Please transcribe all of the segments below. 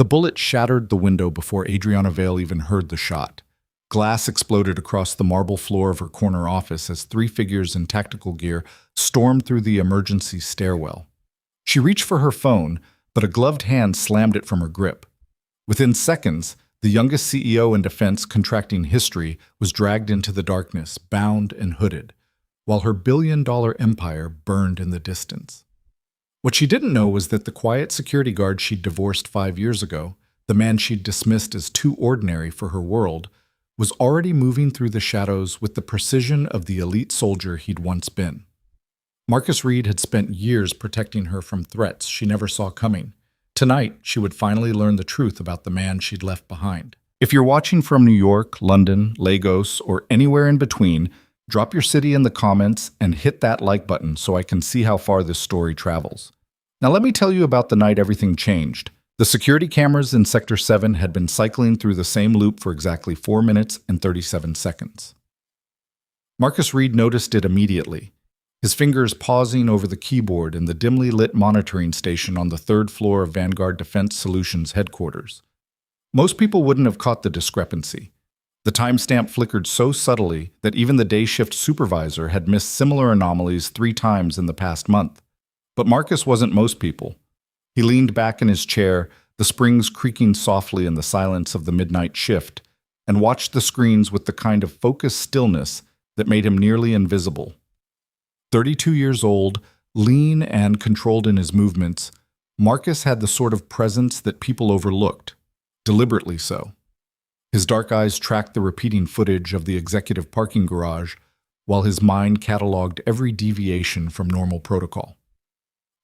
The bullet shattered the window before Adriana Vale even heard the shot. Glass exploded across the marble floor of her corner office as three figures in tactical gear stormed through the emergency stairwell. She reached for her phone, but a gloved hand slammed it from her grip. Within seconds, the youngest CEO in defense contracting history was dragged into the darkness, bound and hooded, while her billion-dollar empire burned in the distance. What she didn't know was that the quiet security guard she'd divorced 5 years ago, the man she'd dismissed as too ordinary for her world, was already moving through the shadows with the precision of the elite soldier he'd once been. Marcus Reed had spent years protecting her from threats she never saw coming. Tonight, she would finally learn the truth about the man she'd left behind. If you're watching from New York, London, Lagos, or anywhere in between, drop your city in the comments and hit that like button so I can see how far this story travels. Now let me tell you about the night everything changed. The security cameras in Sector 7 had been cycling through the same loop for exactly 4 minutes and 37 seconds. Marcus Reed noticed it immediately, his fingers pausing over the keyboard in the dimly lit monitoring station on the 3rd floor of Vanguard Defense Solutions headquarters. Most people wouldn't have caught the discrepancy. The timestamp flickered so subtly that even the day shift supervisor had missed similar anomalies 3 times in the past month. But Marcus wasn't most people. He leaned back in his chair, the springs creaking softly in the silence of the midnight shift, and watched the screens with the kind of focused stillness that made him nearly invisible. 32 years old, lean and controlled in his movements, Marcus had the sort of presence that people overlooked, deliberately so. His dark eyes tracked the repeating footage of the executive parking garage, while his mind cataloged every deviation from normal protocol.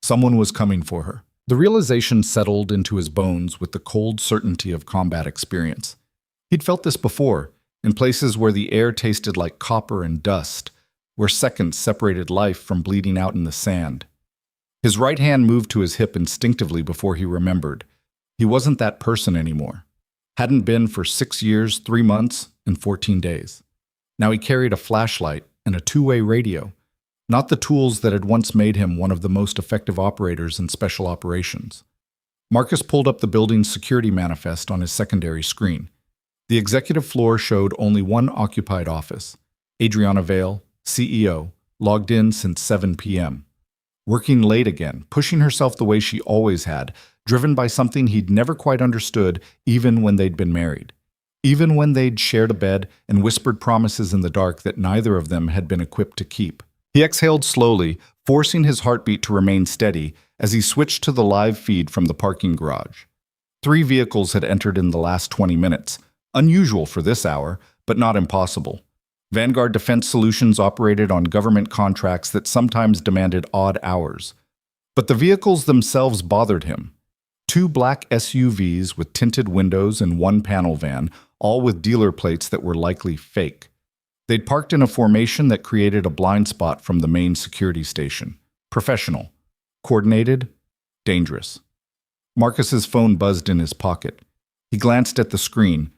Someone was coming for her. The realization settled into his bones with the cold certainty of combat experience. He'd felt this before, in places where the air tasted like copper and dust, where seconds separated life from bleeding out in the sand. His right hand moved to his hip instinctively before he remembered. He wasn't that person anymore. Hadn't been for 6 years, 3 months, and 14 days. Now he carried a flashlight and a 2-way radio, not the tools that had once made him one of the most effective operators in special operations. Marcus pulled up the building's security manifest on his secondary screen. The executive floor showed only one occupied office. Adriana Vale, CEO, logged in since 7 p.m. Working late again, pushing herself the way she always had, driven by something he'd never quite understood even when they'd been married. Even when they'd shared a bed and whispered promises in the dark that neither of them had been equipped to keep. He exhaled slowly, forcing his heartbeat to remain steady as he switched to the live feed from the parking garage. 3 vehicles had entered in the last 20 minutes, unusual for this hour, but not impossible. Vanguard Defense Solutions operated on government contracts that sometimes demanded odd hours. But the vehicles themselves bothered him. 2 black SUVs with tinted windows and 1 panel van, all with dealer plates that were likely fake. They'd parked in a formation that created a blind spot from the main security station. Professional. Coordinated. Dangerous. Marcus's phone buzzed in his pocket. He glanced at the screen.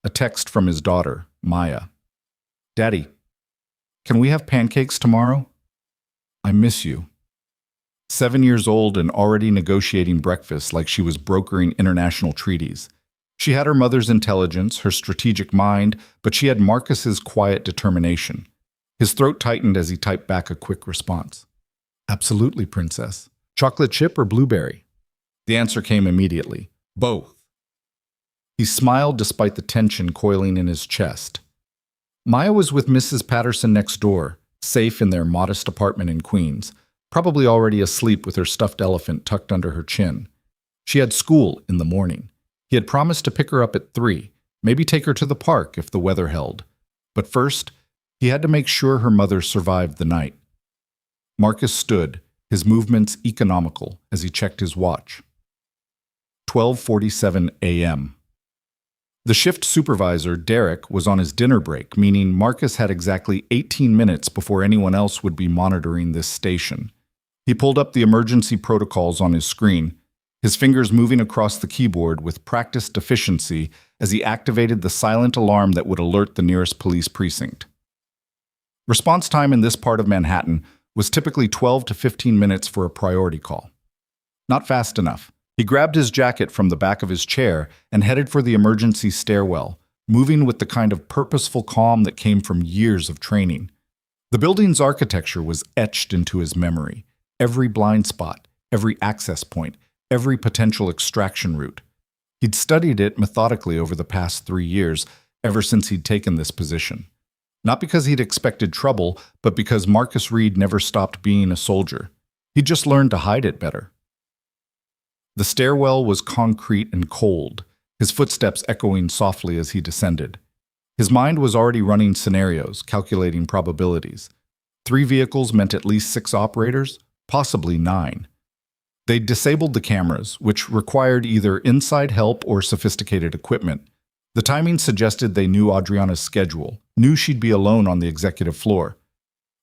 A text from his daughter, Maya. "Daddy, can we have pancakes tomorrow? I miss you." 7 years old and already negotiating breakfast like she was brokering international treaties. She had her mother's intelligence, her strategic mind, but she had Marcus's quiet determination. His throat tightened as he typed back a quick response. "Absolutely, princess. Chocolate chip or blueberry?" The answer came immediately. "Both." He smiled despite the tension coiling in his chest. Maya was with Mrs. Patterson next door, safe in their modest apartment in Queens, probably already asleep with her stuffed elephant tucked under her chin. She had school in the morning. He had promised to pick her up at 3, maybe take her to the park if the weather held. But first, he had to make sure her mother survived the night. Marcus stood, his movements economical, as he checked his watch. 12:47 a.m. The shift supervisor, Derek, was on his dinner break, meaning Marcus had exactly 18 minutes before anyone else would be monitoring this station. He pulled up the emergency protocols on his screen, his fingers moving across the keyboard with practiced efficiency as he activated the silent alarm that would alert the nearest police precinct. Response time in this part of Manhattan was typically 12 to 15 minutes for a priority call. Not fast enough, He grabbed his jacket from the back of his chair and headed for the emergency stairwell, moving with the kind of purposeful calm that came from years of training. The building's architecture was etched into his memory. Every blind spot, every access point, every potential extraction route. He'd studied it methodically over the past 3 years, ever since he'd taken this position. Not because he'd expected trouble, but because Marcus Reed never stopped being a soldier. He'd just learned to hide it better. The stairwell was concrete and cold, his footsteps echoing softly as he descended. His mind was already running scenarios, calculating probabilities. 3 vehicles meant at least 6 operators, possibly 9. They'd disabled the cameras, which required either inside help or sophisticated equipment. The timing suggested they knew Adriana's schedule, knew she'd be alone on the executive floor.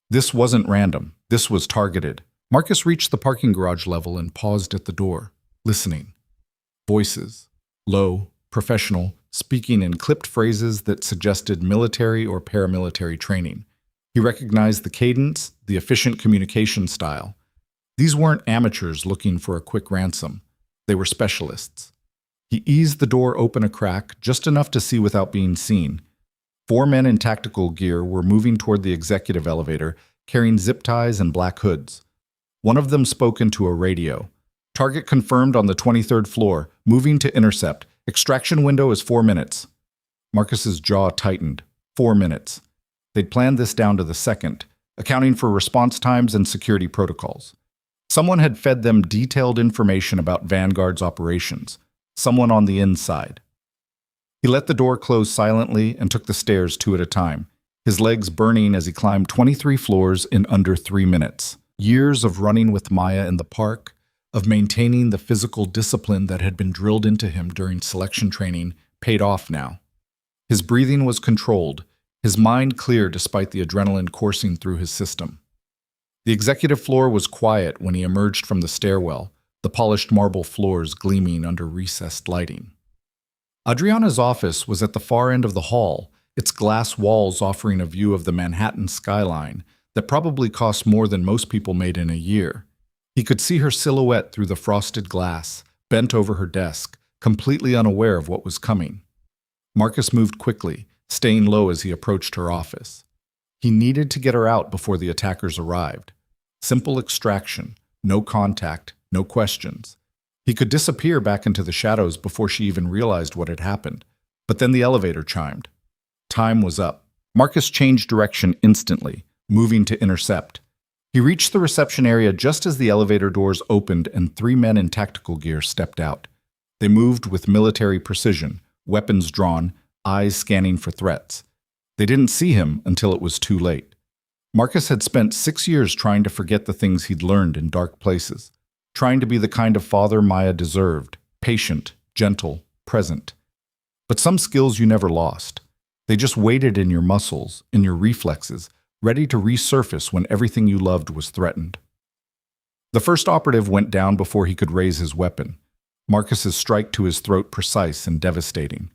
This wasn't random. This was targeted. Marcus reached the parking garage level and paused at the door, listening. Voices. Low, professional, speaking in clipped phrases that suggested military or paramilitary training. He recognized the cadence, the efficient communication style. These weren't amateurs looking for a quick ransom. They were specialists. He eased the door open a crack, just enough to see without being seen. 4 men in tactical gear were moving toward the executive elevator, carrying zip ties and black hoods. One of them spoke into a radio. Target confirmed on the 23rd floor, moving to intercept. Extraction window is 4 minutes. Marcus's jaw tightened. 4 minutes. They'd planned this down to the second, accounting for response times and security protocols. Someone had fed them detailed information about Vanguard's operations. Someone on the inside. He let the door close silently and took the stairs 2 at a time, his legs burning as he climbed 23 floors in under 3 minutes. Years of running with Maya in the park, of maintaining the physical discipline that had been drilled into him during selection training, paid off now. His breathing was controlled, his mind clear despite the adrenaline coursing through his system. The executive floor was quiet when he emerged from the stairwell, the polished marble floors gleaming under recessed lighting. Adriana's office was at the far end of the hall, its glass walls offering a view of the Manhattan skyline that probably cost more than most people made in a year. He could see her silhouette through the frosted glass, bent over her desk, completely unaware of what was coming. Marcus moved quickly, staying low as he approached her office. He needed to get her out before the attackers arrived. Simple extraction, no contact, no questions. He could disappear back into the shadows before she even realized what had happened. But then the elevator chimed. Time was up. Marcus changed direction instantly, moving to intercept. He reached the reception area just as the elevator doors opened and 3 men in tactical gear stepped out. They moved with military precision, weapons drawn, eyes scanning for threats. They didn't see him until it was too late. Marcus had spent 6 years trying to forget the things he'd learned in dark places, trying to be the kind of father Maya deserved, patient, gentle, present. But some skills you never lost. They just waited in your muscles, in your reflexes, ready to resurface when everything you loved was threatened. The first operative went down before he could raise his weapon, Marcus's strike to his throat precise and devastating.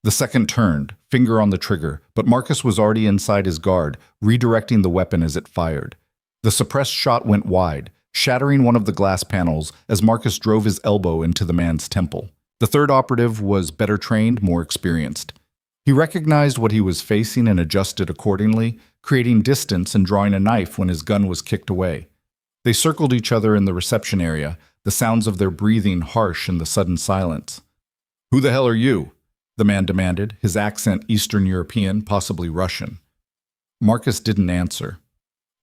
The second turned, finger on the trigger, but Marcus was already inside his guard, redirecting the weapon as it fired. The suppressed shot went wide, shattering one of the glass panels as Marcus drove his elbow into the man's temple. The third operative was better trained, more experienced. He recognized what he was facing and adjusted accordingly, creating distance and drawing a knife when his gun was kicked away. They circled each other in the reception area, the sounds of their breathing harsh in the sudden silence. "Who the hell are you?" the man demanded, his accent Eastern European, possibly Russian. Marcus didn't answer.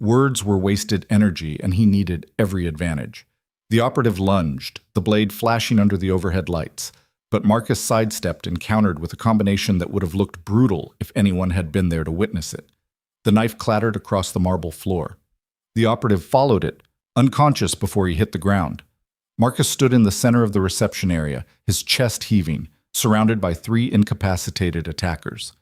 Words were wasted energy, and he needed every advantage. The operative lunged, the blade flashing under the overhead lights, but Marcus sidestepped and countered with a combination that would have looked brutal if anyone had been there to witness it. The knife clattered across the marble floor. The operative followed it, unconscious before he hit the ground. Marcus stood in the center of the reception area, his chest heaving, surrounded by 3 incapacitated attackers.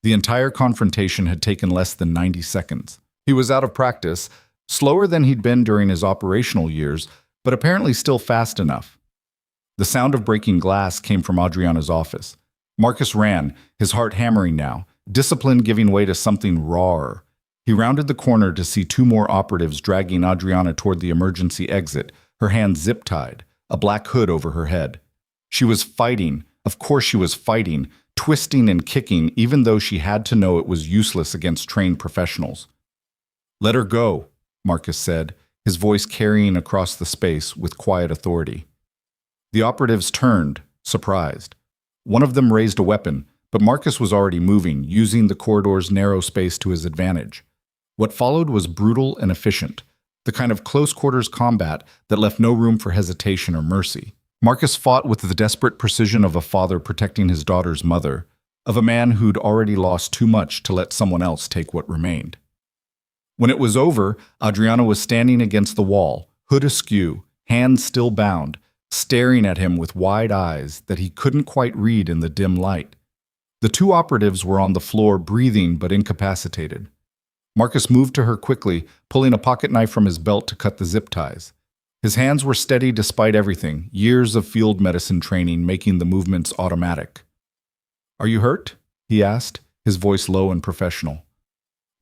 The entire confrontation had taken less than 90 seconds. He was out of practice, slower than he'd been during his operational years, but apparently still fast enough. The sound of breaking glass came from Adriana's office. Marcus ran, his heart hammering now, discipline giving way to something rawer. He rounded the corner to see 2 more operatives dragging Adriana toward the emergency exit, her hands zip-tied, a black hood over her head. She was fighting, of course she was fighting, twisting and kicking even though she had to know it was useless against trained professionals. "Let her go," Marcus said, his voice carrying across the space with quiet authority. The operatives turned, surprised. One of them raised a weapon, but Marcus was already moving, using the corridor's narrow space to his advantage. What followed was brutal and efficient, the kind of close-quarters combat that left no room for hesitation or mercy. Marcus fought with the desperate precision of a father protecting his daughter's mother, of a man who'd already lost too much to let someone else take what remained. When it was over, Adriana was standing against the wall, hood askew, hands still bound, staring at him with wide eyes that he couldn't quite read in the dim light. The two operatives were on the floor, breathing but incapacitated. Marcus moved to her quickly, pulling a pocket knife from his belt to cut the zip ties. His hands were steady despite everything, years of field medicine training making the movements automatic. "Are you hurt?" he asked, his voice low and professional.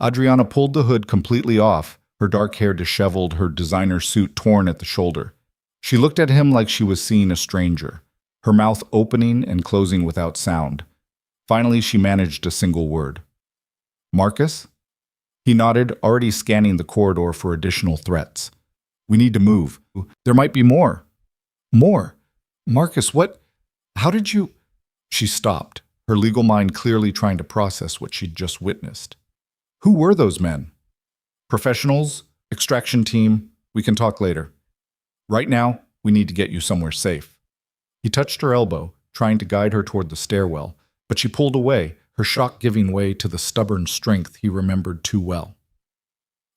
Adriana pulled the hood completely off, her dark hair disheveled, her designer suit torn at the shoulder. She looked at him like she was seeing a stranger, her mouth opening and closing without sound. Finally, she managed a single word. "Marcus?" He nodded, already scanning the corridor for additional threats. "We need to move. There might be more." "More? Marcus, what? How did you—" She stopped, her legal mind clearly trying to process what she'd just witnessed. "Who were those men?" "Professionals, extraction team. We can talk later. Right now, we need to get you somewhere safe." He touched her elbow, trying to guide her toward the stairwell, but she pulled away, her shock giving way to the stubborn strength he remembered too well.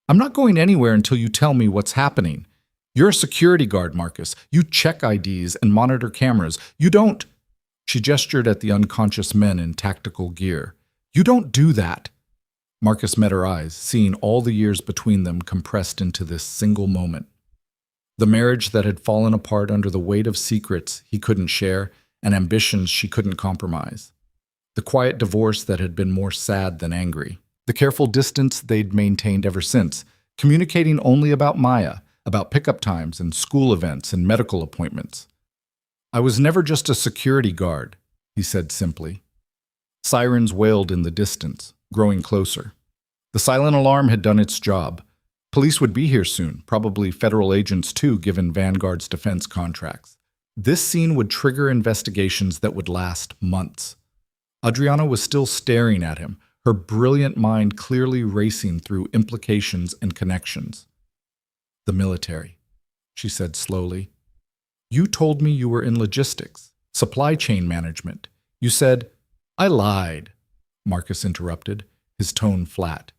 "I'm not going anywhere until you tell me what's happening. You're a security guard, Marcus. You check IDs and monitor cameras. You don't—" She gestured at the unconscious men in tactical gear. "You don't do that." Marcus met her eyes, seeing all the years between them compressed into this single moment. The marriage that had fallen apart under the weight of secrets he couldn't share and ambitions she couldn't compromise. The quiet divorce that had been more sad than angry. The careful distance they'd maintained ever since, communicating only about Maya, about pickup times and school events and medical appointments. "I was never just a security guard," he said simply. Sirens wailed in the distance, growing closer. The silent alarm had done its job. Police would be here soon, probably federal agents too, given Vanguard's defense contracts. This scene would trigger investigations that would last months. Adriana was still staring at him, her brilliant mind clearly racing through implications and connections. "The military," she said slowly. "You told me you were in logistics, supply chain management. You said—" "I lied," Marcus interrupted, his tone flat.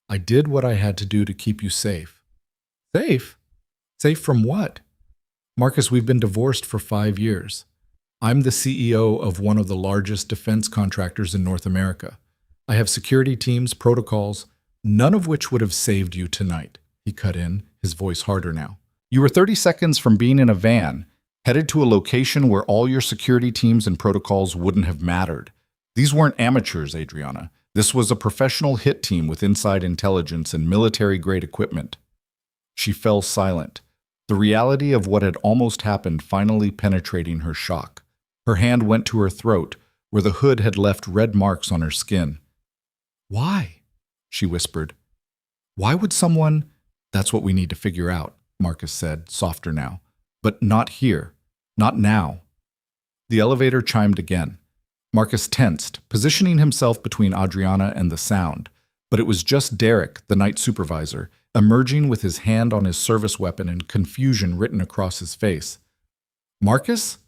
"I did what I had to do to keep you safe." "Safe? Safe from what?" "Marcus, we've been divorced for 5 years. I'm the CEO of one of the largest defense contractors in North America. I have security teams, protocols, none of which would have saved you tonight," he cut in, his voice harder now. "You were 30 seconds from being in a van, headed to a location where all your security teams and protocols wouldn't have mattered. These weren't amateurs, Adriana. This was a professional hit team with inside intelligence and military-grade equipment." She fell silent, the reality of what had almost happened finally penetrating her shock. Her hand went to her throat, where the hood had left red marks on her skin. "Why?" she whispered. "Why would someone—" "That's what we need to figure out," Marcus said, softer now. "But not here. Not now." The elevator chimed again. Marcus tensed, positioning himself between Adriana and the sound. But it was just Derek, the night supervisor, emerging with his hand on his service weapon and confusion written across his face. "Marcus?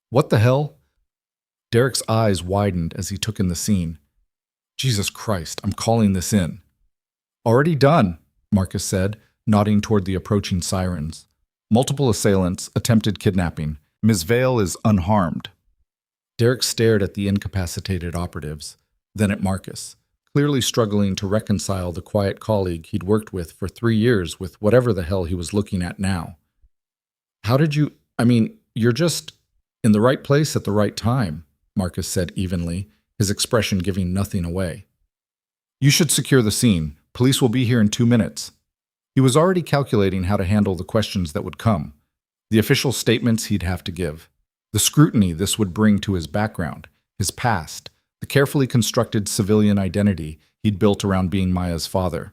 What the hell?" Derek's eyes widened as he took in the scene. "Jesus Christ, I'm calling this in." "Already done," Marcus said, nodding toward the approaching sirens. "Multiple assailants, attempted kidnapping. Ms. Vale is unharmed." Derek stared at the incapacitated operatives, then at Marcus, clearly struggling to reconcile the quiet colleague he'd worked with for 3 years with whatever the hell he was looking at now. "How did you— you're just in the right place at the right time," Marcus said evenly, his expression giving nothing away. "You should secure the scene. Police will be here in 2 minutes." He was already calculating how to handle the questions that would come. the official statements he'd have to give, the scrutiny this would bring to his background, his past, the carefully constructed civilian identity he'd built around being Maya's father.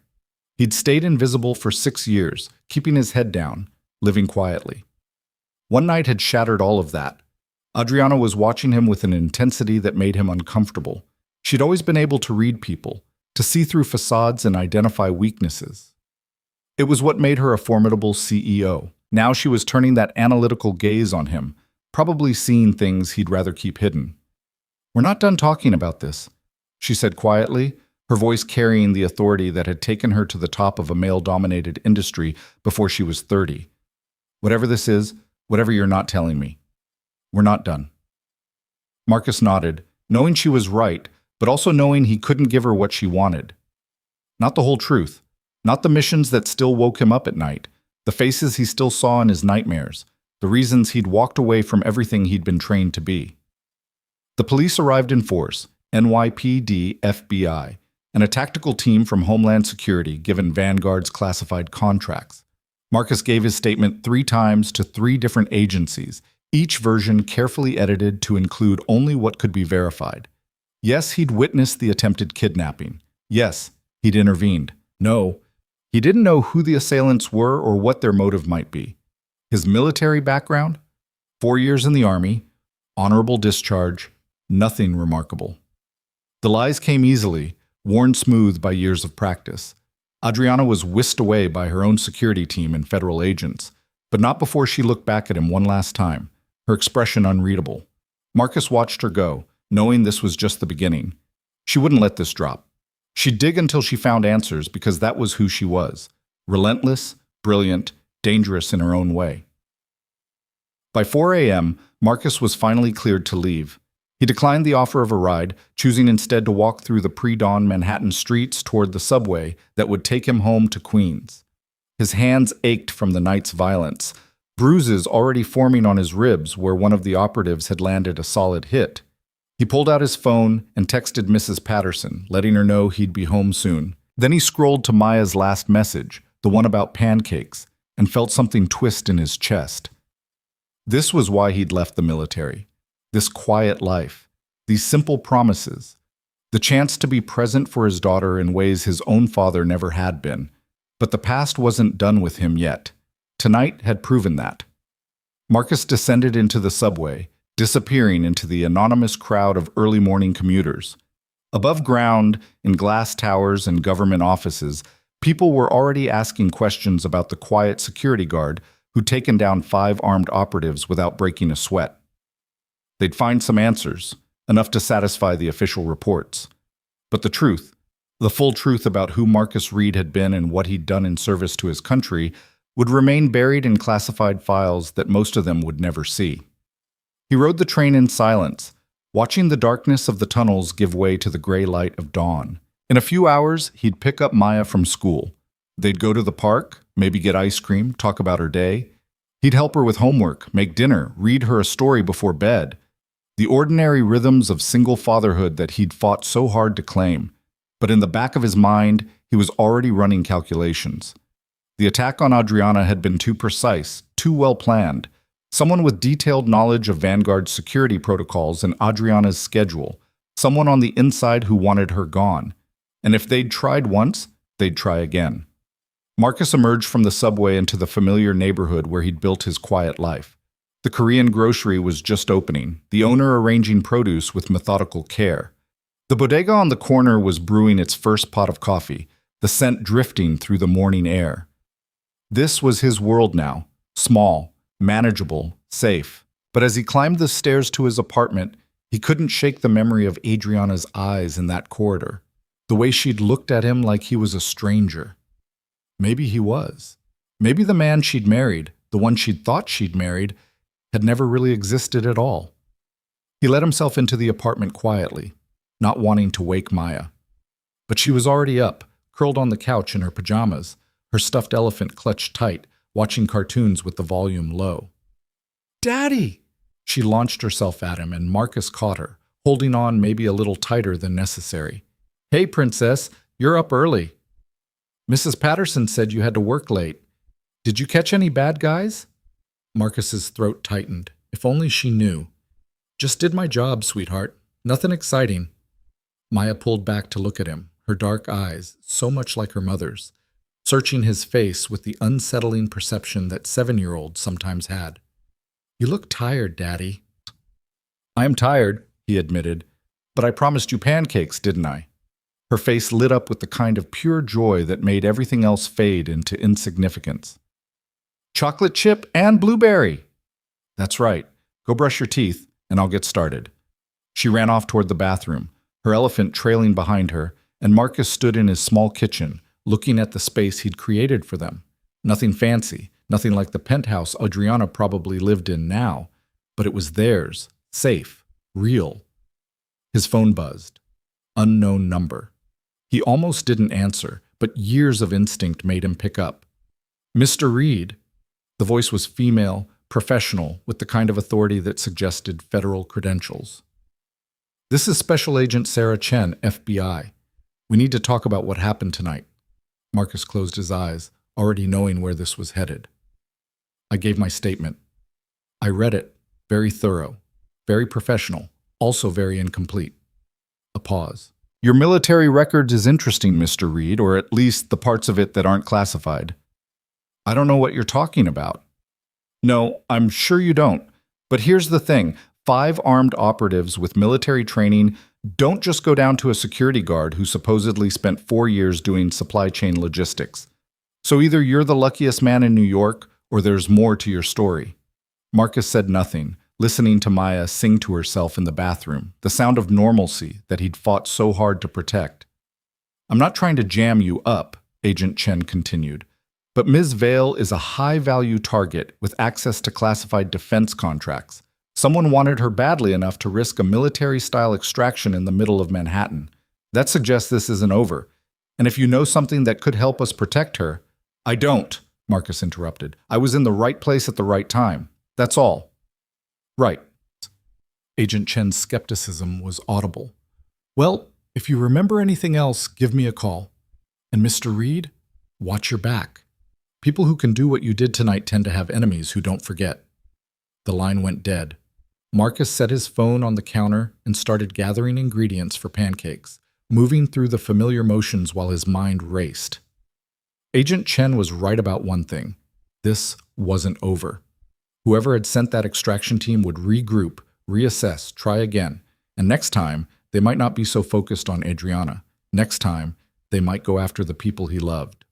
He'd stayed invisible for 6 years, keeping his head down, living quietly. One night had shattered all of that. Adriana was watching him with an intensity that made him uncomfortable. She'd always been able to read people, to see through facades and identify weaknesses. It was what made her a formidable CEO. Now she was turning that analytical gaze on him, probably seeing things he'd rather keep hidden. "We're not done talking about this," she said quietly, her voice carrying the authority that had taken her to the top of a male-dominated industry before she was 30. "Whatever this is, whatever you're not telling me, we're not done." Marcus nodded, knowing she was right, but also knowing he couldn't give her what she wanted. Not the whole truth, not the missions that still woke him up at night, the faces he still saw in his nightmares, the reasons he'd walked away from everything he'd been trained to be. The police arrived in force, NYPD, FBI, and a tactical team from Homeland Security given Vanguard's classified contracts. Marcus gave his statement 3 times to 3 different agencies, each version carefully edited to include only what could be verified. Yes, he'd witnessed the attempted kidnapping. Yes, he'd intervened. No, he didn't know who the assailants were or what their motive might be. His military background? 4 years in the Army, honorable discharge, nothing remarkable. The lies came easily, worn smooth by years of practice. Adriana was whisked away by her own security team and federal agents, but not before she looked back at him one last time, her expression unreadable. Marcus watched her go, knowing this was just the beginning. She wouldn't let this drop. She'd dig until she found answers because that was who she was. Relentless, brilliant, dangerous in her own way. By 4 a.m., Marcus was finally cleared to leave. He declined the offer of a ride, choosing instead to walk through the pre-dawn Manhattan streets toward the subway that would take him home to Queens. His hands ached from the night's violence, bruises already forming on his ribs where one of the operatives had landed a solid hit. He pulled out his phone and texted Mrs. Patterson, letting her know he'd be home soon. Then he scrolled to Maya's last message, the one about pancakes, and felt something twist in his chest. This was why he'd left the military. This quiet life, these simple promises, the chance to be present for his daughter in ways his own father never had been. But the past wasn't done with him yet. Tonight had proven that. Marcus descended into the subway, disappearing into the anonymous crowd of early morning commuters. Above ground, in glass towers and government offices, people were already asking questions about the quiet security guard who'd taken down 5 armed operatives without breaking a sweat. They'd find some answers, enough to satisfy the official reports. But the truth, the full truth about who Marcus Reed had been and what he'd done in service to his country, would remain buried in classified files that most of them would never see. He rode the train in silence, watching the darkness of the tunnels give way to the gray light of dawn. In a few hours, he'd pick up Maya from school. They'd go to the park, maybe get ice cream, talk about her day. He'd help her with homework, make dinner, read her a story before bed. The ordinary rhythms of single fatherhood that he'd fought so hard to claim. But in the back of his mind, he was already running calculations. The attack on Adriana had been too precise, too well planned. Someone with detailed knowledge of Vanguard's security protocols and Adriana's schedule. Someone on the inside who wanted her gone. And if they'd tried once, they'd try again. Marcus emerged from the subway into the familiar neighborhood where he'd built his quiet life. The Korean grocery was just opening, the owner arranging produce with methodical care. The bodega on the corner was brewing its first pot of coffee, the scent drifting through the morning air. This was his world now, small, manageable, safe. But as he climbed the stairs to his apartment, he couldn't shake the memory of Adriana's eyes in that corridor, the way she'd looked at him like he was a stranger. Maybe he was. Maybe the man she'd married, the one she'd thought she'd married, had never really existed at all. He let himself into the apartment quietly, not wanting to wake Maya. But she was already up, curled on the couch in her pajamas, her stuffed elephant clutched tight, watching cartoons with the volume low. "Daddy!" She launched herself at him, and Marcus caught her, holding on maybe a little tighter than necessary. "Hey, Princess, you're up early. Mrs. Patterson said you had to work late. Did you catch any bad guys?" Marcus's throat tightened. If only she knew. Just did my job, sweetheart. Nothing exciting. Maya pulled back to look at him, her dark eyes, so much like her mother's, searching his face with the unsettling perception that 7-year-olds sometimes had. You look tired, Daddy. I am tired, he admitted, but I promised you pancakes, didn't I? Her face lit up with the kind of pure joy that made everything else fade into insignificance. Chocolate chip and blueberry. That's right. Go brush your teeth, and I'll get started. She ran off toward the bathroom, her elephant trailing behind her, and Marcus stood in his small kitchen, looking at the space he'd created for them. Nothing fancy, nothing like the penthouse Adriana probably lived in now, but it was theirs, safe, real. His phone buzzed. Unknown number. He almost didn't answer, but years of instinct made him pick up. Mr. Reed. The voice was female, professional, with the kind of authority that suggested federal credentials. This is Special Agent Sarah Chen, FBI. We need to talk about what happened tonight. Marcus closed his eyes, already knowing where this was headed. I gave my statement. I read it, very thorough, very professional, also very incomplete. A pause. Your military record is interesting, Mr. Reed, or at least the parts of it that aren't classified. I don't know what you're talking about. No, I'm sure you don't. But here's the thing. 5 armed operatives with military training don't just go down to a security guard who supposedly spent 4 years doing supply chain logistics. So either you're the luckiest man in New York, or there's more to your story. Marcus said nothing, listening to Maya sing to herself in the bathroom, the sound of normalcy that he'd fought so hard to protect. I'm not trying to jam you up, Agent Chen continued, but Ms. Vale is a high-value target with access to classified defense contracts. Someone wanted her badly enough to risk a military-style extraction in the middle of Manhattan. That suggests this isn't over. And if you know something that could help us protect her— I don't, Marcus interrupted. I was in the right place at the right time. That's all. Right. Agent Chen's skepticism was audible. Well, if you remember anything else, give me a call. And Mr. Reed, watch your back. People who can do what you did tonight tend to have enemies who don't forget. The line went dead. Marcus set his phone on the counter and started gathering ingredients for pancakes, moving through the familiar motions while his mind raced. Agent Chen was right about one thing. This wasn't over. Whoever had sent that extraction team would regroup, reassess, try again, and next time, they might not be so focused on Adriana. Next time, they might go after the people he loved.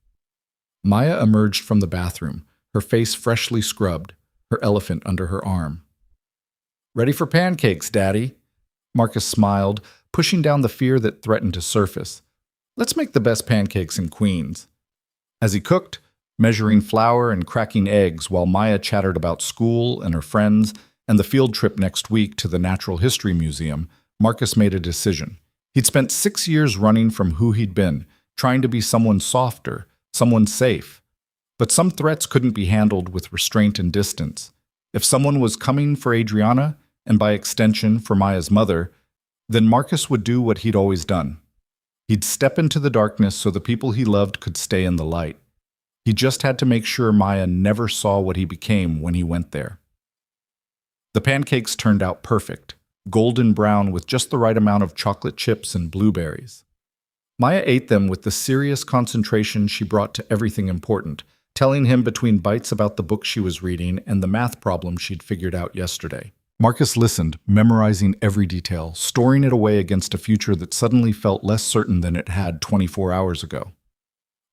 Maya emerged from the bathroom, her face freshly scrubbed, her elephant under her arm. Ready for pancakes, Daddy? Marcus smiled, pushing down the fear that threatened to surface. Let's make the best pancakes in Queens. As he cooked, measuring flour and cracking eggs while Maya chattered about school and her friends and the field trip next week to the Natural History Museum, Marcus made a decision. He'd spent 6 years running from who he'd been, trying to be someone softer, someone safe. But some threats couldn't be handled with restraint and distance. If someone was coming for Adriana, and by extension for Maya's mother, then Marcus would do what he'd always done. He'd step into the darkness so the people he loved could stay in the light. He just had to make sure Maya never saw what he became when he went there. The pancakes turned out perfect, golden brown with just the right amount of chocolate chips and blueberries. Maya ate them with the serious concentration she brought to everything important, telling him between bites about the book she was reading and the math problem she'd figured out yesterday. Marcus listened, memorizing every detail, storing it away against a future that suddenly felt less certain than it had 24 hours ago.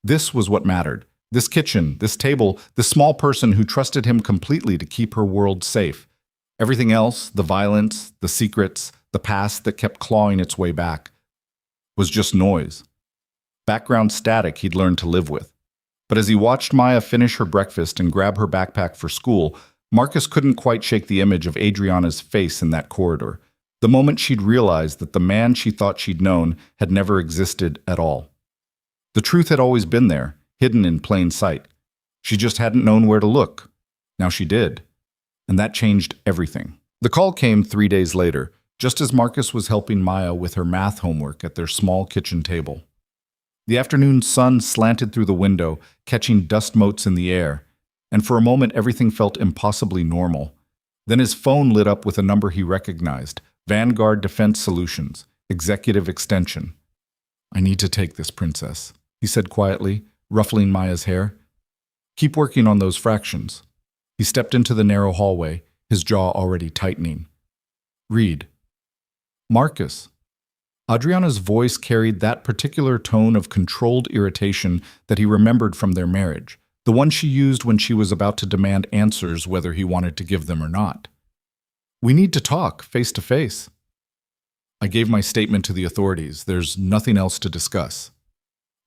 This was what mattered. This kitchen, this table, this small person who trusted him completely to keep her world safe. Everything else, the violence, the secrets, the past that kept clawing its way back, was just noise. Background static he'd learned to live with. But as he watched Maya finish her breakfast and grab her backpack for school, Marcus couldn't quite shake the image of Adriana's face in that corridor, the moment she'd realized that the man she thought she'd known had never existed at all. The truth had always been there, hidden in plain sight. She just hadn't known where to look. Now she did. And that changed everything. The call came 3 days later, just as Marcus was helping Maya with her math homework at their small kitchen table. The afternoon sun slanted through the window, catching dust motes in the air, and for a moment everything felt impossibly normal. Then his phone lit up with a number he recognized: Vanguard Defense Solutions, Executive Extension. "I need to take this, Princess," he said quietly, ruffling Maya's hair. "Keep working on those fractions." He stepped into the narrow hallway, his jaw already tightening. "Read." "Marcus." Adriana's voice carried that particular tone of controlled irritation that he remembered from their marriage, the one she used when she was about to demand answers whether he wanted to give them or not. "We need to talk, face to face." "I gave my statement to the authorities. There's nothing else to discuss."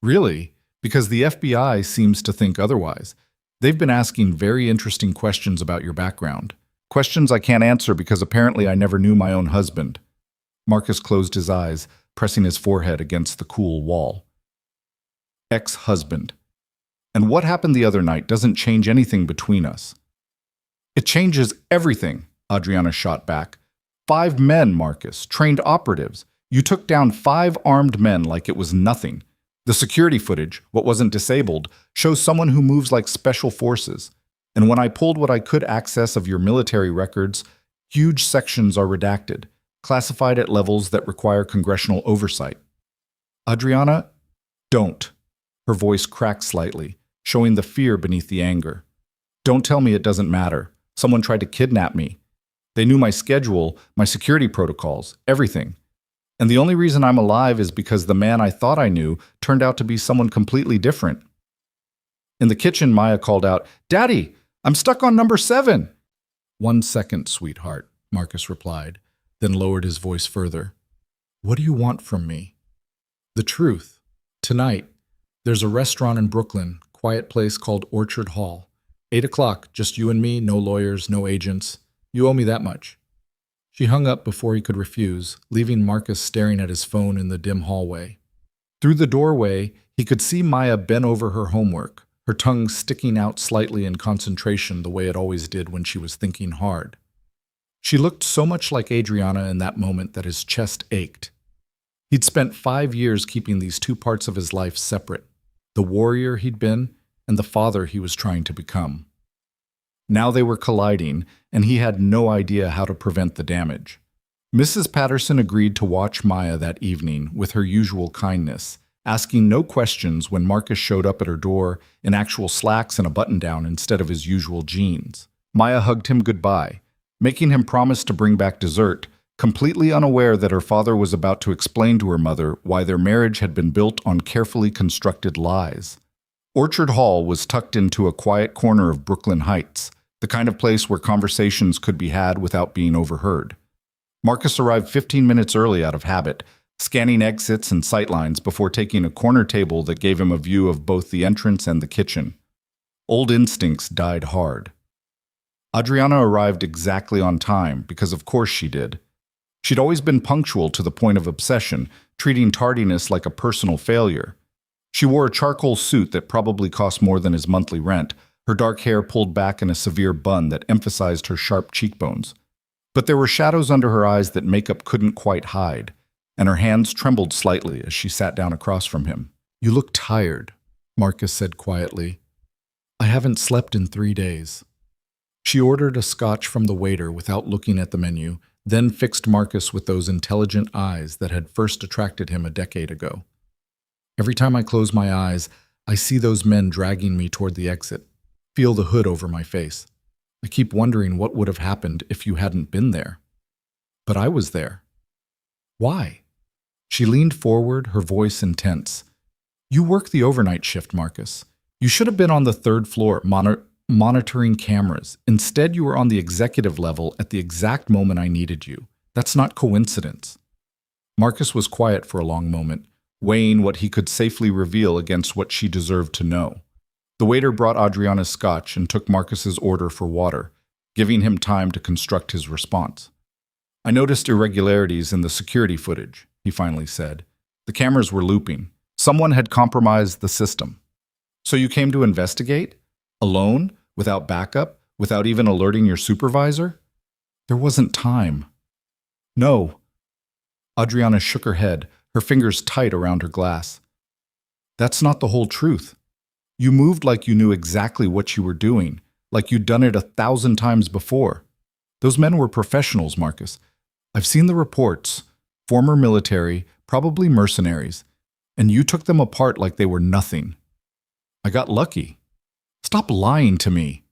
"Really? Because the FBI seems to think otherwise. They've been asking very interesting questions about your background. Questions I can't answer because apparently I never knew my own husband." Marcus closed his eyes, pressing his forehead against the cool wall. "Ex-husband. And what happened the other night doesn't change anything between us." "It changes everything," Adriana shot back. 5 men, Marcus, trained operatives. You took down 5 armed men like it was nothing. The security footage, what wasn't disabled, shows someone who moves like special forces. And when I pulled what I could access of your military records, huge sections are redacted, classified at levels that require congressional oversight. "Adriana, don't." Her voice cracked slightly, showing the fear beneath the anger. "Don't tell me it doesn't matter. Someone tried to kidnap me. They knew my schedule, my security protocols, everything. And the only reason I'm alive is because the man I thought I knew turned out to be someone completely different." In the kitchen, Maya called out, "Daddy, I'm stuck on number 7. "1 second, sweetheart," Marcus replied, then lowered his voice further. "What do you want from me?" "The truth. Tonight, there's a restaurant in Brooklyn, quiet place called Orchard Hall. 8 o'clock, just you and me, no lawyers, no agents. You owe me that much." She hung up before he could refuse, leaving Marcus staring at his phone in the dim hallway. Through the doorway, he could see Maya bent over her homework, her tongue sticking out slightly in concentration the way it always did when she was thinking hard. She looked so much like Adriana in that moment that his chest ached. He'd spent 5 years keeping these 2 parts of his life separate: the warrior he'd been and the father he was trying to become. Now they were colliding, and he had no idea how to prevent the damage. Mrs. Patterson agreed to watch Maya that evening with her usual kindness, asking no questions when Marcus showed up at her door in actual slacks and a button-down instead of his usual jeans. Maya hugged him goodbye, making him promise to bring back dessert, completely unaware that her father was about to explain to her mother why their marriage had been built on carefully constructed lies. Orchard Hall was tucked into a quiet corner of Brooklyn Heights, the kind of place where conversations could be had without being overheard. Marcus arrived 15 minutes early out of habit, scanning exits and sightlines before taking a corner table that gave him a view of both the entrance and the kitchen. Old instincts died hard. Adriana arrived exactly on time, because of course she did. She'd always been punctual to the point of obsession, treating tardiness like a personal failure. She wore a charcoal suit that probably cost more than his monthly rent, her dark hair pulled back in a severe bun that emphasized her sharp cheekbones. But there were shadows under her eyes that makeup couldn't quite hide, and her hands trembled slightly as she sat down across from him. "You look tired," Marcus said quietly. "I haven't slept in 3 days." She ordered a scotch from the waiter without looking at the menu, then fixed Marcus with those intelligent eyes that had first attracted him a decade ago. "Every time I close my eyes, I see those men dragging me toward the exit, feel the hood over my face. I keep wondering what would have happened if you hadn't been there. But I was there." "Why?" She leaned forward, her voice intense. "You work the overnight shift, Marcus. You should have been on the 3rd floor, monitoring cameras. Instead, you were on the executive level at the exact moment I needed you. That's not coincidence." Marcus was quiet for a long moment, weighing what he could safely reveal against what she deserved to know. The waiter brought Adriana's scotch and took Marcus's order for water, giving him time to construct his response. "I noticed irregularities in the security footage," he finally said. "The cameras were looping. Someone had compromised the system." "So you came to investigate? Alone? Without backup? Without even alerting your supervisor?" "There wasn't time." "No." Adriana shook her head, her fingers tight around her glass. "That's not the whole truth. You moved like you knew exactly what you were doing, like you'd done it 1,000 times before. Those men were professionals, Marcus. I've seen the reports. Former military, probably mercenaries. And you took them apart like they were nothing. I got lucky. Stop lying to me.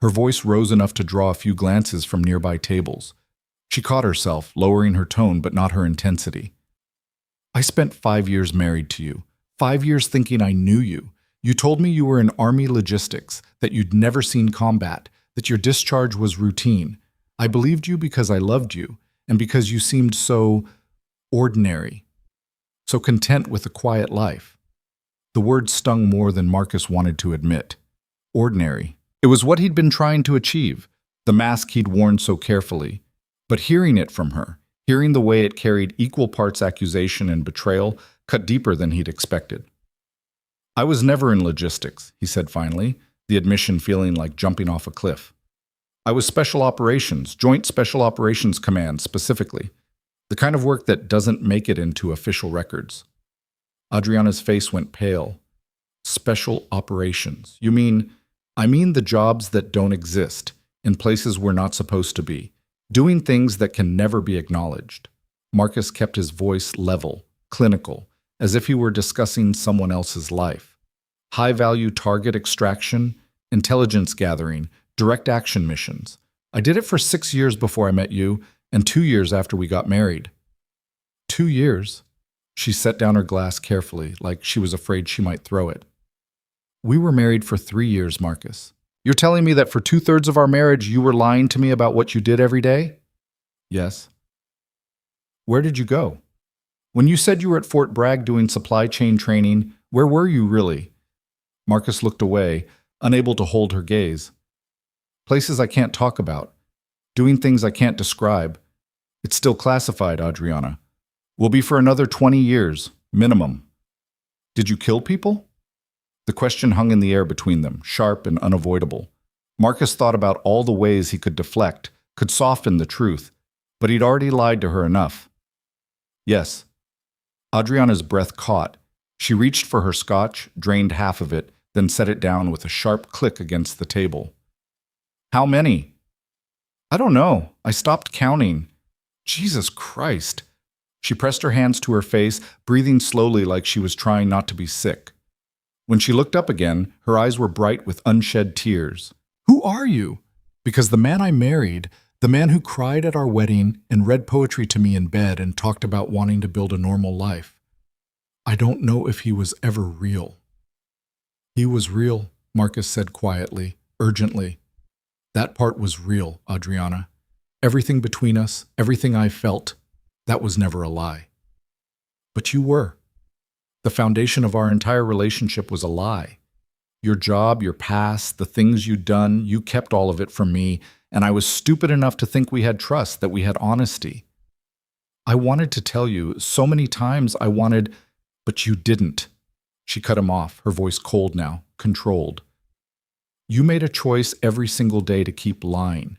Her voice rose enough to draw a few glances from nearby tables. She caught herself, lowering her tone but not her intensity. I spent 5 years married to you. 5 years thinking I knew you. You told me you were in Army logistics, that you'd never seen combat, that your discharge was routine. I believed you because I loved you, and because you seemed so ordinary, so content with a quiet life. The word stung more than Marcus wanted to admit. Ordinary. It was what he'd been trying to achieve, the mask he'd worn so carefully. But hearing it from her, hearing the way it carried equal parts accusation and betrayal, cut deeper than he'd expected. I was never in logistics, he said finally, the admission feeling like jumping off a cliff. I was Special Operations, Joint Special Operations Command specifically, the kind of work that doesn't make it into official records. Adriana's face went pale. Special Operations. You mean, I mean the jobs that don't exist, in places we're not supposed to be, doing things that can never be acknowledged. Marcus kept his voice level, clinical, as if he were discussing someone else's life. High-value target extraction, intelligence gathering, direct action missions. I did it for 6 years before I met you, and 2 years after we got married. 2 years? She set down her glass carefully, like she was afraid she might throw it. We were married for 3 years, Marcus. You're telling me that for 2/3 of our marriage you were lying to me about what you did every day? Yes. Where did you go? When you said you were at Fort Bragg doing supply chain training, where were you really? Marcus looked away, unable to hold her gaze. Places I can't talk about. Doing things I can't describe. It's still classified, Adriana. Will be for another 20 years, minimum. Did you kill people? The question hung in the air between them, sharp and unavoidable. Marcus thought about all the ways he could deflect, could soften the truth, but he'd already lied to her enough. Yes. Adriana's breath caught. She reached for her scotch, drained half of it, then set it down with a sharp click against the table. How many? I don't know. I stopped counting. Jesus Christ. She pressed her hands to her face, breathing slowly like she was trying not to be sick. When she looked up again, her eyes were bright with unshed tears. Who are you? Because the man I married, the man who cried at our wedding and read poetry to me in bed and talked about wanting to build a normal life, I don't know if he was ever real. He was real, Marcus said quietly, urgently. That part was real, Adriana. Everything between us, everything I felt, that was never a lie. But you were. The foundation of our entire relationship was a lie. Your job, your past, the things you'd done, you kept all of it from me, and I was stupid enough to think we had trust, that we had honesty. I wanted to tell you, so many times I wanted, but you didn't. She cut him off, her voice cold now, controlled. You made a choice every single day to keep lying.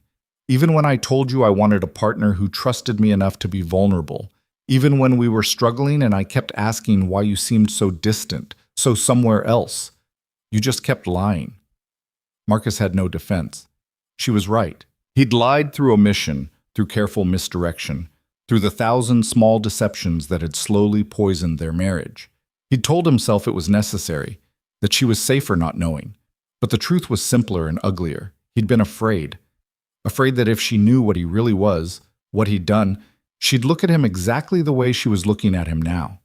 Even when I told you I wanted a partner who trusted me enough to be vulnerable. Even when we were struggling and I kept asking why you seemed so distant, so somewhere else. You just kept lying. Marcus had no defense. She was right. He'd lied through omission, through careful misdirection, through the 1,000 small deceptions that had slowly poisoned their marriage. He'd told himself it was necessary, that she was safer not knowing. But the truth was simpler and uglier. He'd been afraid. Afraid that if she knew what he really was, what he'd done, she'd look at him exactly the way she was looking at him now.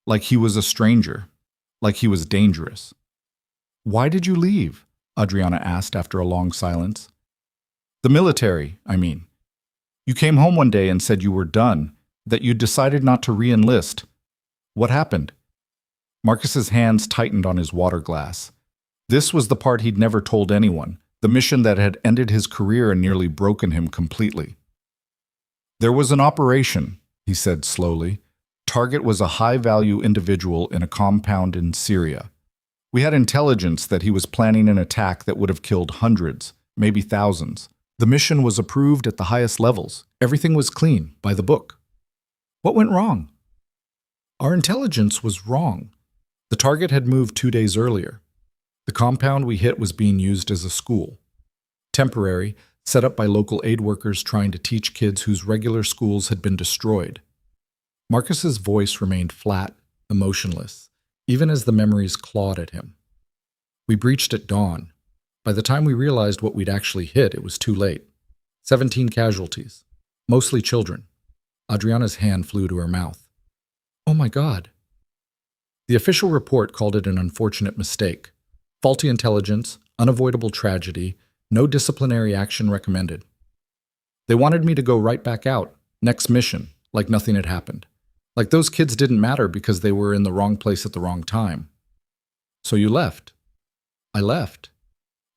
Like he was a stranger. Like he was dangerous. Why did you leave? Adriana asked after a long silence. The military, I mean. You came home one day and said you were done, that you'd decided not to re-enlist. What happened? Marcus's hands tightened on his water glass. This was the part he'd never told anyone, the mission that had ended his career and nearly broken him completely. There was an operation, he said slowly. Target was a high-value individual in a compound in Syria. We had intelligence that he was planning an attack that would have killed hundreds, maybe thousands. The mission was approved at the highest levels. Everything was clean, by the book. What went wrong? Our intelligence was wrong. The target had moved 2 days earlier. The compound we hit was being used as a school. Temporary, set up by local aid workers trying to teach kids whose regular schools had been destroyed. Marcus's voice remained flat, emotionless, even as the memories clawed at him. We breached at dawn. By the time we realized what we'd actually hit, it was too late. 17 casualties, mostly children. Adriana's hand flew to her mouth. Oh my God. The official report called it an unfortunate mistake. Faulty intelligence, unavoidable tragedy, no disciplinary action recommended. They wanted me to go right back out, next mission, like nothing had happened. Like those kids didn't matter because they were in the wrong place at the wrong time. So you left. I left.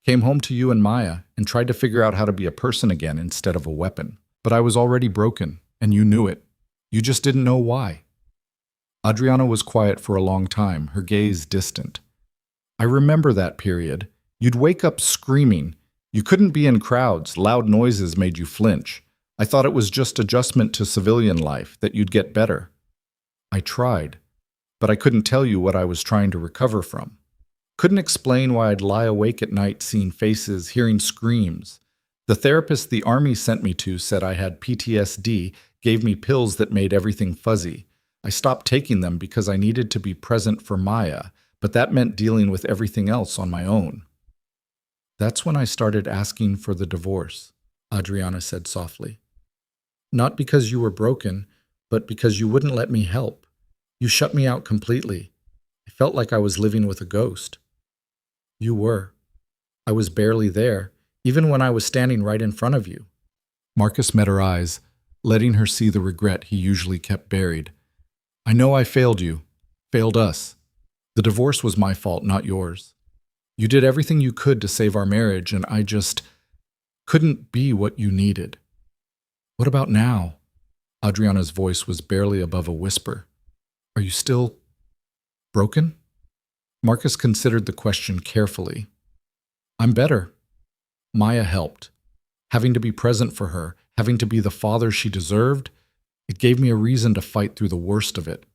Came home to you and Maya and tried to figure out how to be a person again instead of a weapon. But I was already broken, and you knew it. You just didn't know why. Adriana was quiet for a long time, her gaze distant. I remember that period. You'd wake up screaming. You couldn't be in crowds. Loud noises made you flinch. I thought it was just adjustment to civilian life, that you'd get better. I tried, but I couldn't tell you what I was trying to recover from. Couldn't explain why I'd lie awake at night seeing faces, hearing screams. The therapist the Army sent me to said I had PTSD, gave me pills that made everything fuzzy. I stopped taking them because I needed to be present for Maya, but that meant dealing with everything else on my own. That's when I started asking for the divorce, Adriana said softly. Not because you were broken, but because you wouldn't let me help. You shut me out completely. I felt like I was living with a ghost. You were. I was barely there, even when I was standing right in front of you. Marcus met her eyes, letting her see the regret he usually kept buried. I know I failed you, failed us. The divorce was my fault, not yours. You did everything you could to save our marriage, and I just couldn't be what you needed. What about now? Adriana's voice was barely above a whisper. Are you still broken? Marcus considered the question carefully. I'm better. Maya helped. Having to be present for her, having to be the father she deserved, it gave me a reason to fight through the worst of it.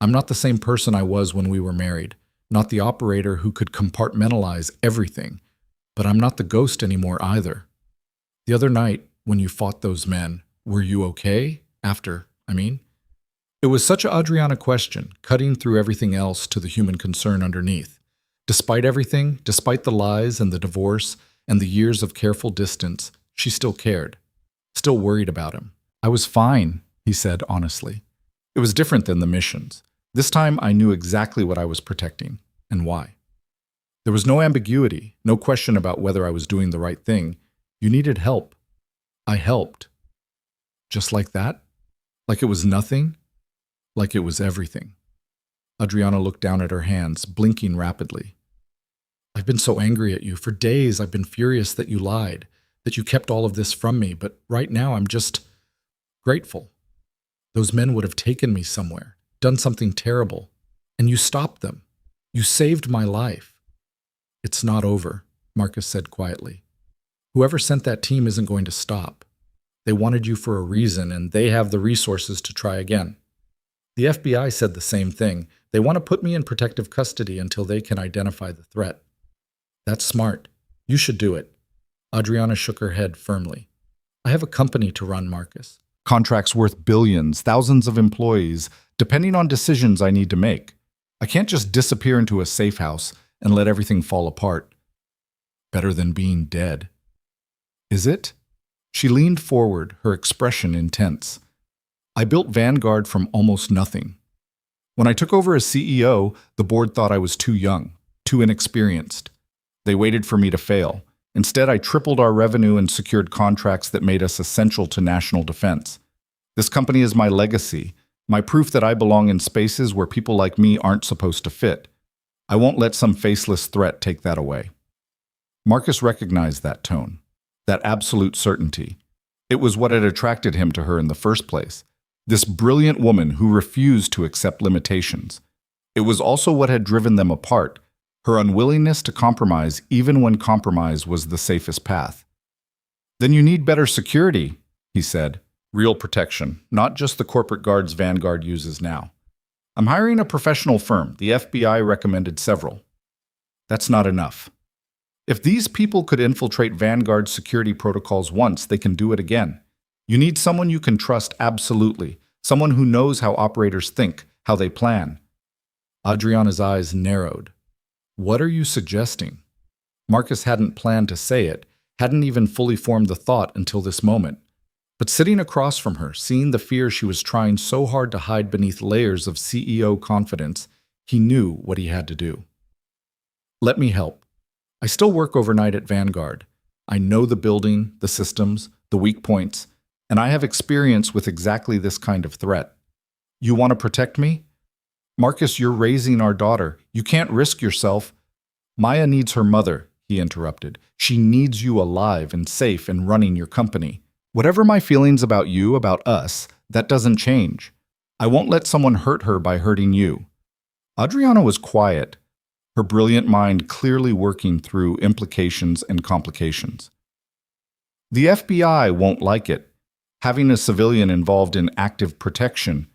I'm not the same person I was when we were married, not the operator who could compartmentalize everything, but I'm not the ghost anymore either. The other night, when you fought those men, were you okay? It was such a Adriana question, cutting through everything else to the human concern underneath. Despite everything, despite the lies and the divorce and the years of careful distance, she still cared, still worried about him. I was fine, he said honestly. It was different than the missions. This time I knew exactly what I was protecting and why. There was no ambiguity, no question about whether I was doing the right thing. You needed help. I helped. Just like that? Like it was nothing? Like it was everything. Adriana looked down at her hands, blinking rapidly. I've been so angry at you. For days I've been furious that you lied, that you kept all of this from me, but right now I'm just grateful. Those men would have taken me somewhere, done something terrible, and you stopped them. You saved my life. It's not over, Marcus said quietly. Whoever sent that team isn't going to stop. They wanted you for a reason, and they have the resources to try again. The FBI said the same thing. They want to put me in protective custody until they can identify the threat. That's smart. You should do it. Adriana shook her head firmly. I have a company to run, Marcus. Contracts worth billions, thousands of employees, depending on decisions I need to make. I can't just disappear into a safe house and let everything fall apart. Better than being dead. Is it? She leaned forward, her expression intense. I built Vanguard from almost nothing. When I took over as CEO, the board thought I was too young, too inexperienced. They waited for me to fail. Instead, I tripled our revenue and secured contracts that made us essential to national defense. This company is my legacy, my proof that I belong in spaces where people like me aren't supposed to fit. I won't let some faceless threat take that away. Marcus recognized that tone, that absolute certainty. It was what had attracted him to her in the first place. This brilliant woman who refused to accept limitations. It was also what had driven them apart, her unwillingness to compromise even when compromise was the safest path. Then you need better security, he said. Real protection, not just the corporate guards Vanguard uses now. I'm hiring a professional firm. The FBI recommended several. That's not enough. If these people could infiltrate Vanguard's security protocols once, they can do it again. You need someone you can trust absolutely, someone who knows how operators think, how they plan. Adriana's eyes narrowed. What are you suggesting? Marcus hadn't planned to say it, hadn't even fully formed the thought until this moment. But sitting across from her, seeing the fear she was trying so hard to hide beneath layers of CEO confidence, he knew what he had to do. Let me help. I still work overnight at Vanguard. I know the building, the systems, the weak points, and I have experience with exactly this kind of threat. You want to protect me? Marcus, you're raising our daughter. You can't risk yourself. Maya needs her mother, he interrupted. She needs you alive and safe and running your company. Whatever my feelings about you, about us, that doesn't change. I won't let someone hurt her by hurting you. Adriana was quiet, her brilliant mind clearly working through implications and complications. The FBI won't like it. Having a civilian involved in active protection.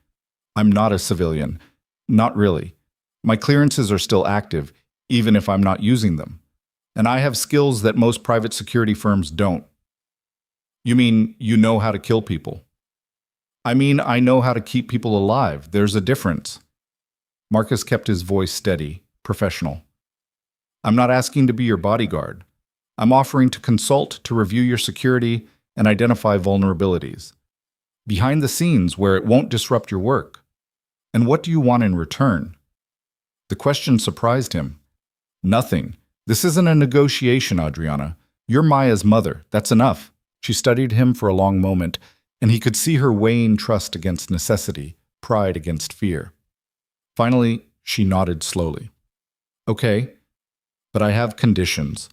I'm not a civilian. Not really. My clearances are still active, even if I'm not using them. And I have skills that most private security firms don't. You mean you know how to kill people? I mean, I know how to keep people alive. There's a difference. Marcus kept his voice steady, professional. I'm not asking to be your bodyguard. I'm offering to consult, to review your security, and identify vulnerabilities. Behind the scenes, where it won't disrupt your work. And what do you want in return? The question surprised him. Nothing. This isn't a negotiation, Adriana. You're Maya's mother. That's enough. She studied him for a long moment, and he could see her weighing trust against necessity, pride against fear. Finally, she nodded slowly. Okay, but I have conditions.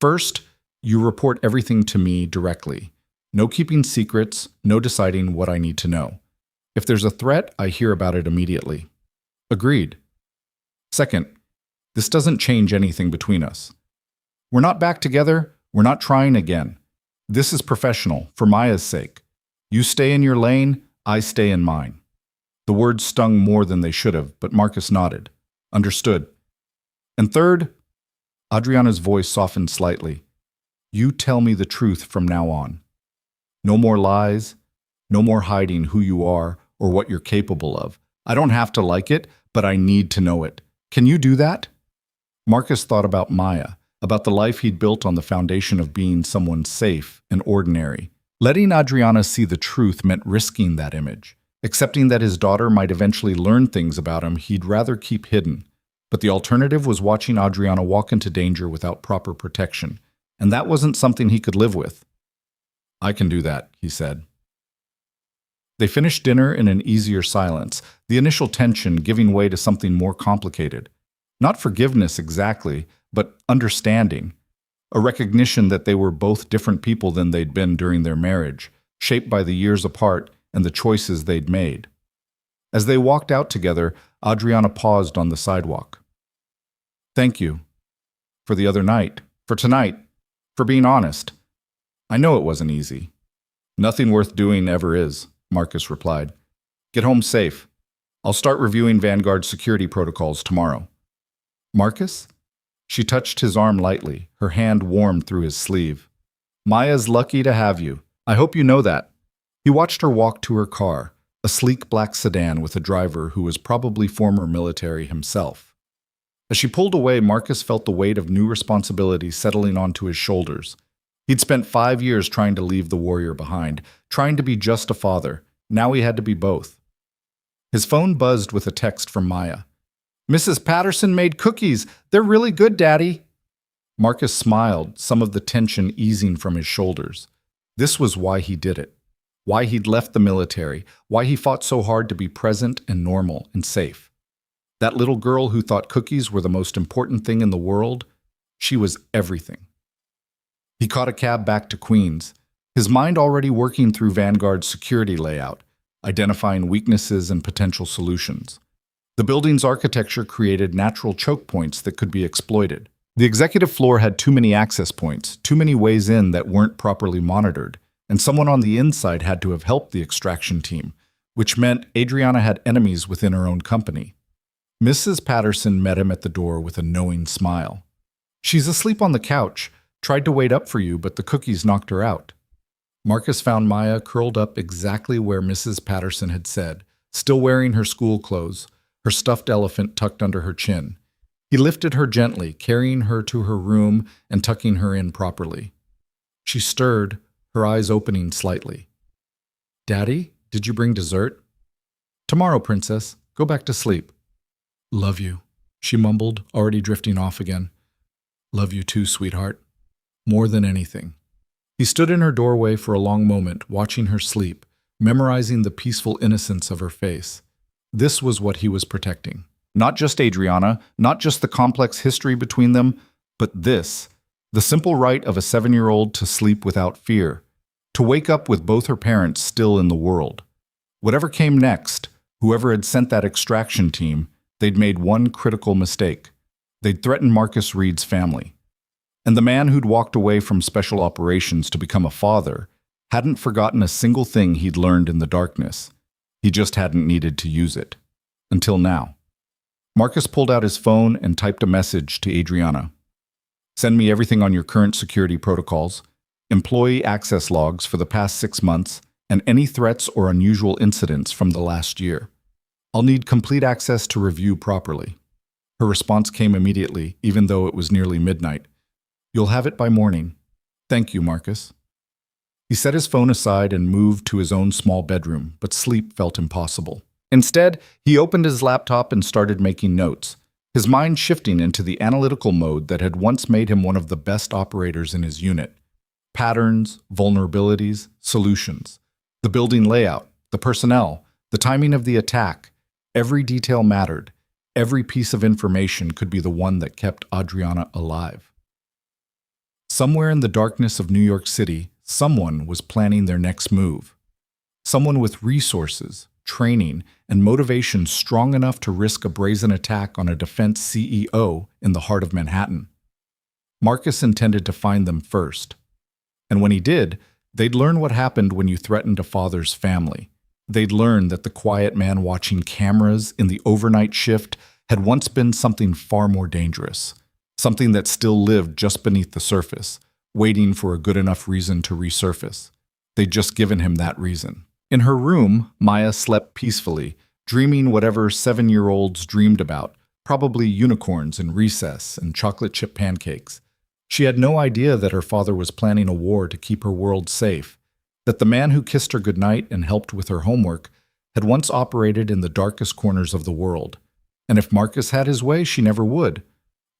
First, you report everything to me directly. No keeping secrets, no deciding what I need to know. If there's a threat, I hear about it immediately. Agreed. Second, this doesn't change anything between us. We're not back together, we're not trying again. This is professional, for Maya's sake. You stay in your lane, I stay in mine. The words stung more than they should have, but Marcus nodded. Understood. And third, Adriana's voice softened slightly. You tell me the truth from now on. No more lies, no more hiding who you are or what you're capable of. I don't have to like it, but I need to know it. Can you do that? Marcus thought about Maya, about the life he'd built on the foundation of being someone safe and ordinary. Letting Adriana see the truth meant risking that image, accepting that his daughter might eventually learn things about him he'd rather keep hidden. But the alternative was watching Adriana walk into danger without proper protection, and that wasn't something he could live with. I can do that, he said. They finished dinner in an easier silence, the initial tension giving way to something more complicated. Not forgiveness exactly, but understanding. A recognition that they were both different people than they'd been during their marriage, shaped by the years apart and the choices they'd made. As they walked out together, Adriana paused on the sidewalk. Thank you. For the other night. For tonight. For being honest. I know it wasn't easy. Nothing worth doing ever is, Marcus replied. Get home safe. I'll start reviewing Vanguard's security protocols tomorrow. Marcus? She touched his arm lightly, her hand warmed through his sleeve. Maya's lucky to have you. I hope you know that. He watched her walk to her car, a sleek black sedan with a driver who was probably former military himself. As she pulled away, Marcus felt the weight of new responsibility settling onto his shoulders. He'd spent 5 years trying to leave the warrior behind, trying to be just a father. Now he had to be both. His phone buzzed with a text from Maya. Mrs. Patterson made cookies. They're really good, Daddy. Marcus smiled, some of the tension easing from his shoulders. This was why he did it. Why he'd left the military. Why he fought so hard to be present and normal and safe. That little girl who thought cookies were the most important thing in the world, she was everything. He caught a cab back to Queens, his mind already working through Vanguard's security layout, identifying weaknesses and potential solutions. The building's architecture created natural choke points that could be exploited. The executive floor had too many access points, too many ways in that weren't properly monitored, and someone on the inside had to have helped the extraction team, which meant Adriana had enemies within her own company. Mrs. Patterson met him at the door with a knowing smile. She's asleep on the couch. Tried to wait up for you, but the cookies knocked her out. Marcus found Maya curled up exactly where Mrs. Patterson had said, still wearing her school clothes, her stuffed elephant tucked under her chin. He lifted her gently, carrying her to her room and tucking her in properly. She stirred, her eyes opening slightly. "Daddy, did you bring dessert?" "Tomorrow, princess. Go back to sleep." "Love you," she mumbled, already drifting off again. "Love you too, sweetheart. More than anything." He stood in her doorway for a long moment, watching her sleep, memorizing the peaceful innocence of her face. This was what he was protecting. Not just Adriana, not just the complex history between them, but this, the simple right of a 7-year-old to sleep without fear, to wake up with both her parents still in the world. Whatever came next, whoever had sent that extraction team, they'd made one critical mistake. They'd threatened Marcus Reed's family. And the man who'd walked away from special operations to become a father hadn't forgotten a single thing he'd learned in the darkness. He just hadn't needed to use it. Until now. Marcus pulled out his phone and typed a message to Adriana. "Send me everything on your current security protocols, employee access logs for the past 6 months, and any threats or unusual incidents from the last year. I'll need complete access to review properly." Her response came immediately, even though it was nearly midnight. "You'll have it by morning. Thank you, Marcus." He set his phone aside and moved to his own small bedroom, but sleep felt impossible. Instead, he opened his laptop and started making notes, his mind shifting into the analytical mode that had once made him one of the best operators in his unit. Patterns, vulnerabilities, solutions. The building layout, the personnel, the timing of the attack. Every detail mattered. Every piece of information could be the one that kept Adriana alive. Somewhere in the darkness of New York City, someone was planning their next move. Someone with resources, training, and motivation strong enough to risk a brazen attack on a defense CEO in the heart of Manhattan. Marcus intended to find them first. And when he did, they'd learn what happened when you threatened a father's family. They'd learn that the quiet man watching cameras in the overnight shift had once been something far more dangerous, something that still lived just beneath the surface, waiting for a good enough reason to resurface. They'd just given him that reason. In her room, Maya slept peacefully, dreaming whatever 7-year-olds dreamed about, probably unicorns in recess and chocolate chip pancakes. She had no idea that her father was planning a war to keep her world safe, that the man who kissed her goodnight and helped with her homework had once operated in the darkest corners of the world. And if Marcus had his way, she never would.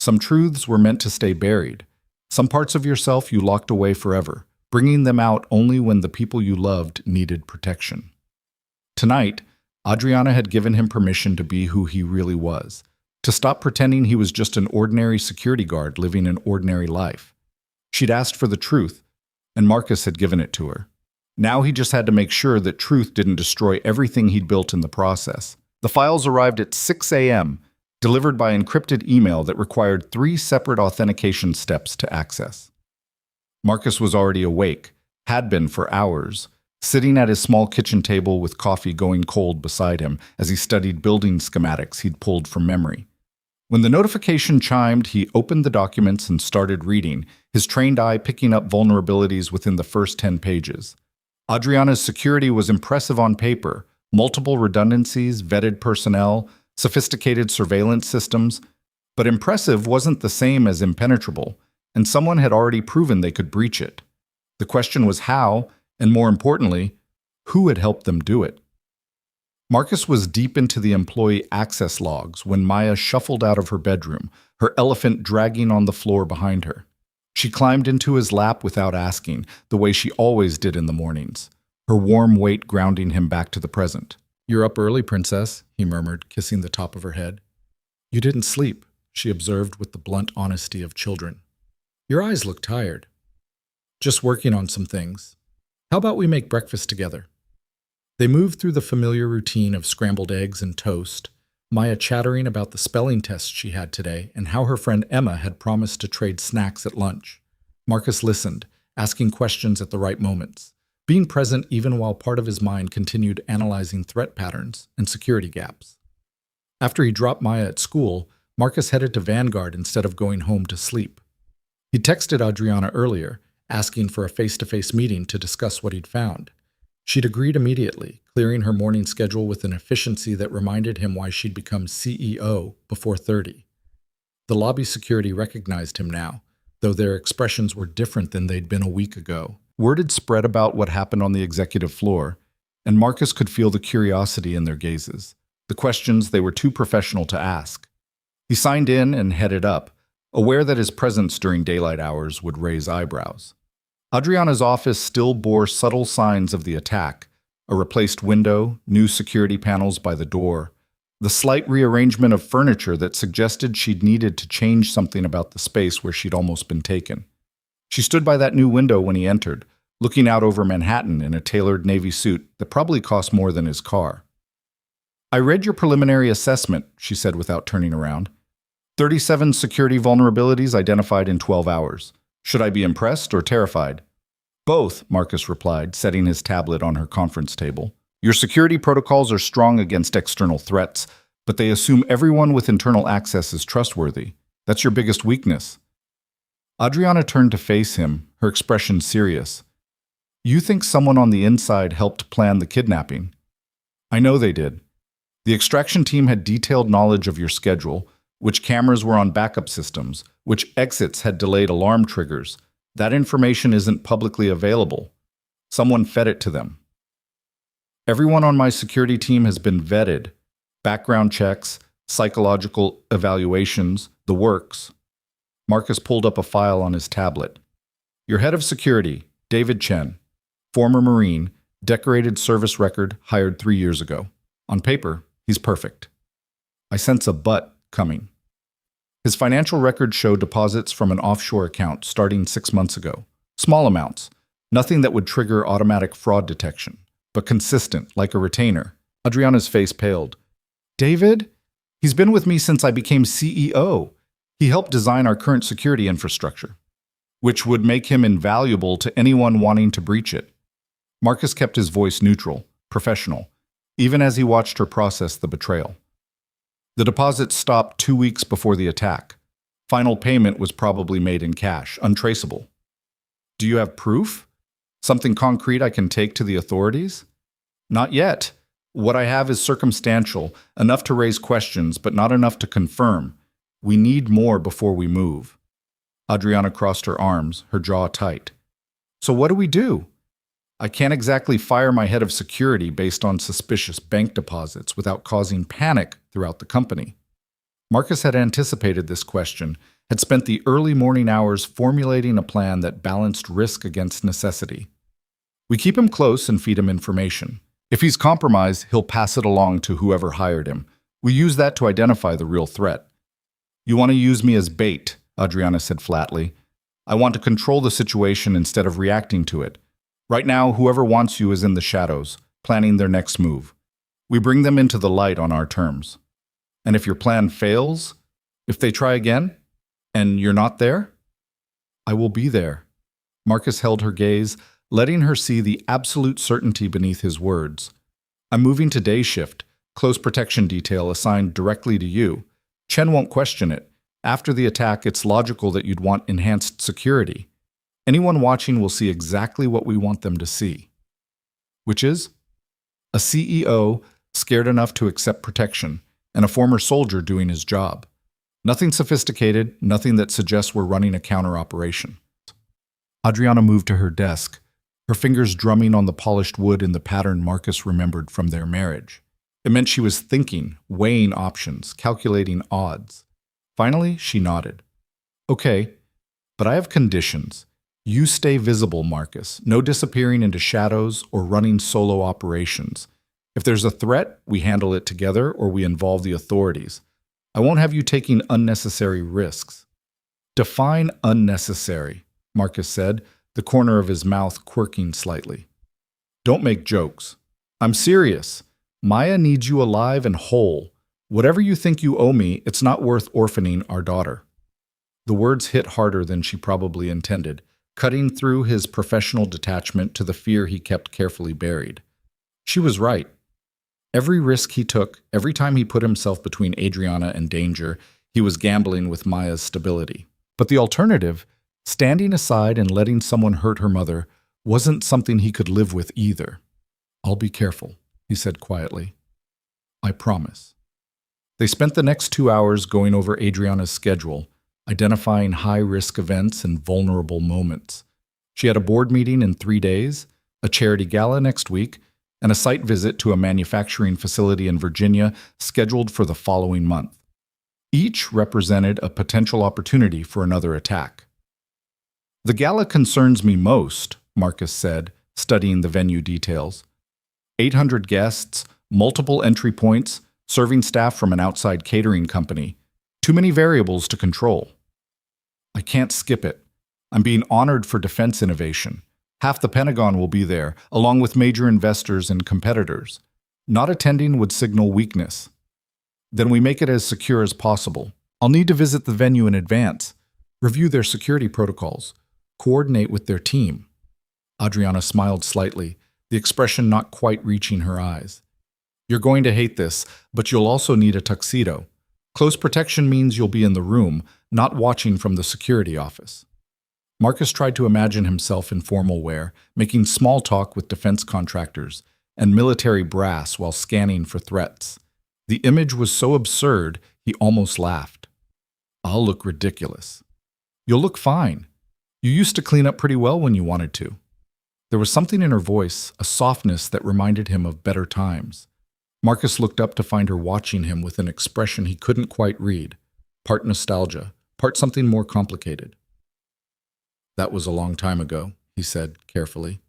Some truths were meant to stay buried. Some parts of yourself you locked away forever, bringing them out only when the people you loved needed protection. Tonight, Adriana had given him permission to be who he really was, to stop pretending he was just an ordinary security guard living an ordinary life. She'd asked for the truth, and Marcus had given it to her. Now he just had to make sure that truth didn't destroy everything he'd built in the process. The files arrived at 6 a.m., delivered by encrypted email that required 3 separate authentication steps to access. Marcus was already awake, had been for hours, sitting at his small kitchen table with coffee going cold beside him as he studied building schematics he'd pulled from memory. When the notification chimed, he opened the documents and started reading, his trained eye picking up vulnerabilities within the first 10 pages. Adriana's security was impressive on paper, multiple redundancies, vetted personnel, sophisticated surveillance systems, but impressive wasn't the same as impenetrable, and someone had already proven they could breach it. The question was how, and more importantly, who had helped them do it? Marcus was deep into the employee access logs when Maya shuffled out of her bedroom, her elephant dragging on the floor behind her. She climbed into his lap without asking, the way she always did in the mornings, her warm weight grounding him back to the present. "You're up early, princess," he murmured, kissing the top of her head. "You didn't sleep," she observed with the blunt honesty of children. "Your eyes look tired." "Just working on some things. How about we make breakfast together?" They moved through the familiar routine of scrambled eggs and toast, Maya chattering about the spelling test she had today and how her friend Emma had promised to trade snacks at lunch. Marcus listened, asking questions at the right moments, being present even while part of his mind continued analyzing threat patterns and security gaps. After he dropped Maya at school, Marcus headed to Vanguard instead of going home to sleep. He texted Adriana earlier, asking for a face-to-face meeting to discuss what he'd found. She'd agreed immediately, clearing her morning schedule with an efficiency that reminded him why she'd become CEO before 30. The lobby security recognized him now, though their expressions were different than they'd been a week ago. Word had spread about what happened on the executive floor, and Marcus could feel the curiosity in their gazes, the questions they were too professional to ask. He signed in and headed up, aware that his presence during daylight hours would raise eyebrows. Adriana's office still bore subtle signs of the attack: a replaced window, new security panels by the door, the slight rearrangement of furniture that suggested she'd needed to change something about the space where she'd almost been taken. She stood by that new window when he entered, looking out over Manhattan in a tailored navy suit that probably cost more than his car. "I read your preliminary assessment," she said without turning around. 37 security vulnerabilities identified in 12 hours. Should I be impressed or terrified? Both, Marcus replied, setting his tablet on her conference table. Your security protocols are strong against external threats, but they assume everyone with internal access is trustworthy. That's your biggest weakness. Adriana turned to face him, her expression serious. You think someone on the inside helped plan the kidnapping? I know they did. The extraction team had detailed knowledge of your schedule, which cameras were on backup systems, which exits had delayed alarm triggers. That information isn't publicly available. Someone fed it to them. Everyone on my security team has been vetted. Background checks, psychological evaluations, the works. Marcus pulled up a file on his tablet. Your head of security, David Chen, former Marine, decorated service record, hired 3 years ago. On paper, he's perfect. I sense a but coming. His financial records show deposits from an offshore account starting 6 months ago. Small amounts, nothing that would trigger automatic fraud detection, but consistent, like a retainer. Adriana's face paled. David? He's been with me since I became CEO. He helped design our current security infrastructure, which would make him invaluable to anyone wanting to breach it. Marcus kept his voice neutral, professional, even as he watched her process the betrayal. The deposit stopped 2 weeks before the attack. Final payment was probably made in cash, untraceable. Do you have proof? Something concrete I can take to the authorities? Not yet. What I have is circumstantial, enough to raise questions, but not enough to confirm. We need more before we move. Adriana crossed her arms, her jaw tight. So what do we do? I can't exactly fire my head of security based on suspicious bank deposits without causing panic throughout the company. Marcus had anticipated this question, had spent the early morning hours formulating a plan that balanced risk against necessity. We keep him close and feed him information. If he's compromised, he'll pass it along to whoever hired him. We use that to identify the real threat. You want to use me as bait, Adriana said flatly. I want to control the situation instead of reacting to it. Right now, whoever wants you is in the shadows, planning their next move. We bring them into the light on our terms. And if your plan fails, if they try again, and you're not there, I will be there. Marcus held her gaze, letting her see the absolute certainty beneath his words. I'm moving to day shift, close protection detail assigned directly to you. Chen won't question it. After the attack, it's logical that you'd want enhanced security. Anyone watching will see exactly what we want them to see. Which is? A CEO scared enough to accept protection, and a former soldier doing his job. Nothing sophisticated, nothing that suggests we're running a counter-operation. Adriana moved to her desk, her fingers drumming on the polished wood in the pattern Marcus remembered from their marriage. It meant she was thinking, weighing options, calculating odds. Finally, she nodded. Okay, but I have conditions. You stay visible, Marcus. No disappearing into shadows or running solo operations. If there's a threat, we handle it together or we involve the authorities. I won't have you taking unnecessary risks. Define unnecessary, Marcus said, the corner of his mouth quirking slightly. Don't make jokes. I'm serious. Maya needs you alive and whole. Whatever you think you owe me, it's not worth orphaning our daughter. The words hit harder than she probably intended, cutting through his professional detachment to the fear he kept carefully buried. She was right. Every risk he took, every time he put himself between Adriana and danger, he was gambling with Maya's stability. But the alternative, Standing aside and letting someone hurt her mother wasn't something he could live with either. "I'll be careful," he said quietly. "I promise." They spent the next 2 hours going over Adriana's schedule, identifying high-risk events and vulnerable moments. She had a board meeting in 3 days, a charity gala next week, and a site visit to a manufacturing facility in Virginia scheduled for the following month. Each represented a potential opportunity for another attack. "The gala concerns me most," Marcus said, studying the venue details. 800 guests, multiple entry points, serving staff from an outside catering company. Too many variables to control. "I can't skip it. I'm being honored for defense innovation. Half the Pentagon will be there, along with major investors and competitors. Not attending would signal weakness. Then we make it as secure as possible. I'll need to visit the venue in advance, review their security protocols, coordinate with their team." Adriana smiled slightly, the expression not quite reaching her eyes. "You're going to hate this, but you'll also need a tuxedo. Close protection means you'll be in the room, not watching from the security office." Marcus tried to imagine himself in formal wear, making small talk with defense contractors and military brass while scanning for threats. The image was so absurd, he almost laughed. "I'll look ridiculous." "You'll look fine. You used to clean up pretty well when you wanted to." There was something in her voice, a softness that reminded him of better times. Marcus looked up to find her watching him with an expression he couldn't quite read, part nostalgia, part something more complicated. "That was a long time ago," he said carefully.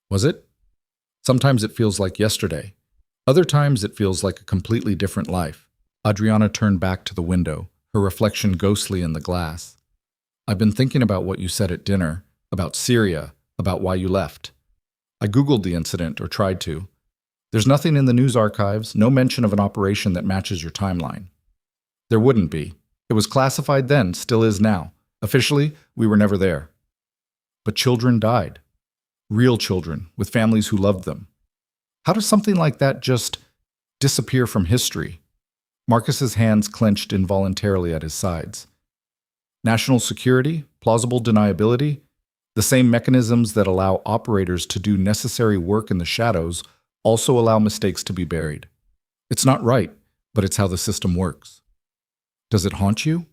"Was it? Sometimes it feels like yesterday. Other times it feels like a completely different life." Adriana turned back to the window, her reflection ghostly in the glass. "I've been thinking about what you said at dinner, about Syria, about why you left. I Googled the incident, or tried to. There's nothing in the news archives, no mention of an operation that matches your timeline. There wouldn't be. It was classified then, still is now. Officially, we were never there. But children died. Real children, with families who loved them. How does something like that just disappear from history?" Marcus's hands clenched involuntarily at his sides. "National security, plausible deniability, the same mechanisms that allow operators to do necessary work in the shadows also allow mistakes to be buried. It's not right, but it's how the system works." "Does it haunt you?"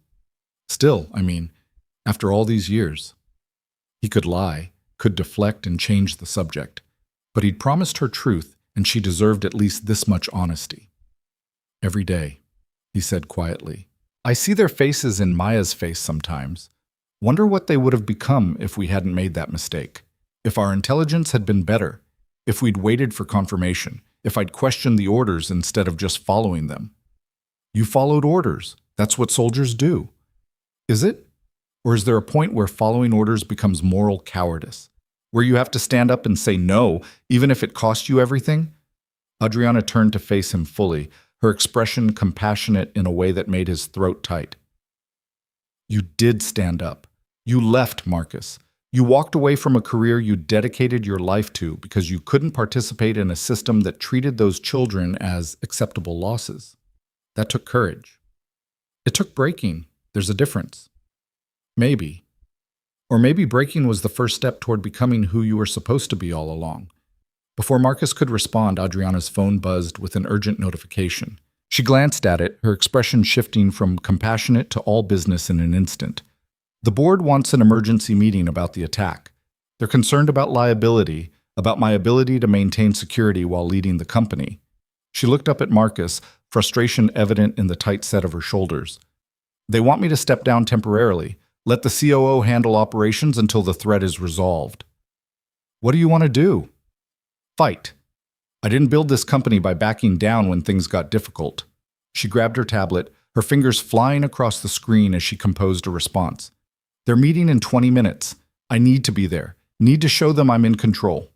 "Still, after all these years." He could lie, could deflect and change the subject, but he'd promised her truth, and she deserved at least this much honesty. "Every day," he said quietly. "I see their faces in Maya's face sometimes. Wonder what they would have become if we hadn't made that mistake. If our intelligence had been better, if we'd waited for confirmation, if I'd questioned the orders instead of just following them." "You followed orders. That's what soldiers do." "Is it? Or is there a point where following orders becomes moral cowardice? Where you have to stand up and say no, even if it costs you everything?" Adriana turned to face him fully, her expression compassionate in a way that made his throat tight. "You did stand up. You left, Marcus. You walked away from a career you dedicated your life to because you couldn't participate in a system that treated those children as acceptable losses. That took courage. It took breaking. There's a difference. Maybe. Or maybe breaking was the first step toward becoming who you were supposed to be all along." Before Marcus could respond, Adriana's phone buzzed with an urgent notification. She glanced at it, her expression shifting from compassionate to all business in an instant. "The board wants an emergency meeting about the attack. They're concerned about liability, about my ability to maintain security while leading the company." She looked up at Marcus, frustration evident in the tight set of her shoulders. "They want me to step down temporarily. Let the COO handle operations until the threat is resolved." "What do you want to do?" "Fight. I didn't build this company by backing down when things got difficult." She grabbed her tablet, her fingers flying across the screen as she composed a response. "They're meeting in 20 minutes. I need to be there. Need to show them I'm in control."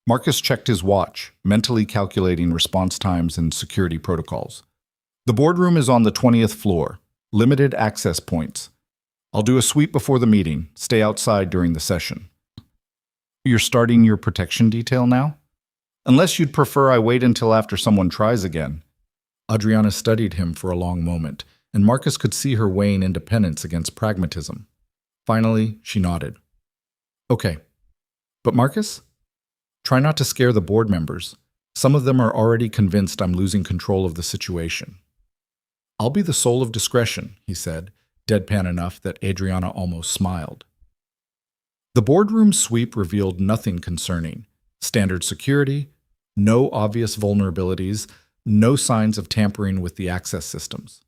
Marcus checked his watch, mentally calculating response times and security protocols. "The boardroom is on the 20th floor. Limited access points. I'll do a sweep before the meeting. Stay outside during the session." "You're starting your protection detail now?" "Unless you'd prefer I wait until after someone tries again." Adriana studied him for a long moment, and Marcus could see her weighing independence against pragmatism. Finally, she nodded. Okay. But Marcus? Try not to scare the board members. Some of them are already convinced I'm losing control of the situation. I'll be the soul of discretion, he said, deadpan enough that Adriana almost smiled. The boardroom sweep revealed nothing concerning. Standard security, no obvious vulnerabilities, no signs of tampering with the access systems.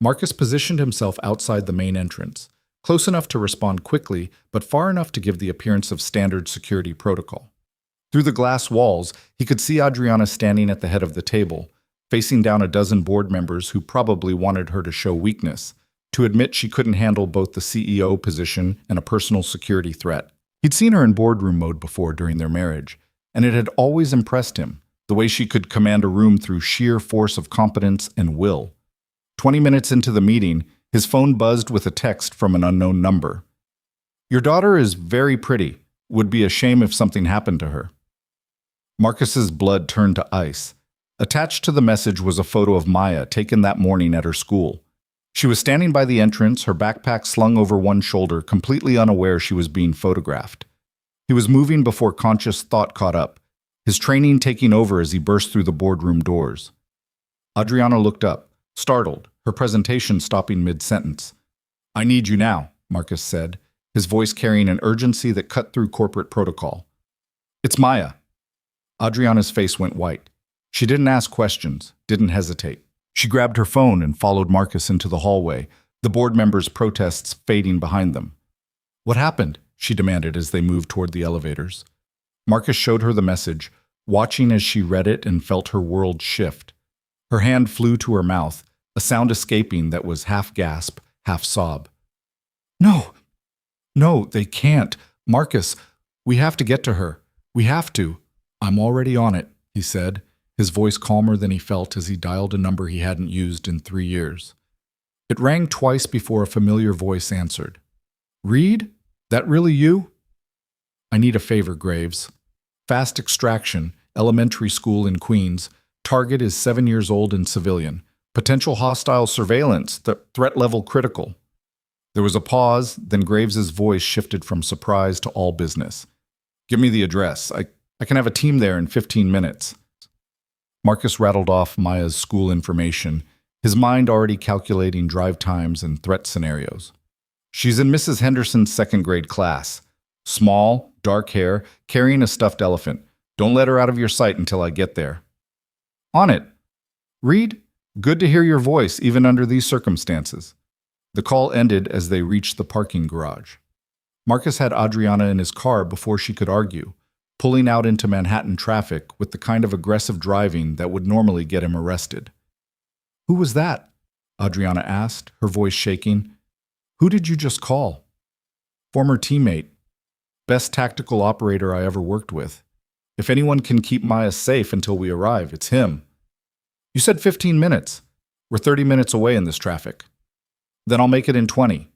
Marcus positioned himself outside the main entrance, close enough to respond quickly, but far enough to give the appearance of standard security protocol. Through the glass walls, he could see Adriana standing at the head of the table, facing down a dozen board members who probably wanted her to show weakness, to admit she couldn't handle both the CEO position and a personal security threat. He'd seen her in boardroom mode before during their marriage, and it had always impressed him, the way she could command a room through sheer force of competence and will. 20 minutes into the meeting, his phone buzzed with a text from an unknown number. Your daughter is very pretty. Would be a shame if something happened to her. Marcus's blood turned to ice. Attached to the message was a photo of Maya taken that morning at her school. She was standing by the entrance, her backpack slung over one shoulder, completely unaware she was being photographed. He was moving before conscious thought caught up, his training taking over as he burst through the boardroom doors. Adriana looked up, startled, her presentation stopping mid-sentence. I need you now, Marcus said, his voice carrying an urgency that cut through corporate protocol. It's Maya. Adriana's face went white. She didn't ask questions, didn't hesitate. She grabbed her phone and followed Marcus into the hallway, the board members' protests fading behind them. What happened? She demanded as they moved toward the elevators. Marcus showed her the message, watching as she read it and felt her world shift. Her hand flew to her mouth, a sound escaping that was half gasp, half sob. No, they can't. Marcus, we have to get to her. We have to. I'm already on it, he said, his voice calmer than he felt as he dialed a number he hadn't used in 3 years. It rang twice before a familiar voice answered. Reed? That really you? I need a favor, Graves. Fast extraction, elementary school in Queens. Target is 7 years old and civilian. Potential hostile surveillance, threat level critical. There was a pause, then Graves's voice shifted from surprise to all business. Give me the address. I can have a team there in 15 minutes. Marcus rattled off Maya's school information, his mind already calculating drive times and threat scenarios. She's in Mrs. Henderson's second-grade class. Small, dark hair, carrying a stuffed elephant. Don't let her out of your sight until I get there. On it. Reed, good to hear your voice even under these circumstances. The call ended as they reached the parking garage. Marcus had Adriana in his car before she could argue, pulling out into Manhattan traffic with the kind of aggressive driving that would normally get him arrested. Who was that? Adriana asked, her voice shaking. Who did you just call? Former teammate. Best tactical operator I ever worked with. If anyone can keep Maya safe until we arrive, it's him. You said 15 minutes. We're 30 minutes away in this traffic. Then I'll make it in 20.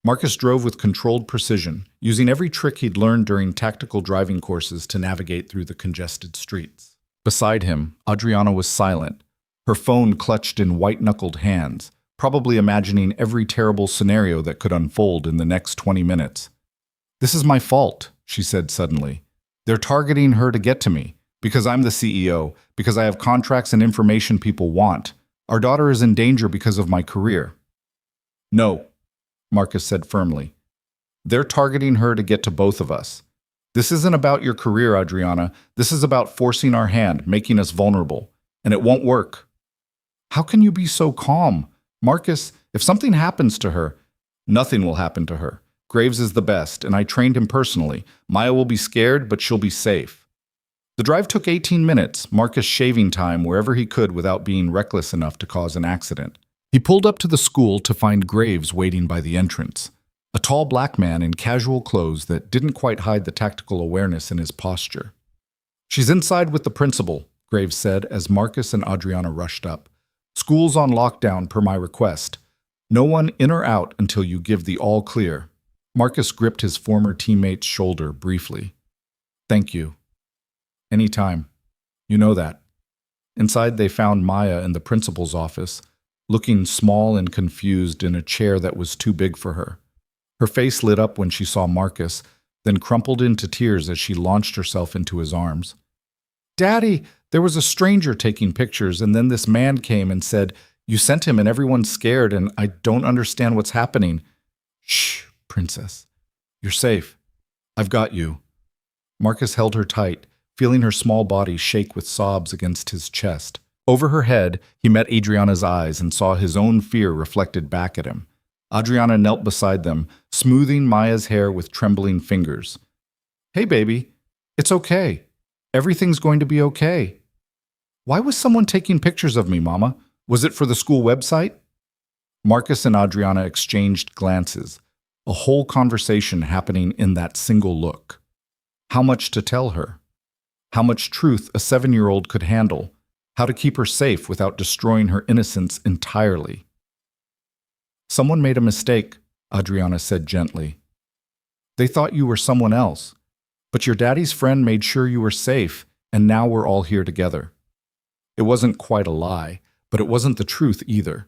Marcus drove with controlled precision, using every trick he'd learned during tactical driving courses to navigate through the congested streets. Beside him, Adriana was silent, her phone clutched in white-knuckled hands, probably imagining every terrible scenario that could unfold in the next 20 minutes. This is my fault, she said suddenly. They're targeting her to get to me, because I'm the CEO, because I have contracts and information people want. Our daughter is in danger because of my career. No, Marcus said firmly. They're targeting her to get to both of us. This isn't about your career, Adriana. This is about forcing our hand, making us vulnerable. And it won't work. How can you be so calm? Marcus, if something happens to her, nothing will happen to her. Graves is the best, and I trained him personally. Maya will be scared, but she'll be safe. The drive took 18 minutes, Marcus shaving time wherever he could without being reckless enough to cause an accident. He pulled up to the school to find Graves waiting by the entrance, a tall black man in casual clothes that didn't quite hide the tactical awareness in his posture. She's inside with the principal, Graves said as Marcus and Adriana rushed up. School's on lockdown per my request. No one in or out until you give the all clear. Marcus gripped his former teammate's shoulder briefly. Thank you. Anytime. You know that. Inside they found Maya in the principal's office, looking small and confused in a chair that was too big for her. Her face lit up when she saw Marcus, then crumpled into tears as she launched herself into his arms. "Daddy, there was a stranger taking pictures, and then this man came and said, 'You sent him and everyone's scared, and I don't understand what's happening.'" "Shh, princess. You're safe. I've got you." Marcus held her tight, feeling her small body shake with sobs against his chest. Over her head, he met Adriana's eyes and saw his own fear reflected back at him. Adriana knelt beside them, smoothing Maya's hair with trembling fingers. "Hey, baby. It's okay. Everything's going to be okay." "Why was someone taking pictures of me, Mama? Was it for the school website?" Marcus and Adriana exchanged glances, a whole conversation happening in that single look. How much to tell her? How much truth a 7-year-old could handle? How to keep her safe without destroying her innocence entirely? "Someone made a mistake," Adriana said gently. "They thought you were someone else, but your daddy's friend made sure you were safe, and now we're all here together." It wasn't quite a lie, but it wasn't the truth either.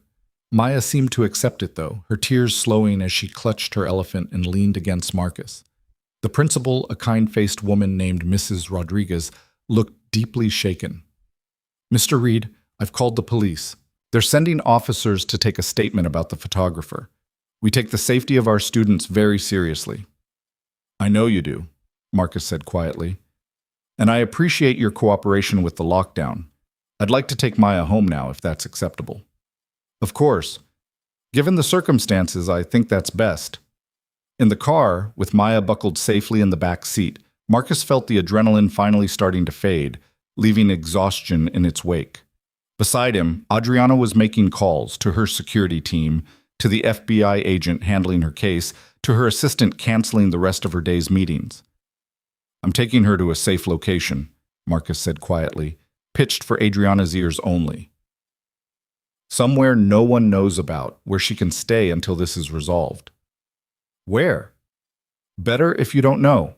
Maya seemed to accept it, though, her tears slowing as she clutched her elephant and leaned against Marcus. The principal, a kind-faced woman named Mrs. Rodriguez, looked deeply shaken. "Mr. Reed, I've called the police. They're sending officers to take a statement about the photographer. We take the safety of our students very seriously." "I know you do," Marcus said quietly. "And I appreciate your cooperation with the lockdown. I'd like to take Maya home now, if that's acceptable." "Of course. Given the circumstances, I think that's best." In the car, with Maya buckled safely in the back seat, Marcus felt the adrenaline finally starting to fade, leaving exhaustion in its wake. Beside him, Adriana was making calls to her security team, to the FBI agent handling her case, to her assistant canceling the rest of her day's meetings. "I'm taking her to a safe location," Marcus said quietly, pitched for Adriana's ears only. "Somewhere no one knows about, where she can stay until this is resolved." "Where?" "Better if you don't know.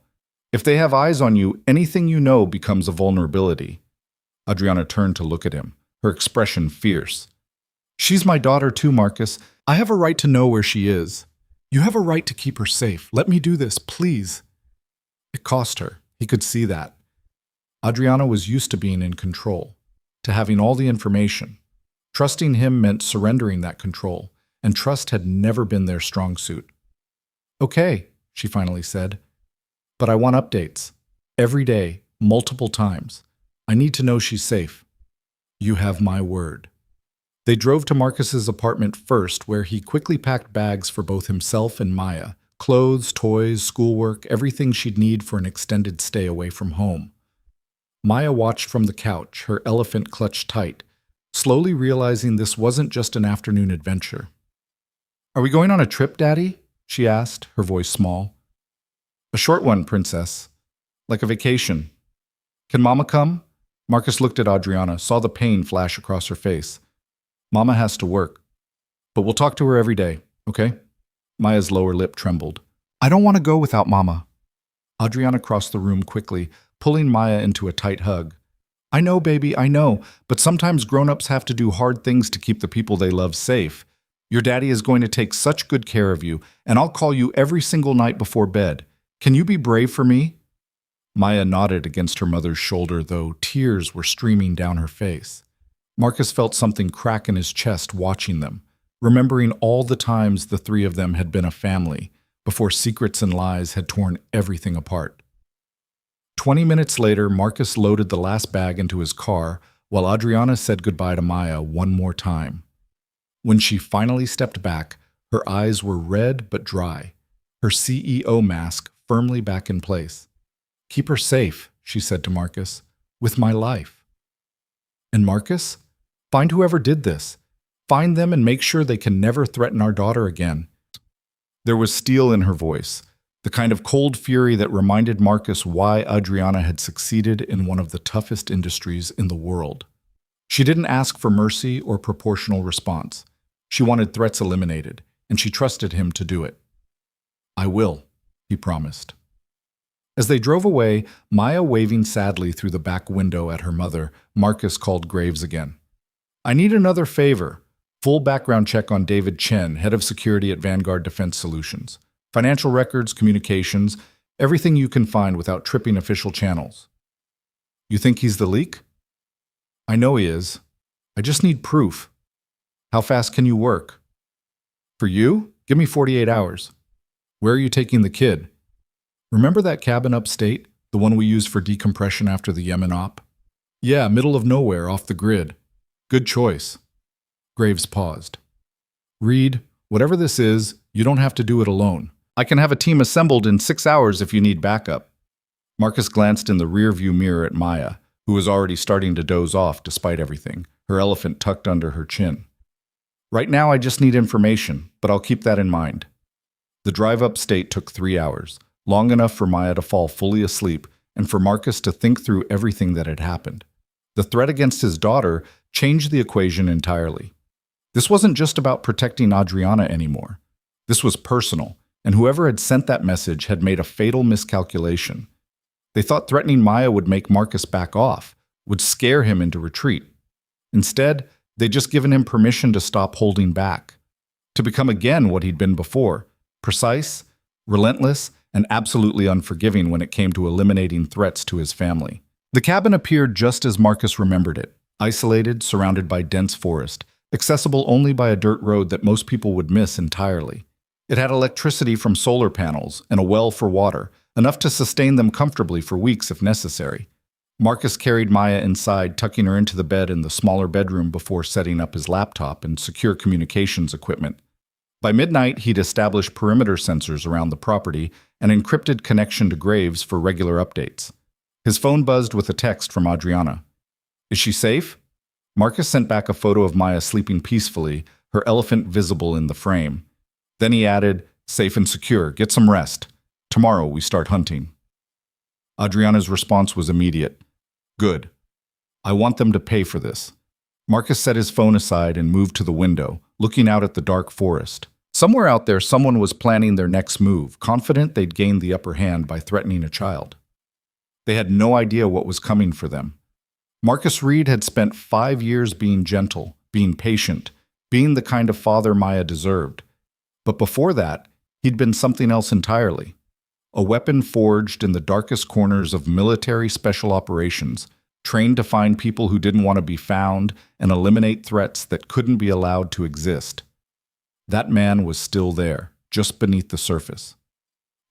If they have eyes on you, anything you know becomes a vulnerability." Adriana turned to look at him, her expression fierce. "She's my daughter too, Marcus. I have a right to know where she is. You have a right to keep her safe. Let me do this, please." It cost her. He could see that. Adriana was used to being in control, to having all the information. Trusting him meant surrendering that control, and trust had never been their strong suit. "Okay," she finally said. "But I want updates. Every day, multiple times. I need to know she's safe." "You have my word." They drove to Marcus's apartment first, where he quickly packed bags for both himself and Maya. Clothes, toys, schoolwork, everything she'd need for an extended stay away from home. Maya watched from the couch, her elephant clutched tight, slowly realizing this wasn't just an afternoon adventure. "Are we going on a trip, Daddy?" she asked, her voice small. "A short one, Princess. Like a vacation." "Can Mama come?" Marcus looked at Adriana, saw the pain flash across her face. "Mama has to work. But we'll talk to her every day, okay?" Maya's lower lip trembled. "I don't want to go without Mama." Adriana crossed the room quickly, pulling Maya into a tight hug. "I know, baby, I know, but sometimes grown-ups have to do hard things to keep the people they love safe. Your daddy is going to take such good care of you, and I'll call you every single night before bed. Can you be brave for me?" Maya nodded against her mother's shoulder, though tears were streaming down her face. Marcus felt something crack in his chest watching them, remembering all the times the three of them had been a family, before secrets and lies had torn everything apart. 20 minutes later, Marcus loaded the last bag into his car, while Adriana said goodbye to Maya one more time. When she finally stepped back, her eyes were red but dry, her CEO mask firmly back in place. "Keep her safe," she said to Marcus, "with my life." "And Marcus? Find whoever did this. Find them and make sure they can never threaten our daughter again." There was steel in her voice, the kind of cold fury that reminded Marcus why Adriana had succeeded in one of the toughest industries in the world. She didn't ask for mercy or proportional response. She wanted threats eliminated, and she trusted him to do it. "I will," he promised. As they drove away, Maya waving sadly through the back window at her mother, Marcus called Graves again. "I need another favor. Full background check on David Chen, head of security at Vanguard Defense Solutions. Financial records, communications, everything you can find without tripping official channels. You think he's the leak? I know he is. I just need proof. How fast can you work? For you? Give me 48 hours. Where are you taking the kid? Remember that cabin upstate? The one we used for decompression after the Yemen op? Yeah, middle of nowhere, off the grid. Good choice. Graves paused. Reed, whatever this is, you don't have to do it alone. I can have a team assembled in 6 hours if you need backup. Marcus glanced in the rearview mirror at Maya, who was already starting to doze off despite everything, her elephant tucked under her chin. Right now I just need information, but I'll keep that in mind. The drive upstate took 3 hours, long enough for Maya to fall fully asleep and for Marcus to think through everything that had happened. The threat against his daughter changed the equation entirely. This wasn't just about protecting Adriana anymore. This was personal, and whoever had sent that message had made a fatal miscalculation. They thought threatening Maya would make Marcus back off, would scare him into retreat. Instead, they'd just given him permission to stop holding back, to become again what he'd been before, precise, relentless, and absolutely unforgiving when it came to eliminating threats to his family. The cabin appeared just as Marcus remembered it, isolated, surrounded by dense forest, accessible only by a dirt road that most people would miss entirely. It had electricity from solar panels and a well for water, enough to sustain them comfortably for weeks if necessary. Marcus carried Maya inside, tucking her into the bed in the smaller bedroom before setting up his laptop and secure communications equipment. By midnight, he'd established perimeter sensors around the property and encrypted connection to Graves for regular updates. His phone buzzed with a text from Adriana. Is she safe? Marcus sent back a photo of Maya sleeping peacefully, her elephant visible in the frame. Then he added, safe and secure, get some rest. Tomorrow we start hunting. Adriana's response was immediate. Good. I want them to pay for this. Marcus set his phone aside and moved to the window, looking out at the dark forest. Somewhere out there, someone was planning their next move, confident they'd gained the upper hand by threatening a child. They had no idea what was coming for them. Marcus Reed had spent 5 years being gentle, being patient, being the kind of father Maya deserved. But before that, he'd been something else entirely. A weapon forged in the darkest corners of military special operations, trained to find people who didn't want to be found and eliminate threats that couldn't be allowed to exist. That man was still there, just beneath the surface.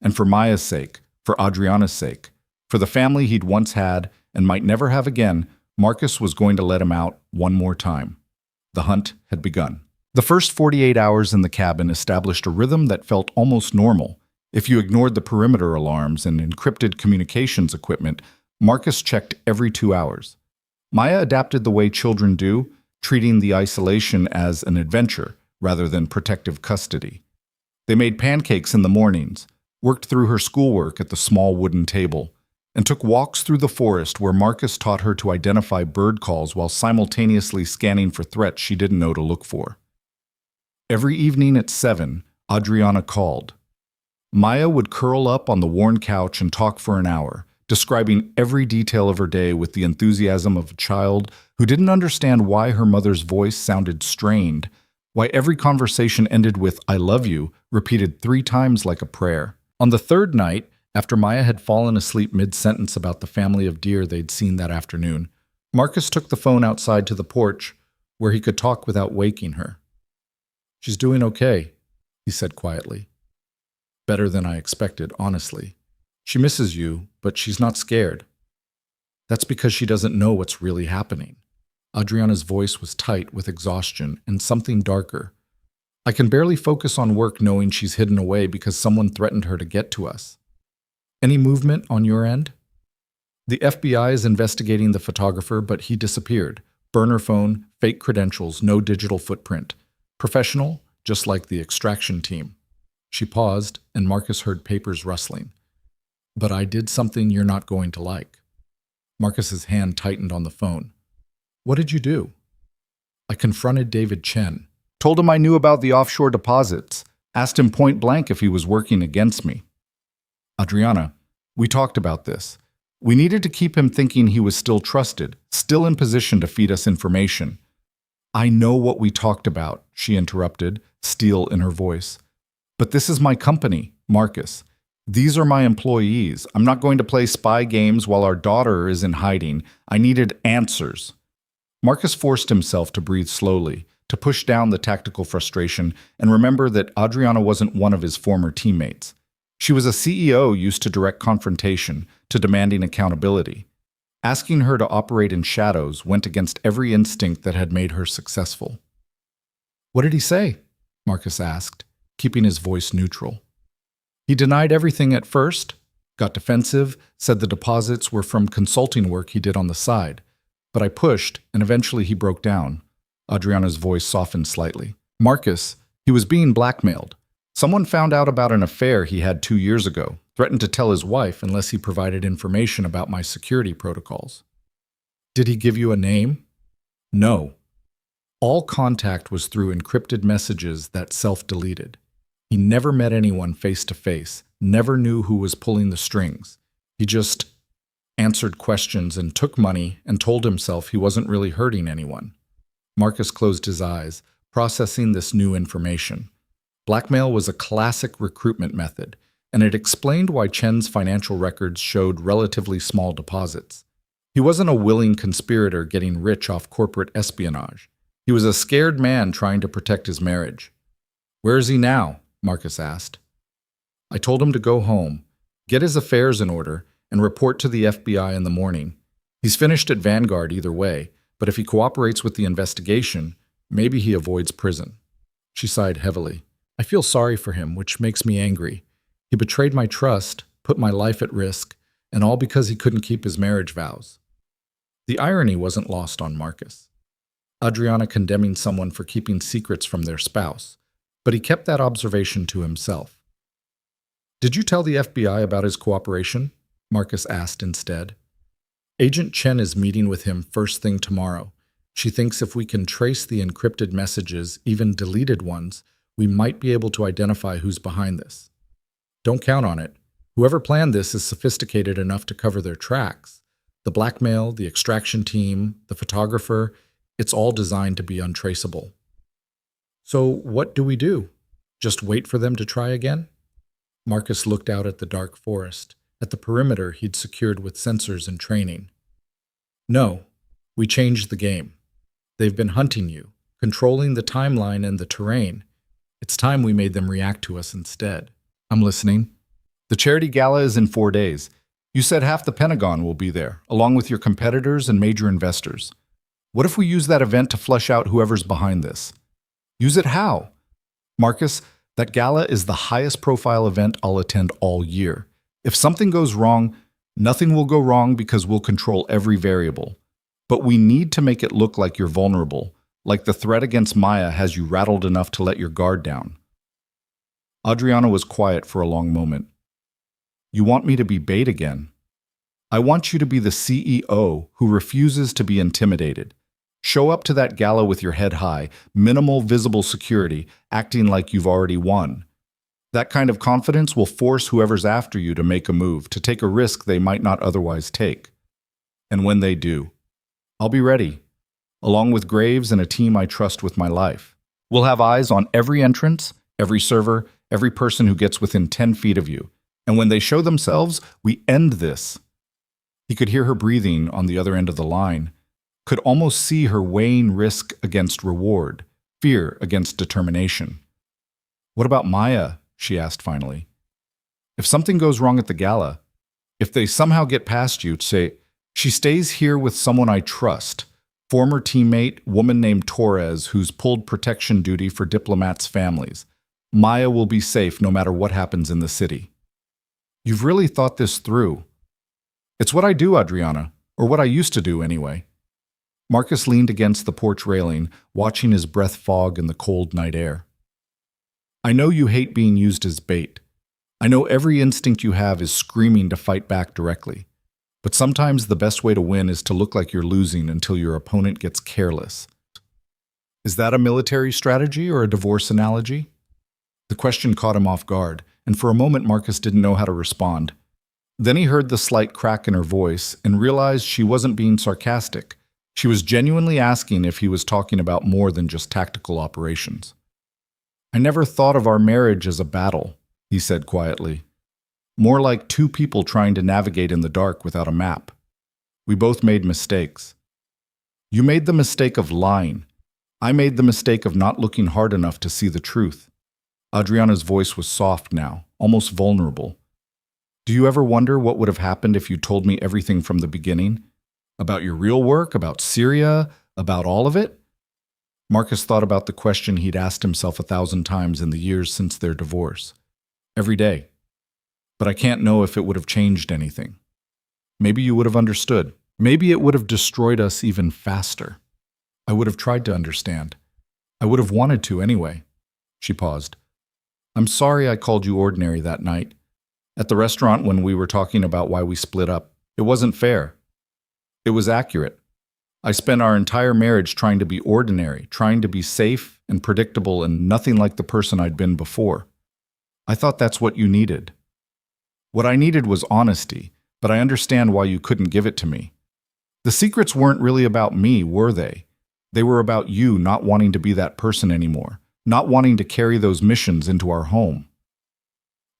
And for Maya's sake, for Adriana's sake, for the family he'd once had and might never have again, Marcus was going to let him out one more time. The hunt had begun. The first 48 hours in the cabin established a rhythm that felt almost normal. If you ignored the perimeter alarms and encrypted communications equipment, Marcus checked every 2 hours. Maya adapted the way children do, treating the isolation as an adventure rather than protective custody. They made pancakes in the mornings, worked through her schoolwork at the small wooden table, and took walks through the forest where Marcus taught her to identify bird calls while simultaneously scanning for threats she didn't know to look for. Every evening at 7, Adriana called. Maya would curl up on the worn couch and talk for an hour, describing every detail of her day with the enthusiasm of a child who didn't understand why her mother's voice sounded strained, why every conversation ended with "I love you," repeated 3 times like a prayer. On the third night, after Maya had fallen asleep mid-sentence about the family of deer they'd seen that afternoon, Marcus took the phone outside to the porch where he could talk without waking her. "She's doing okay," he said quietly. "Better than I expected, honestly. She misses you, but she's not scared. That's because she doesn't know what's really happening." Adriana's voice was tight with exhaustion and something darker. "I can barely focus on work knowing she's hidden away because someone threatened her to get to us. Any movement on your end?" "The FBI is investigating the photographer, but he disappeared. Burner phone, fake credentials, no digital footprint. Professional, just like the extraction team." She paused, and Marcus heard papers rustling. "But I did something you're not going to like." Marcus's hand tightened on the phone. "What did you do?" "I confronted David Chen. Told him I knew about the offshore deposits. Asked him point blank if he was working against me." "Adriana, we talked about this. We needed to keep him thinking he was still trusted, still in position to feed us information." "I know what we talked about," she interrupted, steel in her voice. "But this is my company. Marcus, these are my employees. I'm not going to play spy games while our daughter is in hiding. I needed answers. Marcus forced himself to breathe slowly, to push down the tactical frustration and remember that Adriana wasn't one of his former teammates. She was a CEO used to direct confrontation, to demanding accountability. Asking her to operate in shadows went against every instinct that had made her successful. "What did he say?" Marcus asked, keeping his voice neutral. "He denied everything at first, got defensive, said the deposits were from consulting work he did on the side. But I pushed, and eventually he broke down." Adriana's voice softened slightly. "Marcus, he was being blackmailed. Someone found out about an affair he had 2 years ago, threatened to tell his wife unless he provided information about my security protocols." "Did he give you a name?" "No. All contact was through encrypted messages that self-deleted. He never met anyone face to face, never knew who was pulling the strings. He just answered questions and took money and told himself he wasn't really hurting anyone." Marcus closed his eyes, processing this new information. Blackmail was a classic recruitment method, and it explained why Chen's financial records showed relatively small deposits. He wasn't a willing conspirator getting rich off corporate espionage. He was a scared man trying to protect his marriage. "Where is he now?" Marcus asked. "I told him to go home, get his affairs in order, and report to the FBI in the morning. He's finished at Vanguard either way, but if he cooperates with the investigation, maybe he avoids prison." She sighed heavily. "I feel sorry for him, which makes me angry. He betrayed my trust, put my life at risk, and all because he couldn't keep his marriage vows." The irony wasn't lost on Marcus. Adriana condemning someone for keeping secrets from their spouse, but he kept that observation to himself. "Did you tell the FBI about his cooperation?" Marcus asked instead. "Agent Chen is meeting with him first thing tomorrow. She thinks if we can trace the encrypted messages, even deleted ones, we might be able to identify who's behind this. Don't count on it. Whoever planned this is sophisticated enough to cover their tracks. The blackmail, the extraction team, the photographer, it's all designed to be untraceable." "So what do we do? Just wait for them to try again?" Marcus looked out at the dark forest, at the perimeter he'd secured with sensors and training. "No, we changed the game. They've been hunting you, controlling the timeline and the terrain. It's time we made them react to us instead." "I'm listening." "The charity gala is in 4 days. You said half the Pentagon will be there, along with your competitors and major investors. What if we use that event to flush out whoever's behind this?" "Use it how?" "Marcus, that gala is the highest profile event I'll attend all year. If something goes wrong, nothing will go wrong because we'll control every variable. But we need to make it look like you're vulnerable, like the threat against Maya has you rattled enough to let your guard down." Adriana was quiet for a long moment. "You want me to be bait again?" "I want you to be the CEO who refuses to be intimidated. Show up to that gala with your head high, minimal visible security, acting like you've already won. That kind of confidence will force whoever's after you to make a move, to take a risk they might not otherwise take. And when they do, I'll be ready, along with Graves and a team I trust with my life. We'll have eyes on every entrance, every server, every person who gets within 10 feet of you. And when they show themselves, we end this." He could hear her breathing on the other end of the line, could almost see her weighing risk against reward, fear against determination. "What about Maya?" she asked finally. "If something goes wrong at the gala, if they somehow get past you, say, 'She stays here with someone I trust,' former teammate, woman named Torres, who's pulled protection duty for diplomats' families. Maya will be safe no matter what happens in the city." "You've really thought this through." "It's what I do, Adriana, or what I used to do anyway." Marcus leaned against the porch railing, watching his breath fog in the cold night air. "I know you hate being used as bait. I know every instinct you have is screaming to fight back directly. But sometimes the best way to win is to look like you're losing until your opponent gets careless." "Is that a military strategy or a divorce analogy?" The question caught him off guard, and for a moment Marcus didn't know how to respond. Then he heard the slight crack in her voice and realized she wasn't being sarcastic. She was genuinely asking if he was talking about more than just tactical operations. "I never thought of our marriage as a battle. he said quietly. More like two people trying to navigate in the dark without a map. We both made mistakes. You made the mistake of lying. I made the mistake of not looking hard enough to see the truth. Adriana's voice was soft now, almost vulnerable. Do you ever wonder what would have happened if you told me everything from the beginning? About your real work, about Syria, about all of it? Marcus thought about the question he'd asked himself 1,000 times in the years since their divorce. Every day. But I can't know if it would have changed anything. Maybe you would have understood. Maybe it would have destroyed us even faster. I would have tried to understand. I would have wanted to anyway. She paused. I'm sorry I called you ordinary that night. At the restaurant when we were talking about why we split up, it wasn't fair. It was accurate. I spent our entire marriage trying to be ordinary, trying to be safe and predictable and nothing like the person I'd been before. I thought that's what you needed. What I needed was honesty, but I understand why you couldn't give it to me. The secrets weren't really about me, were they? They were about you not wanting to be that person anymore, not wanting to carry those missions into our home.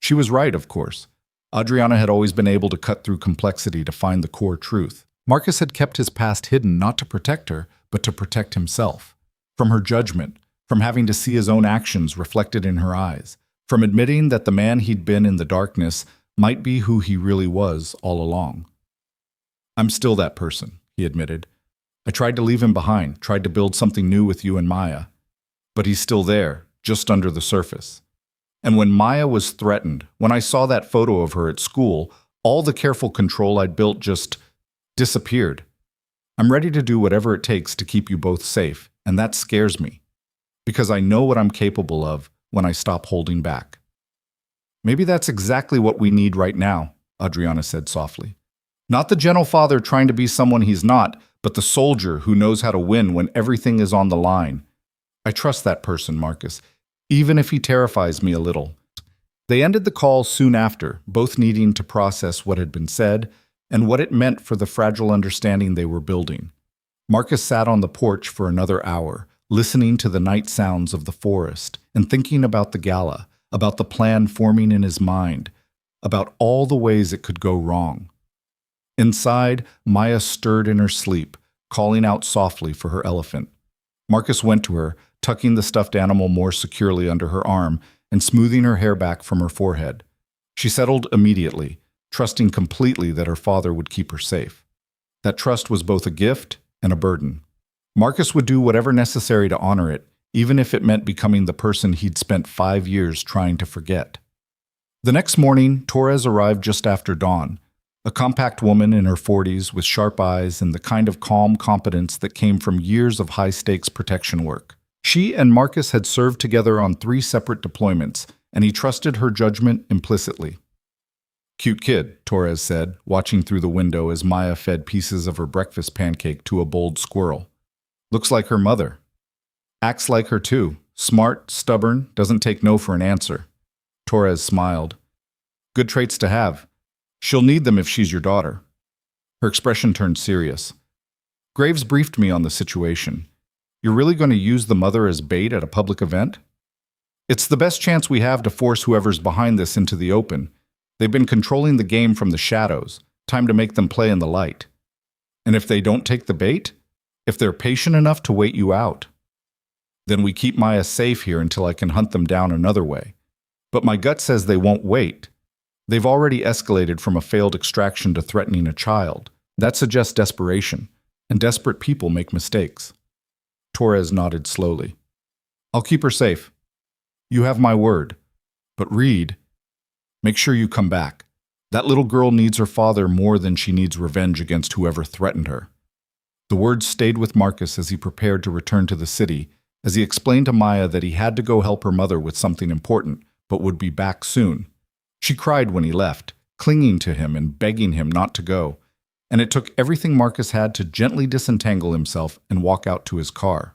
She was right, of course. Adriana had always been able to cut through complexity to find the core truth. Marcus had kept his past hidden not to protect her, but to protect himself. From her judgment, from having to see his own actions reflected in her eyes, from admitting that the man he'd been in the darkness might be who he really was all along. I'm still that person, he admitted. I tried to leave him behind, tried to build something new with you and Maya. But he's still there, just under the surface. And when Maya was threatened, when I saw that photo of her at school, all the careful control I'd built just disappeared. I'm ready to do whatever it takes to keep you both safe, and that scares me. Because I know what I'm capable of when I stop holding back. Maybe that's exactly what we need right now, Adriana said softly. Not the gentle father trying to be someone he's not, but the soldier who knows how to win when everything is on the line. I trust that person, Marcus, even if he terrifies me a little. They ended the call soon after, both needing to process what had been said and what it meant for the fragile understanding they were building. Marcus sat on the porch for another hour, listening to the night sounds of the forest and thinking about the gala, about the plan forming in his mind, about all the ways it could go wrong. Inside, Maya stirred in her sleep, calling out softly for her elephant. Marcus went to her, tucking the stuffed animal more securely under her arm and smoothing her hair back from her forehead. She settled immediately, trusting completely that her father would keep her safe. That trust was both a gift and a burden. Marcus would do whatever necessary to honor it, even if it meant becoming the person he'd spent 5 years trying to forget. The next morning, Torres arrived just after dawn, a compact woman in her 40s with sharp eyes and the kind of calm competence that came from years of high-stakes protection work. She and Marcus had served together on 3 separate deployments, and he trusted her judgment implicitly. Cute kid, Torres said, watching through the window as Maya fed pieces of her breakfast pancake to a bold squirrel. Looks like her mother. Acts like her too. Smart, stubborn, doesn't take no for an answer. Torres smiled. Good traits to have. She'll need them if she's your daughter. Her expression turned serious. Graves briefed me on the situation. You're really going to use the mother as bait at a public event? It's the best chance we have to force whoever's behind this into the open. They've been controlling the game from the shadows. Time to make them play in the light. And if they don't take the bait, if they're patient enough to wait you out, then we keep Maya safe here until I can hunt them down another way. But my gut says they won't wait. They've already escalated from a failed extraction to threatening a child. That suggests desperation, and desperate people make mistakes. Torres nodded slowly. I'll keep her safe. You have my word. But Reed, make sure you come back. That little girl needs her father more than she needs revenge against whoever threatened her. The words stayed with Marcus as he prepared to return to the city, as he explained to Maya that he had to go help her mother with something important, but would be back soon. She cried when he left, clinging to him and begging him not to go, and it took everything Marcus had to gently disentangle himself and walk out to his car.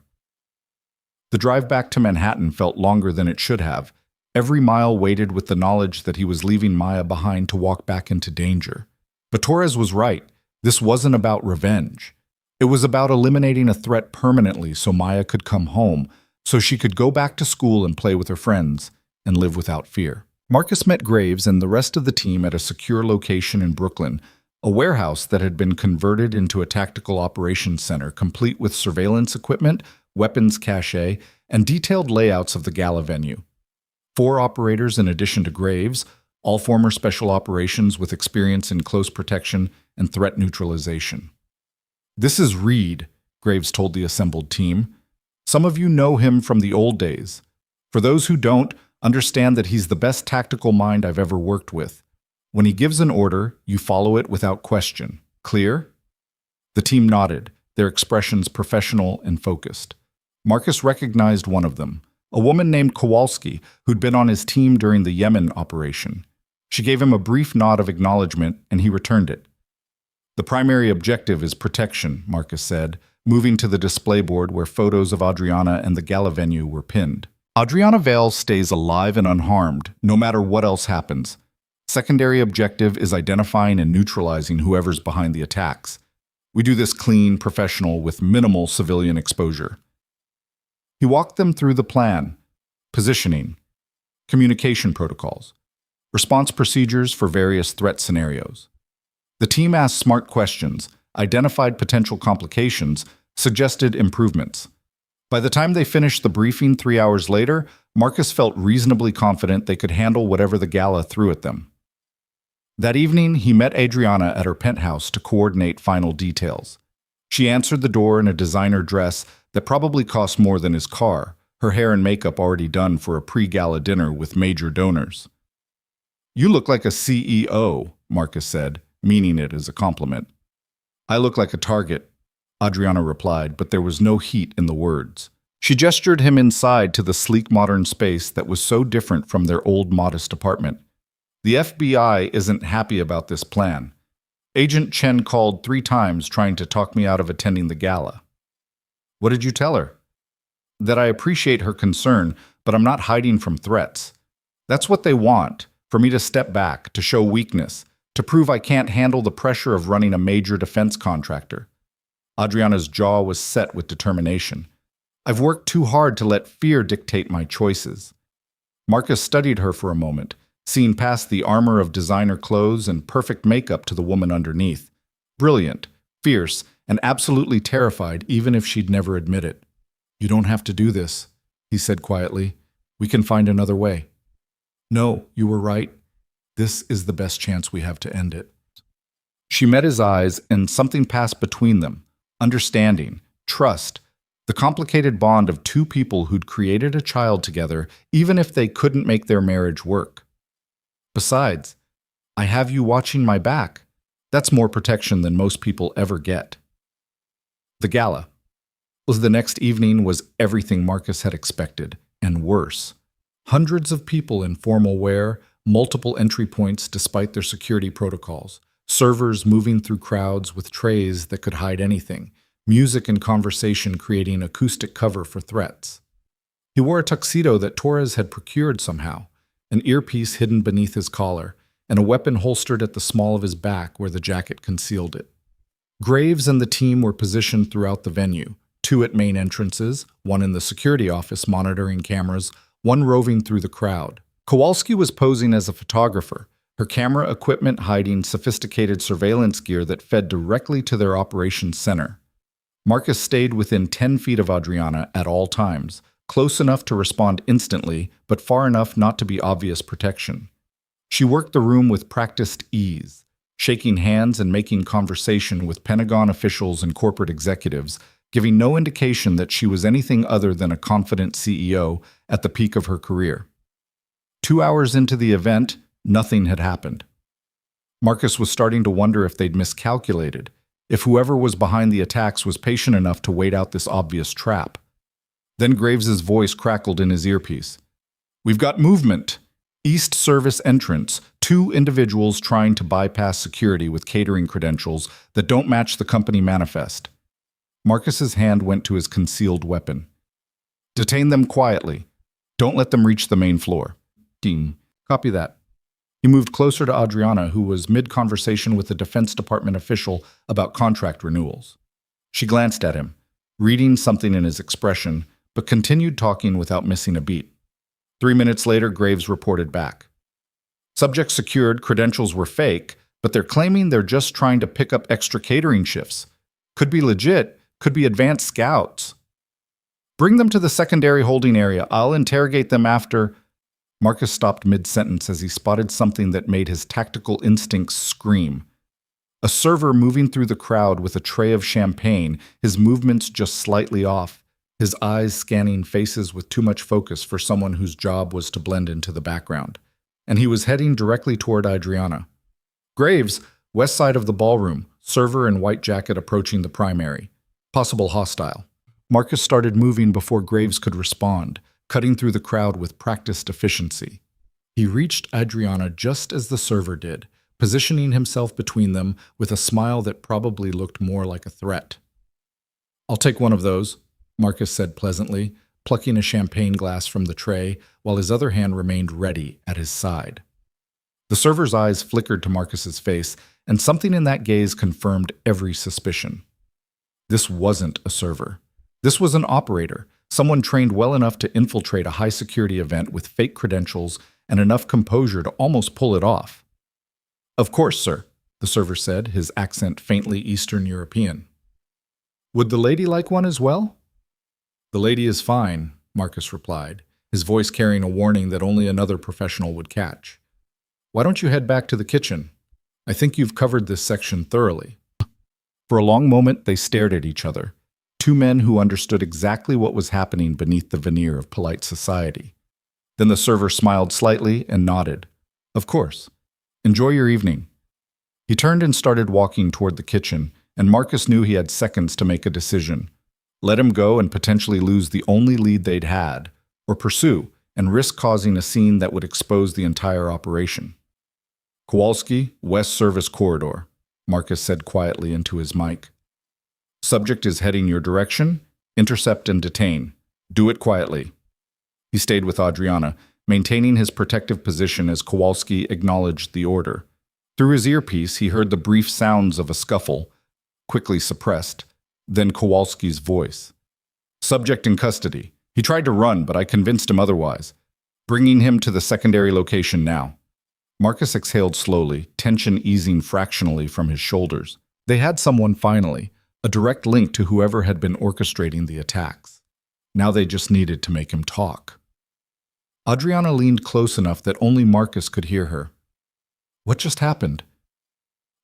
The drive back to Manhattan felt longer than it should have. Every mile weighted with the knowledge that he was leaving Maya behind to walk back into danger. But Torres was right. This wasn't about revenge. It was about eliminating a threat permanently so Maya could come home, so she could go back to school and play with her friends and live without fear. Marcus met Graves and the rest of the team at a secure location in Brooklyn, a warehouse that had been converted into a tactical operations center, complete with surveillance equipment, weapons cache, and detailed layouts of the gala venue. 4 operators in addition to Graves, all former special operations with experience in close protection and threat neutralization. "This is Reed," Graves told the assembled team. "Some of you know him from the old days. For those who don't, understand that he's the best tactical mind I've ever worked with. When he gives an order, you follow it without question. Clear?" The team nodded, their expressions professional and focused. Marcus recognized one of them, a woman named Kowalski, who'd been on his team during the Yemen operation. She gave him a brief nod of acknowledgement, and he returned it. "The primary objective is protection," Marcus said, moving to the display board where photos of Adriana and the gala venue were pinned. "Adriana Vale stays alive and unharmed, no matter what else happens. Secondary objective is identifying and neutralizing whoever's behind the attacks. We do this clean, professional, with minimal civilian exposure." He walked them through the plan: positioning, communication protocols, response procedures for various threat scenarios. The team asked smart questions, identified potential complications, suggested improvements. By the time they finished the briefing 3 hours later, Marcus felt reasonably confident they could handle whatever the gala threw at them. That evening, he met Adriana at her penthouse to coordinate final details. She answered the door in a designer dress that probably cost more than his car, her hair and makeup already done for a pre-gala dinner with major donors. "You look like a CEO," Marcus said, meaning it as a compliment. "I look like a target," Adriana replied, but there was no heat in the words. She gestured him inside to the sleek modern space that was so different from their old modest apartment. "The FBI isn't happy about this plan. Agent Chen called 3 times trying to talk me out of attending the gala." "What did you tell her?" "That I appreciate her concern, but I'm not hiding from threats. That's what they want, for me to step back, to show weakness, to prove I can't handle the pressure of running a major defense contractor." Adriana's jaw was set with determination. "I've worked too hard to let fear dictate my choices." Marcus studied her for a moment, seeing past the armor of designer clothes and perfect makeup to the woman underneath. Brilliant, fierce, and absolutely terrified, even if she'd never admit it. "You don't have to do this," he said quietly. "We can find another way." "No, you were right. This is the best chance we have to end it." She met his eyes, and something passed between them. Understanding, trust, the complicated bond of 2 people who'd created a child together, even if they couldn't make their marriage work. "Besides, I have you watching my back. That's more protection than most people ever get." The gala. The next evening was everything Marcus had expected, and worse. Hundreds of people in formal wear, multiple entry points despite their security protocols, servers moving through crowds with trays that could hide anything, music and conversation creating acoustic cover for threats. He wore a tuxedo that Torres had procured somehow, an earpiece hidden beneath his collar, and a weapon holstered at the small of his back where the jacket concealed it. Graves and the team were positioned throughout the venue, 2 at main entrances, 1 in the security office monitoring cameras, 1 roving through the crowd. Kowalski was posing as a photographer, her camera equipment hiding sophisticated surveillance gear that fed directly to their operations center. Marcus stayed within 10 feet of Adriana at all times, close enough to respond instantly, but far enough not to be obvious protection. She worked the room with practiced ease, shaking hands and making conversation with Pentagon officials and corporate executives, giving no indication that she was anything other than a confident CEO at the peak of her career. 2 hours into the event, nothing had happened. Marcus was starting to wonder if they'd miscalculated, if whoever was behind the attacks was patient enough to wait out this obvious trap. Then Graves's voice crackled in his earpiece. "We've got movement. East Service entrance, 2 individuals trying to bypass security with catering credentials that don't match the company manifest." Marcus's hand went to his concealed weapon. "Detain them quietly. Don't let them reach the main floor." "Ding. Copy that." He moved closer to Adriana, who was mid-conversation with a Defense Department official about contract renewals. She glanced at him, reading something in his expression, but continued talking without missing a beat. 3 minutes later, Graves reported back. Subject secured, credentials were fake, but they're claiming they're just trying to pick up extra catering shifts. Could be legit, could be advanced scouts. Bring them to the secondary holding area. I'll interrogate them after. Marcus stopped mid-sentence as he spotted something that made his tactical instincts scream. A server moving through the crowd with a tray of champagne, his movements just slightly off, his eyes scanning faces with too much focus for someone whose job was to blend into the background. And he was heading directly toward Adriana. Graves, west side of the ballroom, server in white jacket approaching the primary. Possible hostile. Marcus started moving before Graves could respond, cutting through the crowd with practiced efficiency. He reached Adriana just as the server did, positioning himself between them with a smile that probably looked more like a threat. "I'll take one of those," Marcus said pleasantly, plucking a champagne glass from the tray while his other hand remained ready at his side. The server's eyes flickered to Marcus's face, and something in that gaze confirmed every suspicion. This wasn't a server. This was an operator, someone trained well enough to infiltrate a high-security event with fake credentials and enough composure to almost pull it off. "Of course, sir," the server said, his accent faintly Eastern European. "Would the lady like one as well?" "The lady is fine," Marcus replied, his voice carrying a warning that only another professional would catch. "Why don't you head back to the kitchen? I think you've covered this section thoroughly." For a long moment, they stared at each other, two men who understood exactly what was happening beneath the veneer of polite society. Then the server smiled slightly and nodded. "Of course. Enjoy your evening." He turned and started walking toward the kitchen, and Marcus knew he had seconds to make a decision. Let him go and potentially lose the only lead they'd had, or pursue and risk causing a scene that would expose the entire operation. "Kowalski, West Service Corridor," Marcus said quietly into his mic. "Subject is heading your direction. Intercept and detain. Do it quietly." He stayed with Adriana, maintaining his protective position as Kowalski acknowledged the order. Through his earpiece, he heard the brief sounds of a scuffle, quickly suppressed, then Kowalski's voice. "Subject in custody. He tried to run, but I convinced him otherwise. Bringing him to the secondary location now." Marcus exhaled slowly, tension easing fractionally from his shoulders. They had someone finally, a direct link to whoever had been orchestrating the attacks. Now they just needed to make him talk. Adriana leaned close enough that only Marcus could hear her. "What just happened?"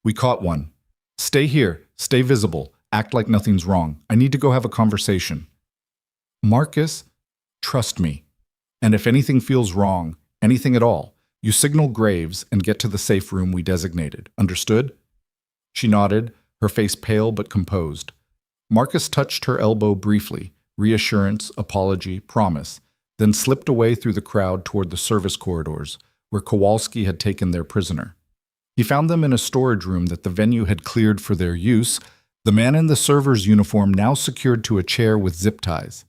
"We caught one. Stay here, stay visible, act like nothing's wrong. I need to go have a conversation." "Marcus, trust me. And if anything feels wrong, anything at all, you signal Graves and get to the safe room we designated. Understood?" She nodded, her face pale but composed. Marcus touched her elbow briefly, reassurance, apology, promise, then slipped away through the crowd toward the service corridors, where Kowalski had taken their prisoner. He found them in a storage room that the venue had cleared for their use, the man in the server's uniform now secured to a chair with zip ties.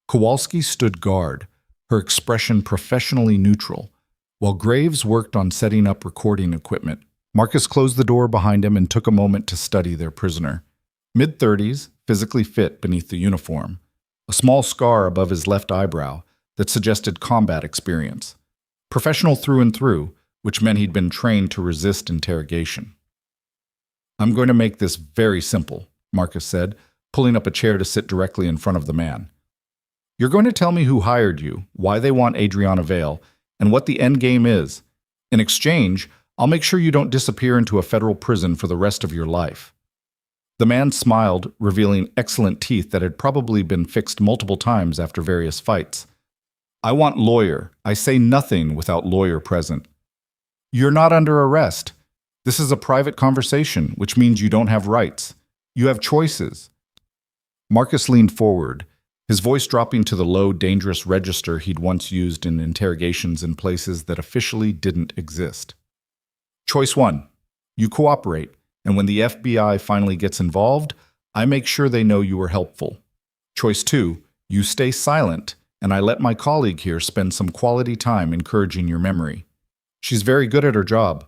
Kowalski stood guard, her expression professionally neutral, while Graves worked on setting up recording equipment. Marcus closed the door behind him and took a moment to study their prisoner. Mid-30s, physically fit beneath the uniform, a small scar above his left eyebrow that suggested combat experience. Professional through and through, which meant he'd been trained to resist interrogation. "I'm going to make this very simple," Marcus said, pulling up a chair to sit directly in front of the man. "You're going to tell me who hired you, why they want Adriana Vale, and what the end game is. In exchange, I'll make sure you don't disappear into a federal prison for the rest of your life." The man smiled, revealing excellent teeth that had probably been fixed multiple times after various fights. "I want lawyer. I say nothing without lawyer present." "You're not under arrest. This is a private conversation, which means you don't have rights. You have choices." Marcus leaned forward, his voice dropping to the low, dangerous register he'd once used in interrogations in places that officially didn't exist. "Choice 1. You cooperate, and when the FBI finally gets involved, I make sure they know you were helpful. Choice 2. You stay silent, and I let my colleague here spend some quality time encouraging your memory. She's very good at her job."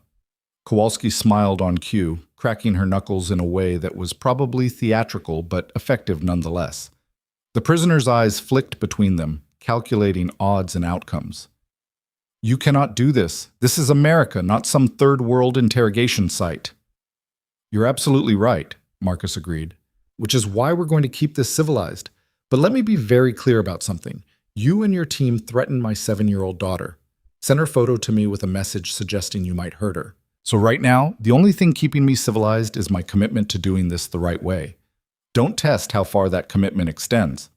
Kowalski smiled on cue, cracking her knuckles in a way that was probably theatrical but effective nonetheless. The prisoner's eyes flicked between them, calculating odds and outcomes. You cannot do this. This is America, not some third world interrogation site. You're absolutely right, Marcus agreed, which is why we're going to keep this civilized. But let me be very clear about something. You and your team threatened my 7-year-old daughter. Sent her photo to me with a message suggesting you might hurt her. So right now, the only thing keeping me civilized is my commitment to doing this the right way. Don't test how far that commitment extends.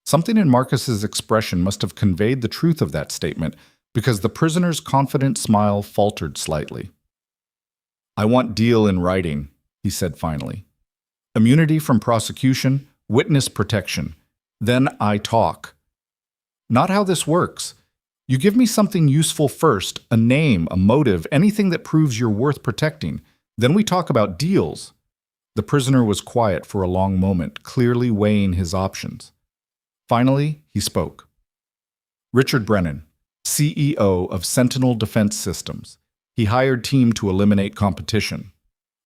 Something in Marcus's expression must have conveyed the truth of that statement, because the prisoner's confident smile faltered slightly. I want deal in writing, he said finally. Immunity from prosecution, witness protection. Then I talk. Not how this works. You give me something useful first, a name, a motive, anything that proves you're worth protecting. Then we talk about deals. The prisoner was quiet for a long moment, clearly weighing his options. Finally, he spoke. Richard Brennan, CEO of Sentinel Defense Systems. He hired team to eliminate competition.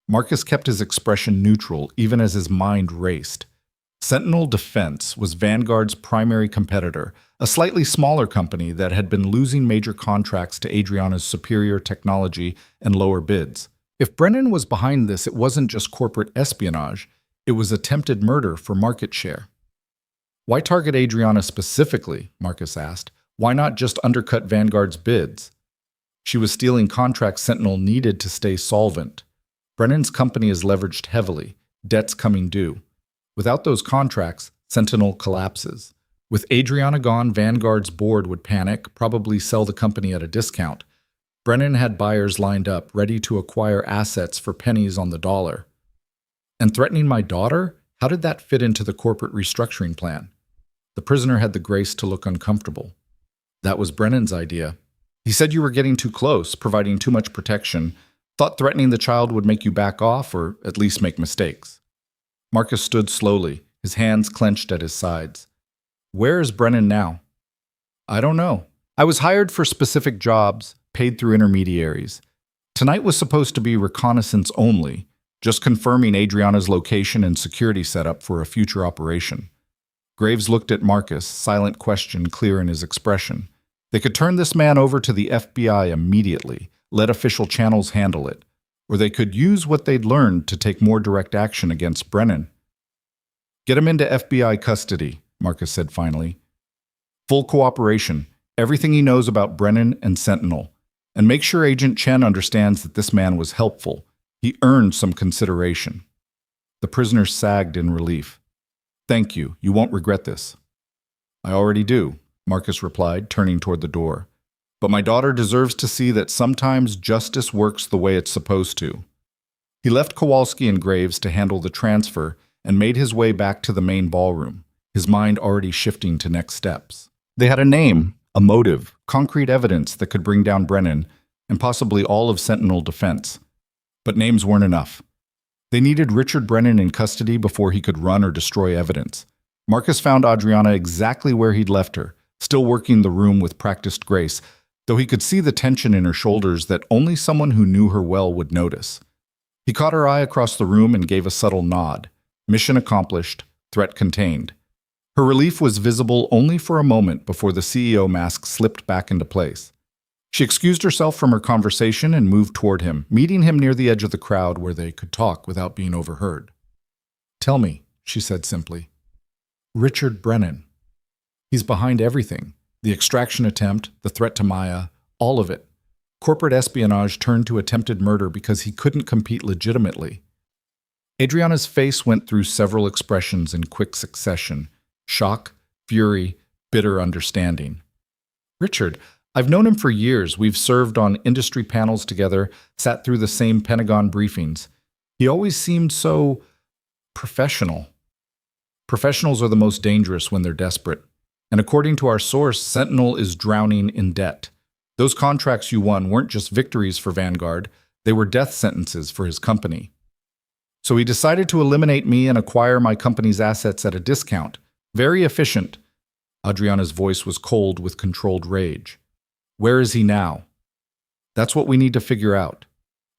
Marcus kept his expression neutral, even as his mind raced. Sentinel Defense was Vanguard's primary competitor, a slightly smaller company that had been losing major contracts to Adriana's superior technology and lower bids. If Brennan was behind this, it wasn't just corporate espionage, it was attempted murder for market share. Why target Adriana specifically? Marcus asked. Why not just undercut Vanguard's bids? She was stealing contracts Sentinel needed to stay solvent. Brennan's company is leveraged heavily, debts coming due. Without those contracts, Sentinel collapses. With Adriana gone, Vanguard's board would panic, probably sell the company at a discount. Brennan had buyers lined up, ready to acquire assets for pennies on the dollar. And threatening my daughter? How did that fit into the corporate restructuring plan? The prisoner had the grace to look uncomfortable. That was Brennan's idea. He said you were getting too close, providing too much protection, thought threatening the child would make you back off or at least make mistakes. Marcus stood slowly, his hands clenched at his sides. Where is Brennan now? I don't know. I was hired for specific jobs, paid through intermediaries. Tonight was supposed to be reconnaissance only, just confirming Adriana's location and security setup for a future operation. Graves looked at Marcus, silent question clear in his expression. They could turn this man over to the FBI immediately, let official channels handle it, or they could use what they'd learned to take more direct action against Brennan. Get him into FBI custody, Marcus said finally. Full cooperation, everything he knows about Brennan and Sentinel, and make sure Agent Chen understands that this man was helpful. He earned some consideration. The prisoner sagged in relief. Thank you. You won't regret this. I already do, Marcus replied, turning toward the door. But my daughter deserves to see that sometimes justice works the way it's supposed to. He left Kowalski and Graves to handle the transfer and made his way back to the main ballroom, his mind already shifting to next steps. They had a name, a motive, concrete evidence that could bring down Brennan and possibly all of Sentinel Defense. But names weren't enough. They needed Richard Brennan in custody before he could run or destroy evidence. Marcus found Adriana exactly where he'd left her, still working the room with practiced grace, though he could see the tension in her shoulders that only someone who knew her well would notice. He caught her eye across the room and gave a subtle nod. Mission accomplished, threat contained. Her relief was visible only for a moment before the CEO mask slipped back into place. She excused herself from her conversation and moved toward him, meeting him near the edge of the crowd where they could talk without being overheard. Tell me, she said simply. Richard Brennan. He's behind everything. The extraction attempt, the threat to Maya, all of it. Corporate espionage turned to attempted murder because he couldn't compete legitimately. Adriana's face went through several expressions in quick succession: shock, fury, bitter understanding. Richard, I've known him for years. We've served on industry panels together, sat through the same Pentagon briefings. He always seemed so professional. Professionals are the most dangerous when they're desperate. And according to our source, Sentinel is drowning in debt. Those contracts you won weren't just victories for Vanguard, they were death sentences for his company. So he decided to eliminate me and acquire my company's assets at a discount. Very efficient. Adriana's voice was cold with controlled rage. Where is he now? That's what we need to figure out.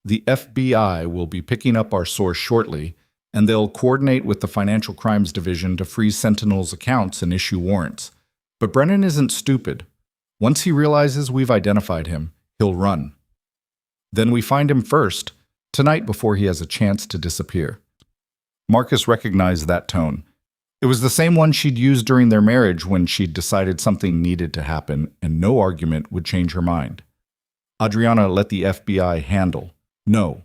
The FBI will be picking up our source shortly, and they'll coordinate with the Financial Crimes Division to freeze Sentinel's accounts and issue warrants. But Brennan isn't stupid. Once he realizes we've identified him, he'll run. Then we find him first, tonight before he has a chance to disappear." Marcus recognized that tone. It was the same one she'd used during their marriage when she'd decided something needed to happen and no argument would change her mind. Adriana let the FBI handle. "No.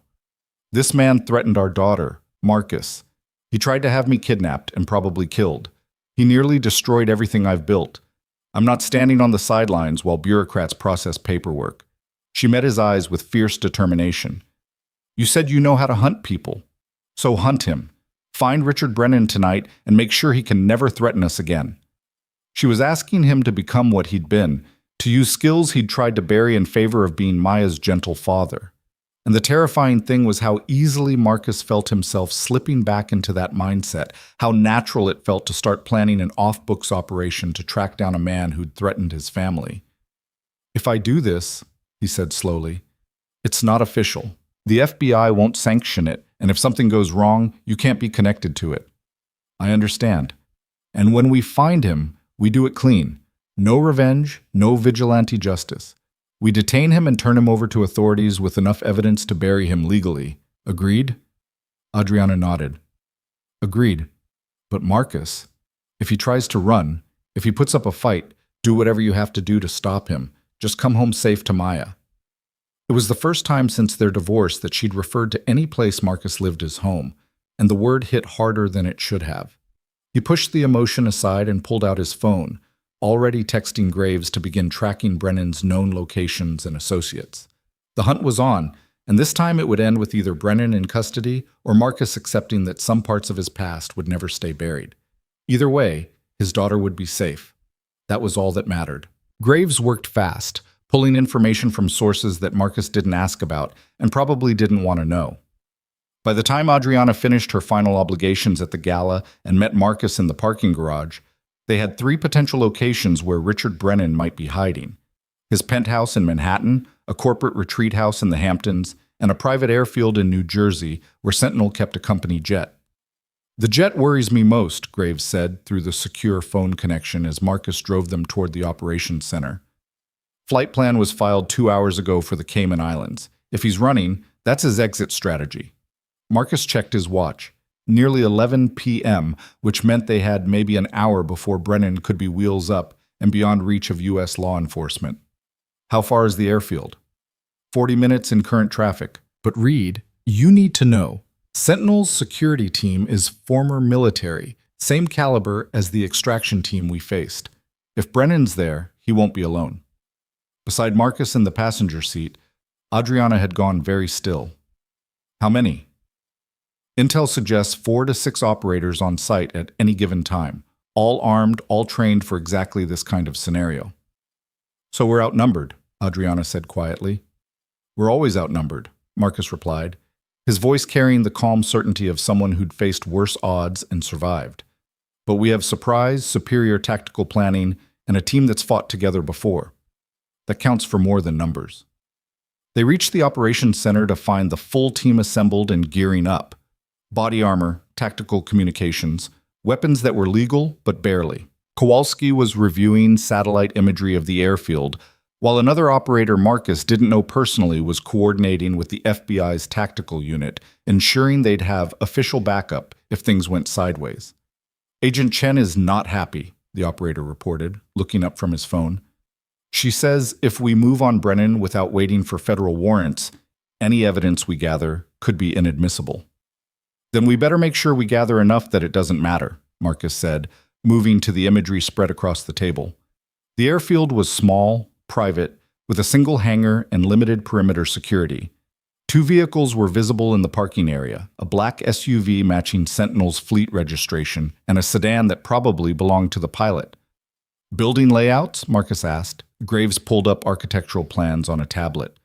This man threatened our daughter, Marcus. He tried to have me kidnapped and probably killed. He nearly destroyed everything I've built. I'm not standing on the sidelines while bureaucrats process paperwork." She met his eyes with fierce determination. "You said you know how to hunt people. So hunt him. Find Richard Brennan tonight and make sure he can never threaten us again." She was asking him to become what he'd been, to use skills he'd tried to bury in favor of being Maya's gentle father. And the terrifying thing was how easily Marcus felt himself slipping back into that mindset, how natural it felt to start planning an off-books operation to track down a man who'd threatened his family. "If I do this," he said slowly, "it's not official. The FBI won't sanction it, and if something goes wrong, you can't be connected to it." "I understand. And when we find him, we do it clean. No revenge, no vigilante justice. We detain him and turn him over to authorities with enough evidence to bury him legally. Agreed?" Adriana nodded. "Agreed. But Marcus, if he tries to run, if he puts up a fight, do whatever you have to do to stop him. Just come home safe to Maya." It was the first time since their divorce that she'd referred to any place Marcus lived as home, and the word hit harder than it should have. He pushed the emotion aside and pulled out his phone, already texting Graves to begin tracking Brennan's known locations and associates. The hunt was on, and this time it would end with either Brennan in custody or Marcus accepting that some parts of his past would never stay buried. Either way, his daughter would be safe. That was all that mattered. Graves worked fast, pulling information from sources that Marcus didn't ask about and probably didn't want to know. By the time Adriana finished her final obligations at the gala and met Marcus in the parking garage, they had 3 potential locations where Richard Brennan might be hiding: his penthouse in Manhattan, a corporate retreat house in the Hamptons, and a private airfield in New Jersey where Sentinel kept a company jet. "The jet worries me most," Graves said through the secure phone connection as Marcus drove them toward the operations center. "Flight plan was filed 2 hours ago for the Cayman Islands. If he's running, that's his exit strategy." Marcus checked his watch. Nearly 11 p.m., which meant they had maybe an hour before Brennan could be wheels up and beyond reach of U.S. law enforcement. "How far is the airfield?" 40 minutes in current traffic. But Reed, you need to know. Sentinel's security team is former military, same caliber as the extraction team we faced. If Brennan's there, he won't be alone. Beside Marcus in the passenger seat, Adriana had gone very still. "How many?" "Intel suggests 4 to 6 operators on site at any given time, all armed, all trained for exactly this kind of scenario." "So we're outnumbered," Adriana said quietly. "We're always outnumbered," Marcus replied, his voice carrying the calm certainty of someone who'd faced worse odds and survived. "But we have surprise, superior tactical planning, and a team that's fought together before. That counts for more than numbers." They reached the operations center to find the full team assembled and gearing up. Body armor, tactical communications, weapons that were legal but barely. Kowalski was reviewing satellite imagery of the airfield, while another operator, Marcus, didn't know personally, was coordinating with the FBI's tactical unit, ensuring they'd have official backup if things went sideways. "Agent Chen is not happy," the operator reported, looking up from his phone. "She says if we move on Brennan without waiting for federal warrants, any evidence we gather could be inadmissible." "Then we better make sure we gather enough that it doesn't matter," Marcus said, moving to the imagery spread across the table. The airfield was small, private, with a single hangar and limited perimeter security. 2 vehicles were visible in the parking area, a black SUV matching Sentinel's fleet registration, and a sedan that probably belonged to the pilot. "Building layouts?" Marcus asked. Graves pulled up architectural plans on a tablet.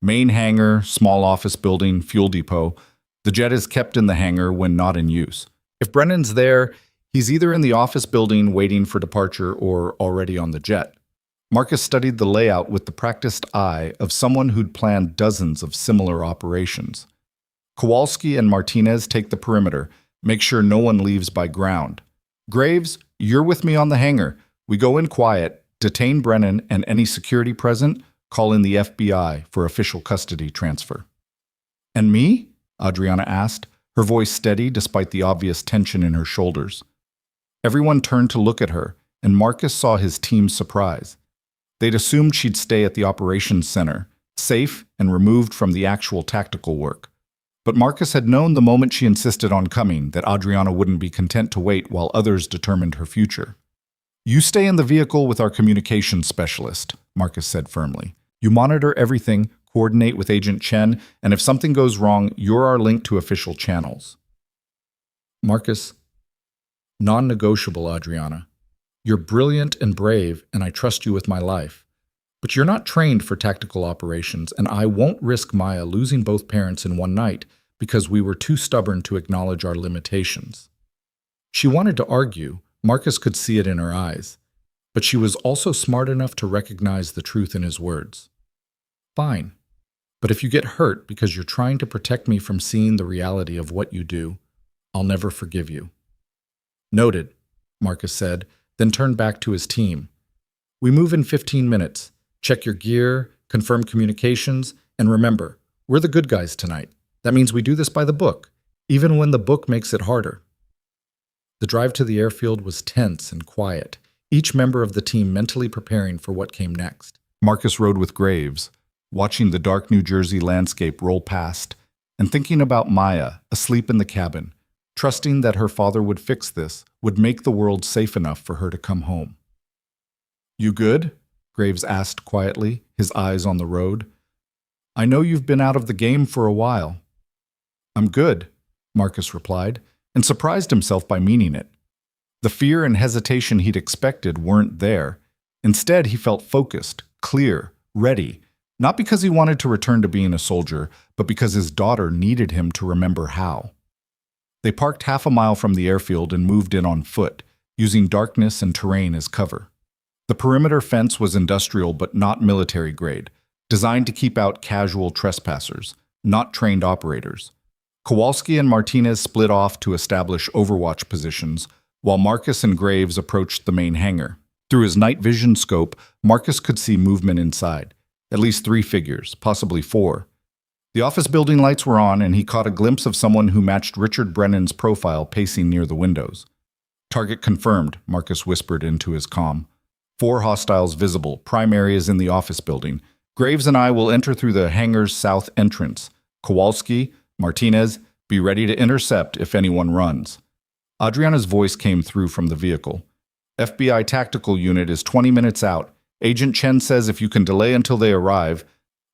"Main hangar, small office building, fuel depot. The jet is kept in the hangar when not in use. If Brennan's there, he's either in the office building waiting for departure or already on the jet." Marcus studied the layout with the practiced eye of someone who'd planned dozens of similar operations. "Kowalski and Martinez take the perimeter. Make sure no one leaves by ground. Graves, you're with me on the hangar. We go in quiet, Detain Brennan and any security present, call in the FBI for official custody transfer. And me? Adriana asked, her voice steady despite the obvious tension in her shoulders. Everyone turned to look at her, and Marcus saw his team's surprise. They'd assumed she'd stay at the operations center, safe and removed from the actual tactical work. But Marcus had known the moment she insisted on coming that Adriana wouldn't be content to wait while others determined her future. "You stay in the vehicle with our communications specialist," Marcus said firmly. "You monitor everything, coordinate with Agent Chen, and if something goes wrong, you're our link to official channels." Marcus, non-negotiable, Adriana. You're brilliant and brave, and I trust you with my life. But you're not trained for tactical operations, and I won't risk Maya losing both parents in one night because we were too stubborn to acknowledge our limitations. She wanted to argue. Marcus could see it in her eyes, but she was also smart enough to recognize the truth in his words. "Fine, but if you get hurt because you're trying to protect me from seeing the reality of what you do, I'll never forgive you." "Noted," Marcus said, then turned back to his team. "We move in 15 minutes. Check your gear, confirm communications, and remember, we're the good guys tonight. That means we do this by the book, even when the book makes it harder." The drive to the airfield was tense and quiet, each member of the team mentally preparing for what came next. Marcus rode with Graves, watching the dark New Jersey landscape roll past, and thinking about Maya, asleep in the cabin, trusting that her father would fix this, would make the world safe enough for her to come home. "You good?" Graves asked quietly, his eyes on the road. "I know you've been out of the game for a while." "I'm good," Marcus replied, and surprised himself by meaning it. The fear and hesitation he'd expected weren't there. Instead, he felt focused, clear, ready, not because he wanted to return to being a soldier, but because his daughter needed him to remember how. They parked half a mile from the airfield and moved in on foot, using darkness and terrain as cover. The perimeter fence was industrial but not military grade, designed to keep out casual trespassers, not trained operators. Kowalski and Martinez split off to establish overwatch positions, while Marcus and Graves approached the main hangar. Through his night vision scope, Marcus could see movement inside, at least 3 figures, possibly 4. The office building lights were on, and he caught a glimpse of someone who matched Richard Brennan's profile pacing near the windows. "Target confirmed," Marcus whispered into his comm. 4 hostiles visible, prime areas in the office building. Graves and I will enter through the hangar's south entrance. Kowalski, Martinez, be ready to intercept if anyone runs. Adriana's voice came through from the vehicle. "FBI tactical unit is 20 minutes out. Agent Chen says if you can delay until they arrive."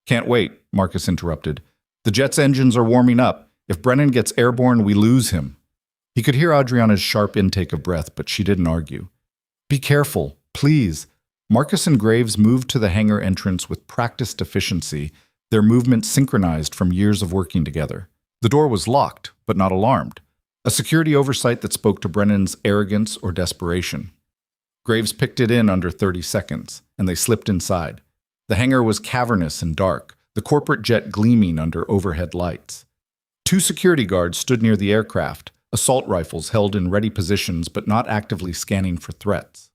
"Can't wait," Marcus interrupted. "The jet's engines are warming up. If Brennan gets airborne, we lose him." He could hear Adriana's sharp intake of breath, but she didn't argue. "Be careful, please." Marcus and Graves moved to the hangar entrance with practiced efficiency, their movements synchronized from years of working together. The door was locked, but not alarmed. A security oversight that spoke to Brennan's arrogance or desperation. Graves picked it in under 30 seconds, and they slipped inside. The hangar was cavernous and dark, the corporate jet gleaming under overhead lights. 2 security guards stood near the aircraft, assault rifles held in ready positions but not actively scanning for threats.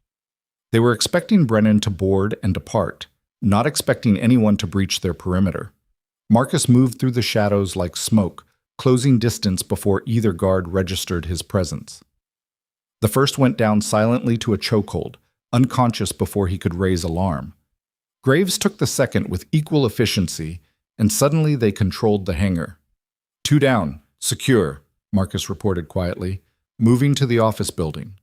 They were expecting Brennan to board and depart, not expecting anyone to breach their perimeter. Marcus moved through the shadows like smoke, closing distance before either guard registered his presence. The first went down silently to a chokehold, unconscious before he could raise alarm. Graves took the second with equal efficiency, and suddenly they controlled the hangar. 2 down, secure, Marcus reported quietly, moving to the office building.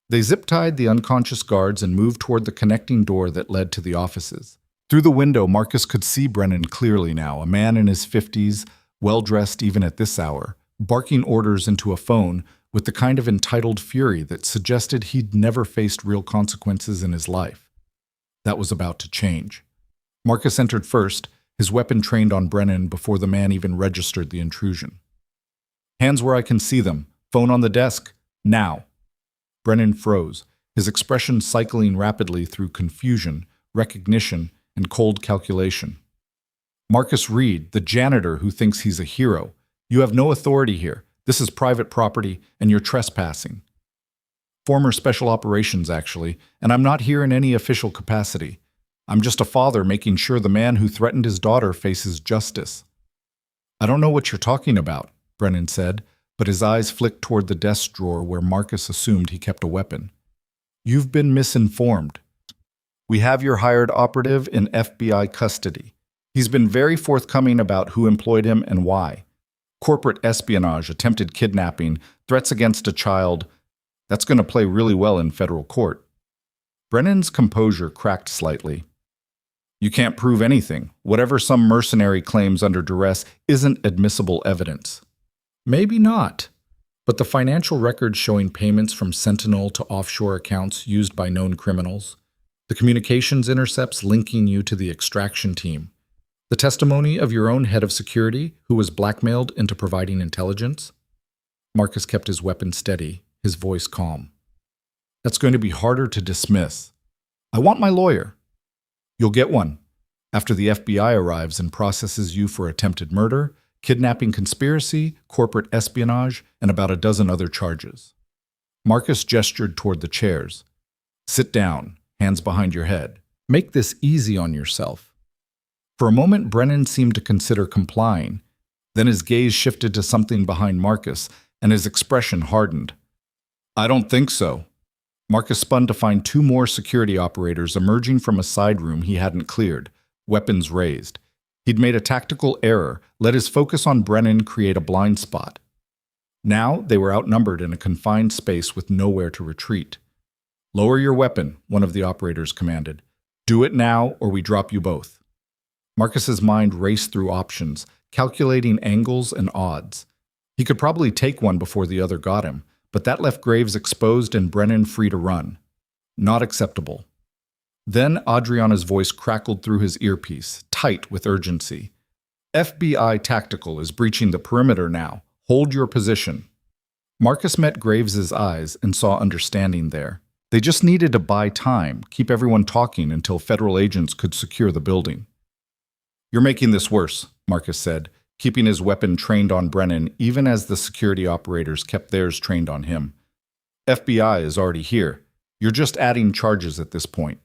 They zip-tied the unconscious guards and moved toward the connecting door that led to the offices. Through the window, Marcus could see Brennan clearly now, a man in his 50s, well-dressed even at this hour, barking orders into a phone with the kind of entitled fury that suggested he'd never faced real consequences in his life. That was about to change. Marcus entered first, his weapon trained on Brennan before the man even registered the intrusion. "Hands where I can see them. Phone on the desk. Now." Brennan froze, his expression cycling rapidly through confusion, recognition, and cold calculation. "Marcus Reed, the janitor who thinks he's a hero. You have no authority here. This is private property, and you're trespassing." Former Special Operations, actually, and I'm not here in any official capacity. I'm just a father making sure the man who threatened his daughter faces justice. I don't know what you're talking about, Brennan said, but his eyes flicked toward the desk drawer where Marcus assumed he kept a weapon. You've been misinformed. We have your hired operative in FBI custody. He's been very forthcoming about who employed him and why. Corporate espionage, attempted kidnapping, threats against a child. That's going to play really well in federal court. Brennan's composure cracked slightly. You can't prove anything. Whatever some mercenary claims under duress isn't admissible evidence. Maybe not. But the financial records showing payments from Sentinel to offshore accounts used by known criminals, the communications intercepts linking you to the extraction team, the testimony of your own head of security who was blackmailed into providing intelligence. Marcus kept his weapon steady, his voice calm. That's going to be harder to dismiss. I want my lawyer. You'll get one after the FBI arrives and processes you for attempted murder, kidnapping conspiracy, corporate espionage, and about a dozen other charges. Marcus gestured toward the chairs. Sit down, hands behind your head. Make this easy on yourself. For a moment, Brennan seemed to consider complying. Then his gaze shifted to something behind Marcus, and his expression hardened. I don't think so. Marcus spun to find two more security operators emerging from a side room he hadn't cleared, weapons raised. He'd made a tactical error, let his focus on Brennan create a blind spot. Now they were outnumbered in a confined space with nowhere to retreat. Lower your weapon, one of the operators commanded. Do it now or we drop you both. Marcus's mind raced through options, calculating angles and odds. He could probably take one before the other got him, but that left Graves exposed and Brennan free to run. Not acceptable. Then Adriana's voice crackled through his earpiece, tight with urgency. FBI Tactical is breaching the perimeter now. Hold your position. Marcus met Graves's eyes and saw understanding there. They just needed to buy time, keep everyone talking until federal agents could secure the building. You're making this worse, Marcus said, keeping his weapon trained on Brennan even as the security operators kept theirs trained on him. FBI is already here. You're just adding charges at this point.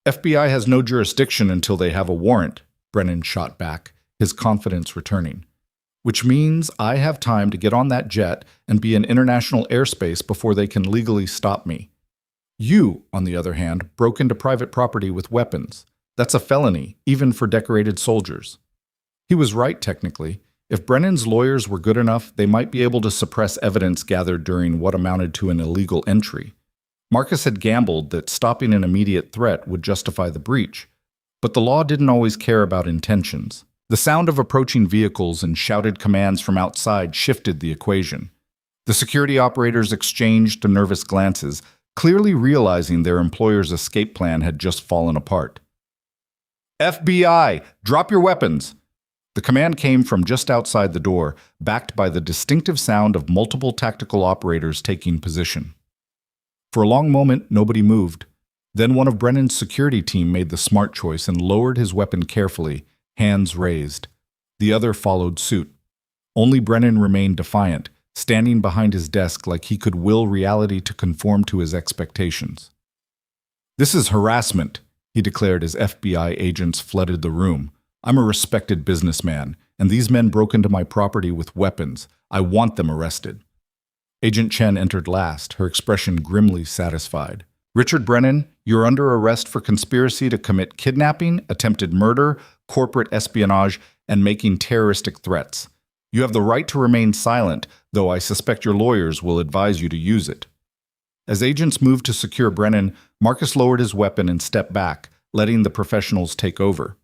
FBI has no jurisdiction until they have a warrant, Brennan shot back, his confidence returning. Which means I have time to get on that jet and be in international airspace before they can legally stop me. You, on the other hand, broke into private property with weapons. That's a felony, even for decorated soldiers. He was right, technically. If Brennan's lawyers were good enough, they might be able to suppress evidence gathered during what amounted to an illegal entry. Marcus had gambled that stopping an immediate threat would justify the breach, but the law didn't always care about intentions. The sound of approaching vehicles and shouted commands from outside shifted the equation. The security operators exchanged nervous glances, clearly realizing their employer's escape plan had just fallen apart. FBI, drop your weapons! The command came from just outside the door, backed by the distinctive sound of multiple tactical operators taking position. For a long moment, nobody moved. Then one of Brennan's security team made the smart choice and lowered his weapon carefully, hands raised. The other followed suit. Only Brennan remained defiant, standing behind his desk like he could will reality to conform to his expectations. This is harassment, he declared as FBI agents flooded the room. I'm a respected businessman, and these men broke into my property with weapons. I want them arrested. Agent Chen entered last, her expression grimly satisfied. Richard Brennan, you're under arrest for conspiracy to commit kidnapping, attempted murder, corporate espionage, and making terroristic threats. You have the right to remain silent, though I suspect your lawyers will advise you to use it. As agents moved to secure Brennan, Marcus lowered his weapon and stepped back, letting the professionals take over.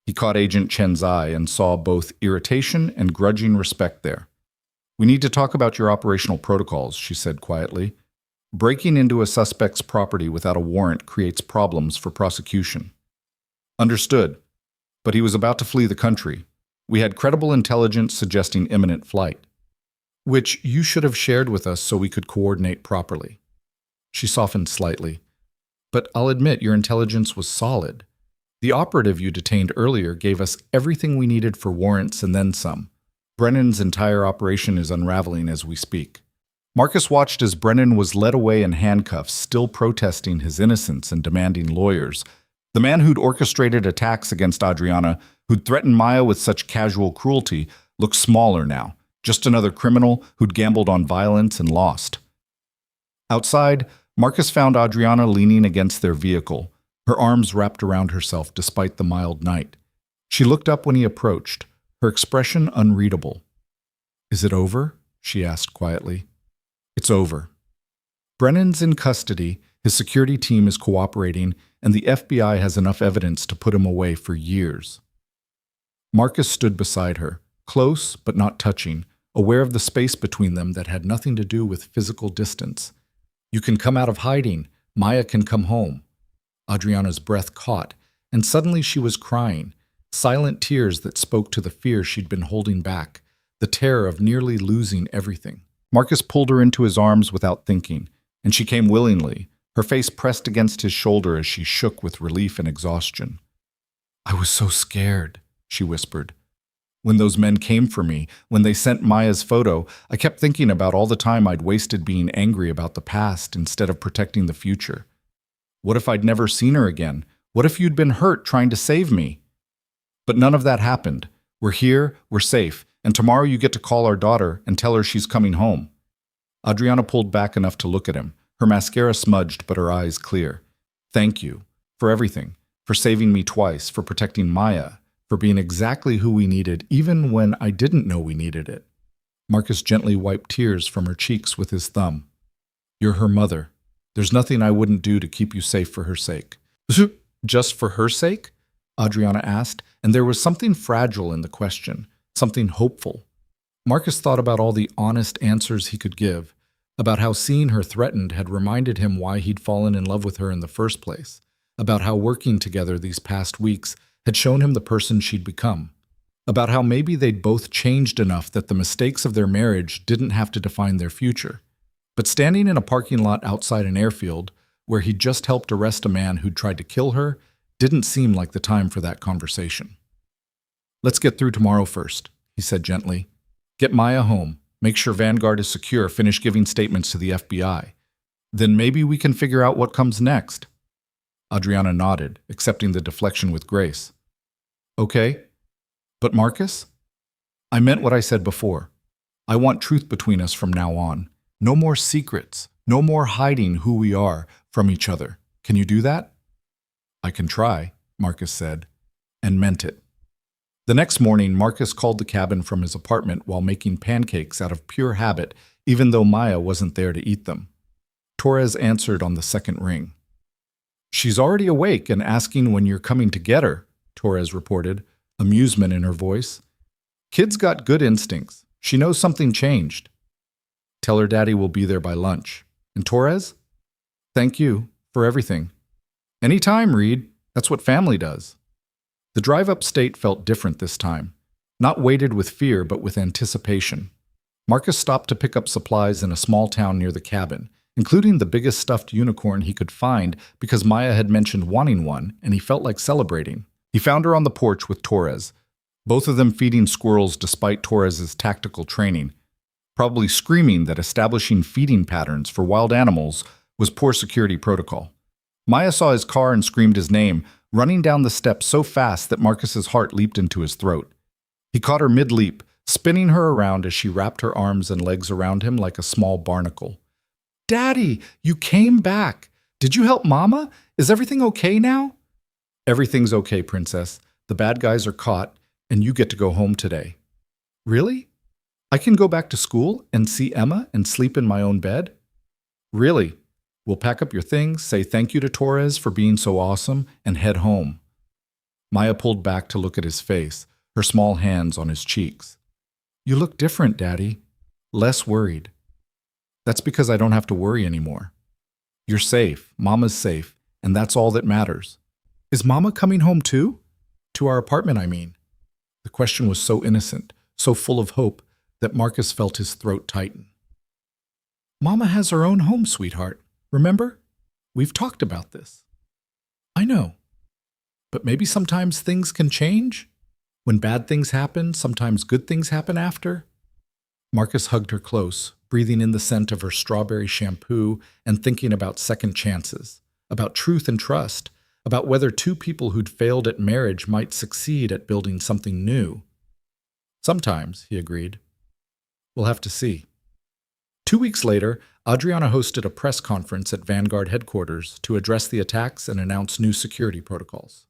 He caught Agent Chen's eye and saw both irritation and grudging respect there. We need to talk about your operational protocols, she said quietly. Breaking into a suspect's property without a warrant creates problems for prosecution. Understood. But he was about to flee the country. We had credible intelligence suggesting imminent flight, which you should have shared with us so we could coordinate properly. She softened slightly. But I'll admit your intelligence was solid. The operative you detained earlier gave us everything we needed for warrants and then some. Brennan's entire operation is unraveling as we speak. Marcus watched as Brennan was led away in handcuffs, still protesting his innocence and demanding lawyers. The man who'd orchestrated attacks against Adriana, who'd threatened Maya with such casual cruelty, looked smaller now, just another criminal who'd gambled on violence and lost. Outside, Marcus found Adriana leaning against their vehicle, her arms wrapped around herself despite the mild night. She looked up when he approached, her expression unreadable. "Is it over?" she asked quietly. "It's over. Brennan's in custody, his security team is cooperating, and the FBI has enough evidence to put him away for years." Marcus stood beside her, close but not touching, aware of the space between them that had nothing to do with physical distance. "You can come out of hiding. Maya can come home." Adriana's breath caught, and suddenly she was crying, silent tears that spoke to the fear she'd been holding back, the terror of nearly losing everything. Marcus pulled her into his arms without thinking, and she came willingly, her face pressed against his shoulder as she shook with relief and exhaustion. "I was so scared," she whispered. "When those men came for me, when they sent Maya's photo, I kept thinking about all the time I'd wasted being angry about the past instead of protecting the future. What if I'd never seen her again? What if you'd been hurt trying to save me? But none of that happened. We're here, we're safe, and tomorrow you get to call our daughter and tell her she's coming home." Adriana pulled back enough to look at him, her mascara smudged but her eyes clear. "Thank you. For everything. For saving me twice, for protecting Maya, for being exactly who we needed even when I didn't know we needed it." Marcus gently wiped tears from her cheeks with his thumb. "You're her mother. There's nothing I wouldn't do to keep you safe for her sake." "Just for her sake?" Adriana asked, and there was something fragile in the question, something hopeful. Marcus thought about all the honest answers he could give, about how seeing her threatened had reminded him why he'd fallen in love with her in the first place, about how working together these past weeks had shown him the person she'd become, about how maybe they'd both changed enough that the mistakes of their marriage didn't have to define their future. But standing in a parking lot outside an airfield, where he'd just helped arrest a man who'd tried to kill her, didn't seem like the time for that conversation. "Let's get through tomorrow first," he said gently. "Get Maya home, make sure Vanguard is secure, finish giving statements to the FBI. Then maybe we can figure out what comes next." Adriana nodded, accepting the deflection with grace. "Okay. But Marcus? I meant what I said before. I want truth between us from now on. No more secrets, no more hiding who we are from each other. Can you do that?" "I can try," Marcus said, and meant it. The next morning, Marcus called the cabin from his apartment while making pancakes out of pure habit, even though Maya wasn't there to eat them. Torres answered on the second ring. "She's already awake and asking when you're coming to get her," Torres reported, amusement in her voice. "Kid's got good instincts. She knows something changed. Tell her Daddy will be there by lunch. And Torres? Thank you for everything. Anytime, Reed. That's what family does." The drive upstate felt different this time, not weighted with fear but with anticipation. Marcus stopped to pick up supplies in a small town near the cabin, including the biggest stuffed unicorn he could find because Maya had mentioned wanting one, and he felt like celebrating. He found her on the porch with Torres, both of them feeding squirrels despite Torres's tactical training, probably screaming that establishing feeding patterns for wild animals was poor security protocol. Maya saw his car and screamed his name, running down the steps so fast that Marcus's heart leaped into his throat. He caught her mid-leap, spinning her around as she wrapped her arms and legs around him like a small barnacle. "Daddy, you came back. Did you help Mama? Is everything okay now?" "Everything's okay, Princess. The bad guys are caught, and you get to go home today." "Really? I can go back to school and see Emma and sleep in my own bed?" "Really. We'll pack up your things, say thank you to Torres for being so awesome, and head home." Maya pulled back to look at his face, her small hands on his cheeks. "You look different, Daddy. Less worried." "That's because I don't have to worry anymore. You're safe, Mama's safe, and that's all that matters." "Is Mama coming home too? To our apartment, I mean." The question was so innocent, so full of hope, that Marcus felt his throat tighten. "Mama has her own home, sweetheart. Remember? We've talked about this." "I know. But maybe sometimes things can change? When bad things happen, sometimes good things happen after?" Marcus hugged her close, breathing in the scent of her strawberry shampoo and thinking about second chances, about truth and trust, about whether two people who'd failed at marriage might succeed at building something new. Sometimes, he agreed. We'll have to see. 2 weeks later, Adriana hosted a press conference at Vanguard headquarters to address the attacks and announce new security protocols.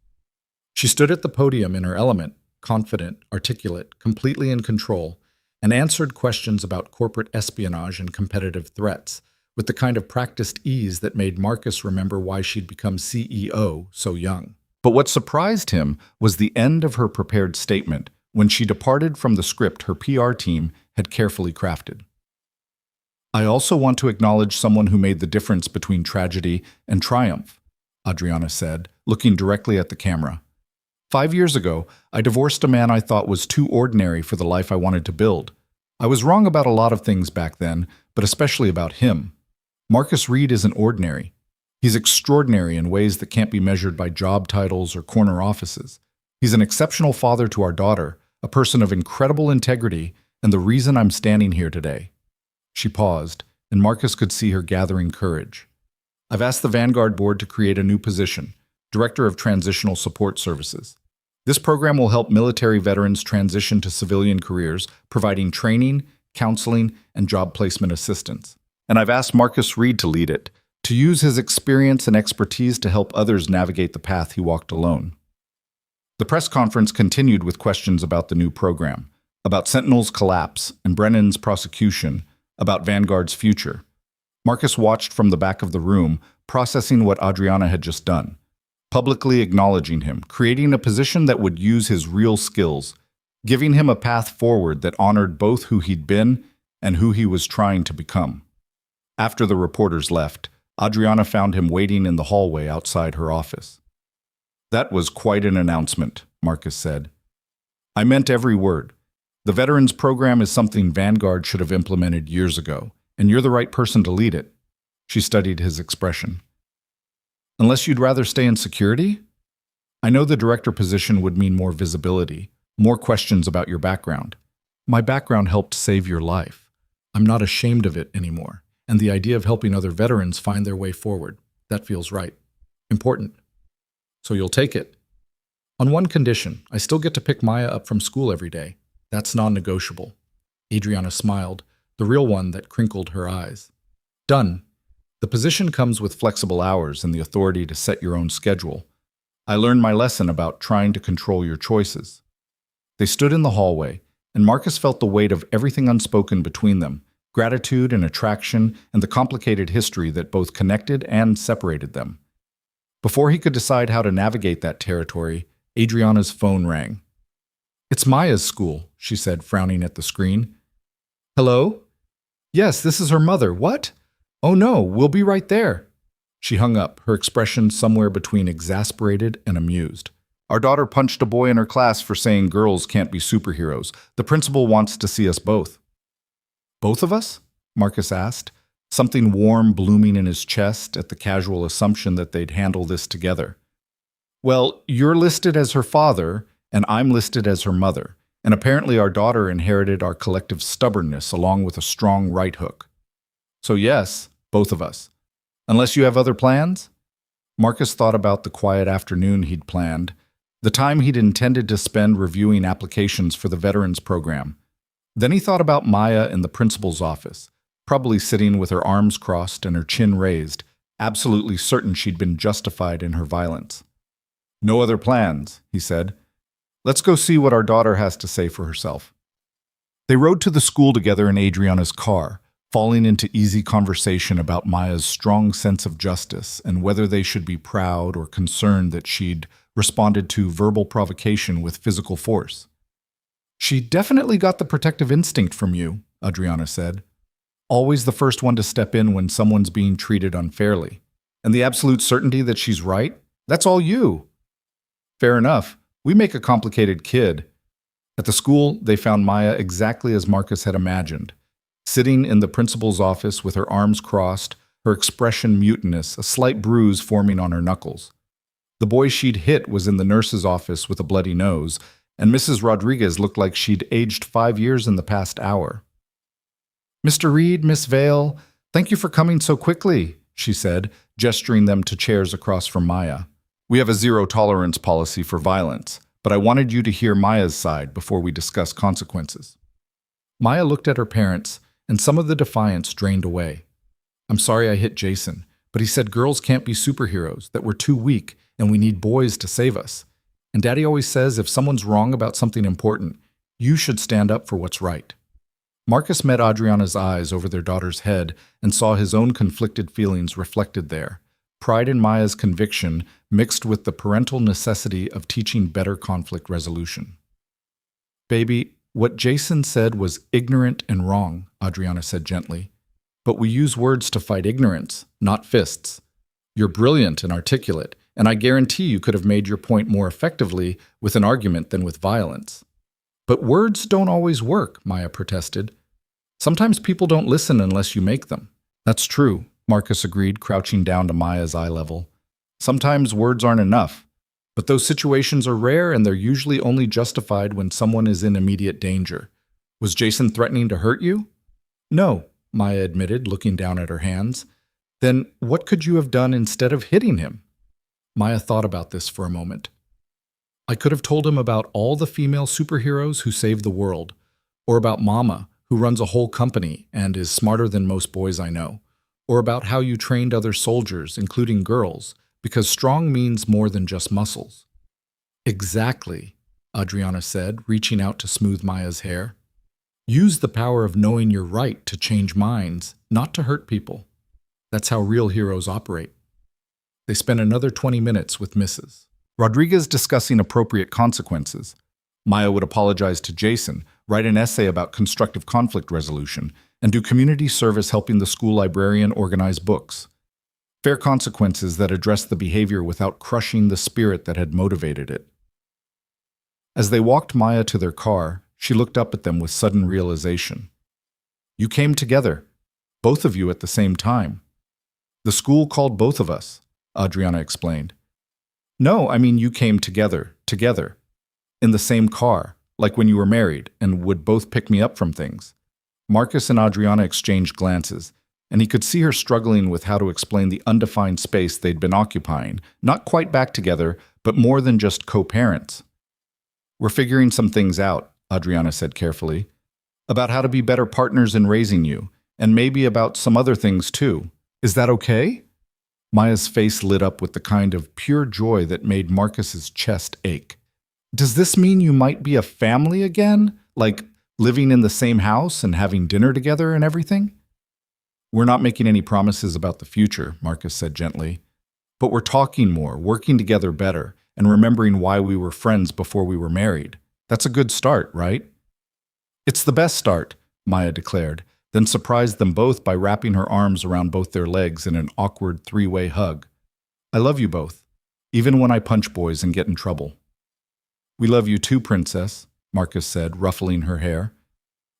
She stood at the podium in her element, confident, articulate, completely in control, and answered questions about corporate espionage and competitive threats, with the kind of practiced ease that made Marcus remember why she'd become CEO so young. But what surprised him was the end of her prepared statement, when she departed from the script her PR team had carefully crafted. I also want to acknowledge someone who made the difference between tragedy and triumph, Adriana said, looking directly at the camera. 5 years ago, I divorced a man I thought was too ordinary for the life I wanted to build. I was wrong about a lot of things back then, but especially about him. Marcus Reed isn't ordinary. He's extraordinary in ways that can't be measured by job titles or corner offices. He's an exceptional father to our daughter, a person of incredible integrity, and the reason I'm standing here today. She paused, and Marcus could see her gathering courage. I've asked the Vanguard board to create a new position, Director of Transitional Support Services. This program will help military veterans transition to civilian careers, providing training, counseling, and job placement assistance. And I've asked Marcus Reed to lead it, to use his experience and expertise to help others navigate the path he walked alone. The press conference continued with questions about the new program, about Sentinel's collapse and Brennan's prosecution, about Vanguard's future. Marcus watched from the back of the room, processing what Adriana had just done, publicly acknowledging him, creating a position that would use his real skills, giving him a path forward that honored both who he'd been and who he was trying to become. After the reporters left, Adriana found him waiting in the hallway outside her office. That was quite an announcement, Marcus said. I meant every word. The Veterans Program is something Vanguard should have implemented years ago, and you're the right person to lead it. She studied his expression. Unless you'd rather stay in security? I know the director position would mean more visibility, more questions about your background. My background helped save your life. I'm not ashamed of it anymore, and the idea of helping other veterans find their way forward, that feels right. Important. So you'll take it. On one condition, I still get to pick Maya up from school every day. That's non-negotiable. Adriana smiled, the real one that crinkled her eyes. Done. The position comes with flexible hours and the authority to set your own schedule. I learned my lesson about trying to control your choices. They stood in the hallway, and Marcus felt the weight of everything unspoken between them, gratitude and attraction, and the complicated history that both connected and separated them. Before he could decide how to navigate that territory, Adriana's phone rang. It's Maya's school, she said, frowning at the screen. Hello? Yes, this is her mother. What? Oh no, we'll be right there. She hung up, her expression somewhere between exasperated and amused. Our daughter punched a boy in her class for saying girls can't be superheroes. The principal wants to see us both. Both of us? Marcus asked, something warm blooming in his chest at the casual assumption that they'd handle this together. Well, you're listed as her father, and I'm listed as her mother, and apparently our daughter inherited our collective stubbornness along with a strong right hook. So yes, both of us. Unless you have other plans? Marcus thought about the quiet afternoon he'd planned, the time he'd intended to spend reviewing applications for the Veterans Program. Then he thought about Maya in the principal's office, probably sitting with her arms crossed and her chin raised, absolutely certain she'd been justified in her violence. No other plans, he said. Let's go see what our daughter has to say for herself. They rode to the school together in Adriana's car, falling into easy conversation about Maya's strong sense of justice and whether they should be proud or concerned that she'd responded to verbal provocation with physical force. She definitely got the protective instinct from you, Adriana said. Always the first one to step in when someone's being treated unfairly. And the absolute certainty that she's right? That's all you. Fair enough. We make a complicated kid. At the school, they found Maya exactly as Marcus had imagined, sitting in the principal's office with her arms crossed, her expression mutinous, a slight bruise forming on her knuckles. The boy she'd hit was in the nurse's office with a bloody nose, and Mrs. Rodriguez looked like she'd aged 5 years in the past hour. Mr. Reed, Miss Vale, thank you for coming so quickly, she said, gesturing them to chairs across from Maya. We have a zero-tolerance policy for violence, but I wanted you to hear Maya's side before we discuss consequences. Maya looked at her parents, and some of the defiance drained away. I'm sorry I hit Jason, but he said girls can't be superheroes, that we're too weak, and we need boys to save us. And Daddy always says if someone's wrong about something important, you should stand up for what's right. Marcus met Adriana's eyes over their daughter's head and saw his own conflicted feelings reflected there. Pride in Maya's conviction mixed with the parental necessity of teaching better conflict resolution. Baby, what Jason said was ignorant and wrong, Adriana said gently. But we use words to fight ignorance, not fists. You're brilliant and articulate, and I guarantee you could have made your point more effectively with an argument than with violence. But words don't always work, Maya protested. Sometimes people don't listen unless you make them. That's true, Marcus agreed, crouching down to Maya's eye level. Sometimes words aren't enough, but those situations are rare and they're usually only justified when someone is in immediate danger. Was Jason threatening to hurt you? No, Maya admitted, looking down at her hands. Then what could you have done instead of hitting him? Maya thought about this for a moment. I could have told him about all the female superheroes who saved the world, or about Mama, who runs a whole company and is smarter than most boys I know, or about how you trained other soldiers, including girls, because strong means more than just muscles. Exactly, Adriana said, reaching out to smooth Maya's hair. Use the power of knowing you're right to change minds, not to hurt people. That's how real heroes operate. They spent another 20 minutes with Mrs. Rodriguez discussing appropriate consequences. Maya would apologize to Jason, write an essay about constructive conflict resolution, and do community service helping the school librarian organize books. Fair consequences that addressed the behavior without crushing the spirit that had motivated it. As they walked Maya to their car, she looked up at them with sudden realization. You came together, both of you at the same time. The school called both of us, Adriana explained. No, I mean you came together, in the same car, like when you were married, and would both pick me up from things. Marcus and Adriana exchanged glances, and he could see her struggling with how to explain the undefined space they'd been occupying, not quite back together, but more than just co-parents. We're figuring some things out, Adriana said carefully, about how to be better partners in raising you, and maybe about some other things too. Is that okay? Maya's face lit up with the kind of pure joy that made Marcus's chest ache. Does this mean you might be a family again? Like living in the same house and having dinner together and everything? We're not making any promises about the future, Marcus said gently. But we're talking more, working together better, and remembering why we were friends before we were married. That's a good start, right? It's the best start, Maya declared, then surprised them both by wrapping her arms around both their legs in an awkward three-way hug. I love you both, even when I punch boys and get in trouble. We love you too, Princess, Marcus said, ruffling her hair.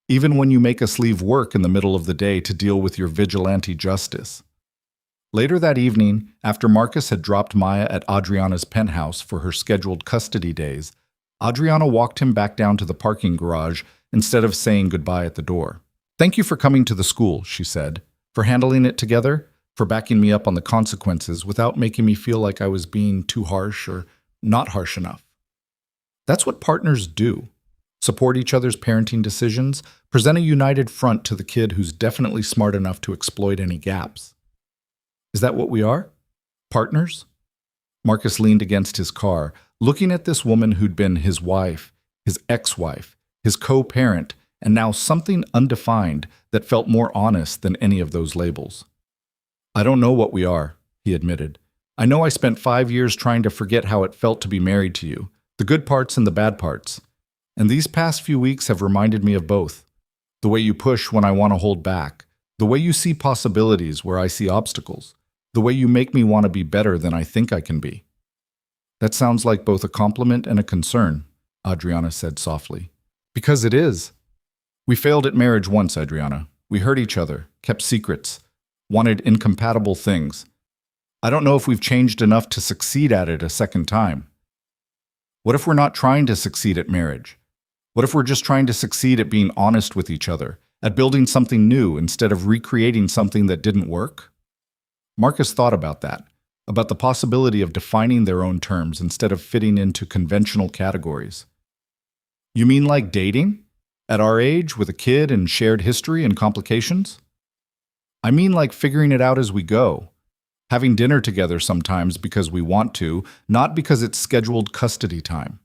Even when you make us leave work in the middle of the day to deal with your vigilante justice. Later that evening, after Marcus had dropped Maya at Adriana's penthouse for her scheduled custody days, Adriana walked him back down to the parking garage instead of saying goodbye at the door. Thank you for coming to the school, she said, for handling it together, for backing me up on the consequences without making me feel like I was being too harsh or not harsh enough. That's what partners do. Support each other's parenting decisions, present a united front to the kid who's definitely smart enough to exploit any gaps. Is that what we are? Partners? Marcus leaned against his car, looking at this woman who'd been his wife, his ex-wife, his co-parent, and now something undefined that felt more honest than any of those labels. I don't know what we are, he admitted. I know I spent 5 years trying to forget how it felt to be married to you, the good parts and the bad parts. And these past few weeks have reminded me of both. The way you push when I want to hold back, the way you see possibilities where I see obstacles, the way you make me want to be better than I think I can be. That sounds like both a compliment and a concern, Adriana said softly. Because it is. We failed at marriage once, Adriana. We hurt each other, kept secrets, wanted incompatible things. I don't know if we've changed enough to succeed at it a second time. What if we're not trying to succeed at marriage? What if we're just trying to succeed at being honest with each other, at building something new instead of recreating something that didn't work? Marcus thought about that, about the possibility of defining their own terms instead of fitting into conventional categories. You mean like dating? At our age, with a kid and shared history and complications? I mean like figuring it out as we go. Having dinner together sometimes because we want to, not because it's scheduled custody time.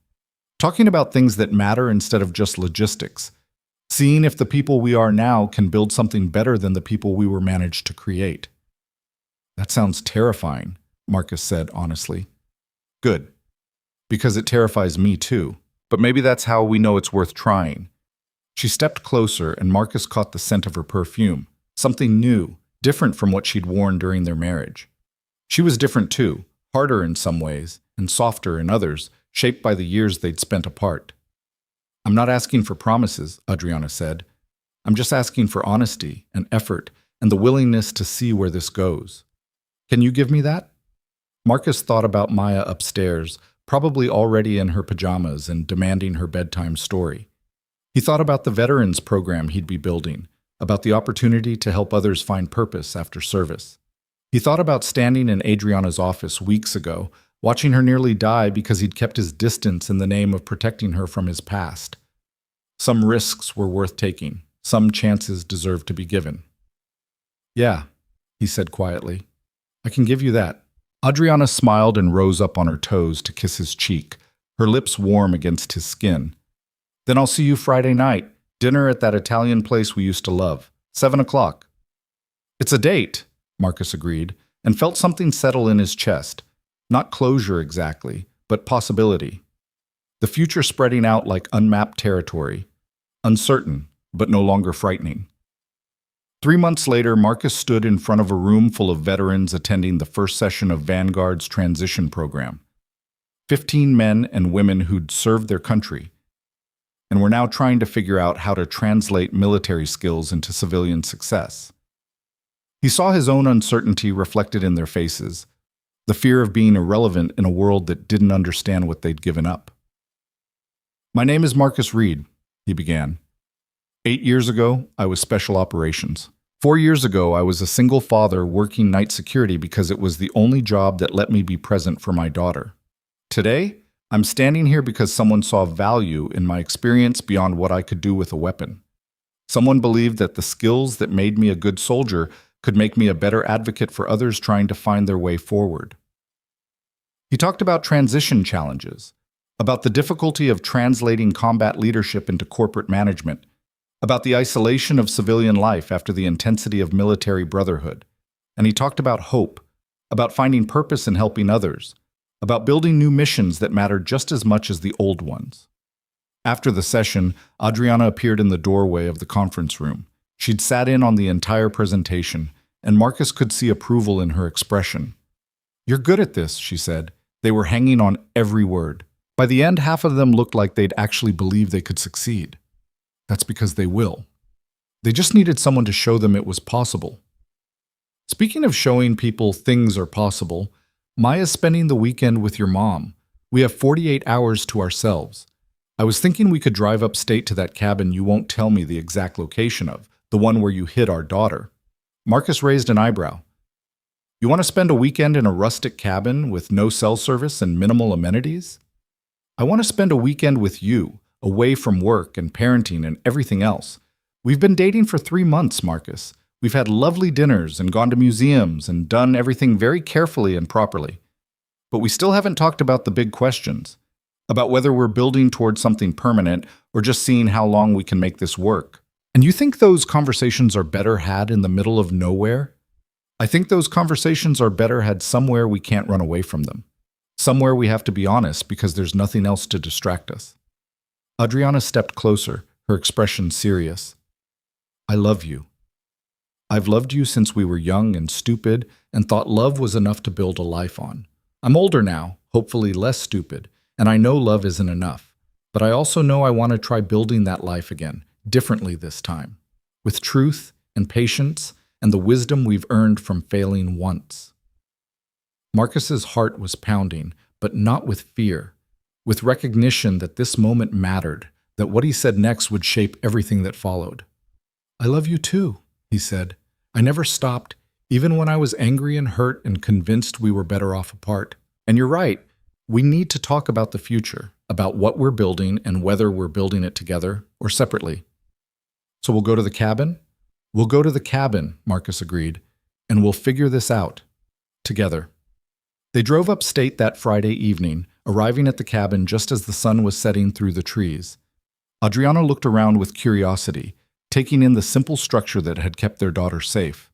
Talking about things that matter instead of just logistics. Seeing if the people we are now can build something better than the people we were managed to create. That sounds terrifying, Marcus said honestly. Good. Because it terrifies me too. But maybe that's how we know it's worth trying. She stepped closer and Marcus caught the scent of her perfume. Something new, different from what she'd worn during their marriage. She was different too, harder in some ways, and softer in others, shaped by the years they'd spent apart. I'm not asking for promises, Adriana said. I'm just asking for honesty and effort and the willingness to see where this goes. Can you give me that? Marcus thought about Maya upstairs, probably already in her pajamas and demanding her bedtime story. He thought about the veterans program he'd be building, about the opportunity to help others find purpose after service. He thought about standing in Adriana's office weeks ago, watching her nearly die because he'd kept his distance in the name of protecting her from his past. Some risks were worth taking. Some chances deserved to be given. Yeah, he said quietly. I can give you that. Adriana smiled and rose up on her toes to kiss his cheek, her lips warm against his skin. Then I'll see you Friday night, dinner at that Italian place we used to love, 7 o'clock. It's a date, Marcus agreed, and felt something settle in his chest. Not closure exactly, but possibility. The future spreading out like unmapped territory. Uncertain, but no longer frightening. 3 months later, Marcus stood in front of a room full of veterans attending the first session of Vanguard's transition program. 15 men and women who'd served their country, and were now trying to figure out how to translate military skills into civilian success. He saw his own uncertainty reflected in their faces, the fear of being irrelevant in a world that didn't understand what they'd given up. My name is Marcus Reed, he began. 8 years ago, I was special operations. 4 years ago, I was a single father working night security because it was the only job that let me be present for my daughter. Today, I'm standing here because someone saw value in my experience beyond what I could do with a weapon. Someone believed that the skills that made me a good soldier could make me a better advocate for others trying to find their way forward. He talked about transition challenges, about the difficulty of translating combat leadership into corporate management, about the isolation of civilian life after the intensity of military brotherhood. And he talked about hope, about finding purpose in helping others, about building new missions that mattered just as much as the old ones. After the session, Adriana appeared in the doorway of the conference room. She'd sat in on the entire presentation, and Marcus could see approval in her expression. You're good at this, she said. They were hanging on every word. By the end, half of them looked like they'd actually believe they could succeed. That's because they will. They just needed someone to show them it was possible. Speaking of showing people things are possible, Maya's spending the weekend with your mom. We have 48 hours to ourselves. I was thinking we could drive upstate to that cabin you won't tell me the exact location of, the one where you hid our daughter. Marcus raised an eyebrow. You want to spend a weekend in a rustic cabin with no cell service and minimal amenities? I want to spend a weekend with you, away from work and parenting and everything else. We've been dating for 3 months, Marcus. We've had lovely dinners and gone to museums and done everything very carefully and properly. But we still haven't talked about the big questions, about whether we're building towards something permanent or just seeing how long we can make this work. And you think those conversations are better had in the middle of nowhere? I think those conversations are better had somewhere we can't run away from them. Somewhere we have to be honest because there's nothing else to distract us. Adriana stepped closer, her expression serious. I love you. I've loved you since we were young and stupid and thought love was enough to build a life on. I'm older now, hopefully less stupid, and I know love isn't enough. But I also know I want to try building that life again, differently this time, with truth and patience and the wisdom we've earned from failing once. Marcus's heart was pounding, but not with fear, with recognition that this moment mattered, that what he said next would shape everything that followed. I love you too, he said. I never stopped, even when I was angry and hurt and convinced we were better off apart. And you're right, we need to talk about the future, about what we're building and whether we're building it together or separately. So we'll go to the cabin? We'll go to the cabin, Marcus agreed, and we'll figure this out. Together. They drove upstate that Friday evening, arriving at the cabin just as the sun was setting through the trees. Adriana looked around with curiosity, taking in the simple structure that had kept their daughter safe.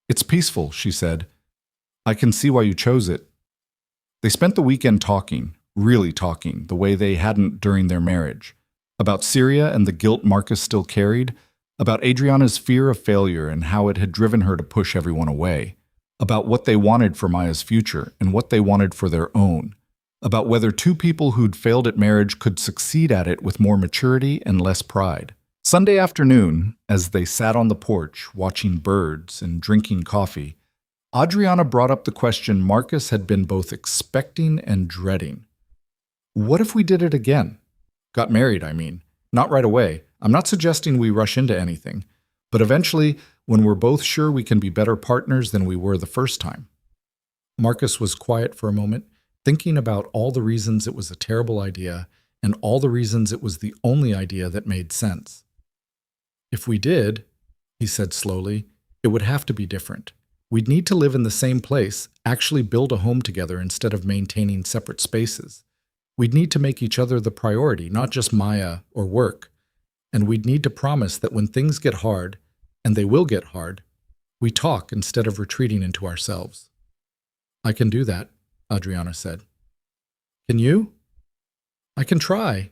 It's peaceful, she said. I can see why you chose it. They spent the weekend talking, really talking, the way they hadn't during their marriage. About Syria and the guilt Marcus still carried, about Adriana's fear of failure and how it had driven her to push everyone away, about what they wanted for Maya's future and what they wanted for their own, about whether two people who'd failed at marriage could succeed at it with more maturity and less pride. Sunday afternoon, as they sat on the porch watching birds and drinking coffee, Adriana brought up the question Marcus had been both expecting and dreading. What if we did it again? Got married, I mean. Not right away. I'm not suggesting we rush into anything. But eventually, when we're both sure we can be better partners than we were the first time. Marcus was quiet for a moment, thinking about all the reasons it was a terrible idea and all the reasons it was the only idea that made sense. If we did, he said slowly, it would have to be different. We'd need to live in the same place, actually build a home together instead of maintaining separate spaces. We'd need to make each other the priority, not just Maya or work. And we'd need to promise that when things get hard, and they will get hard, we talk instead of retreating into ourselves. I can do that, Adriana said. Can you? I can try.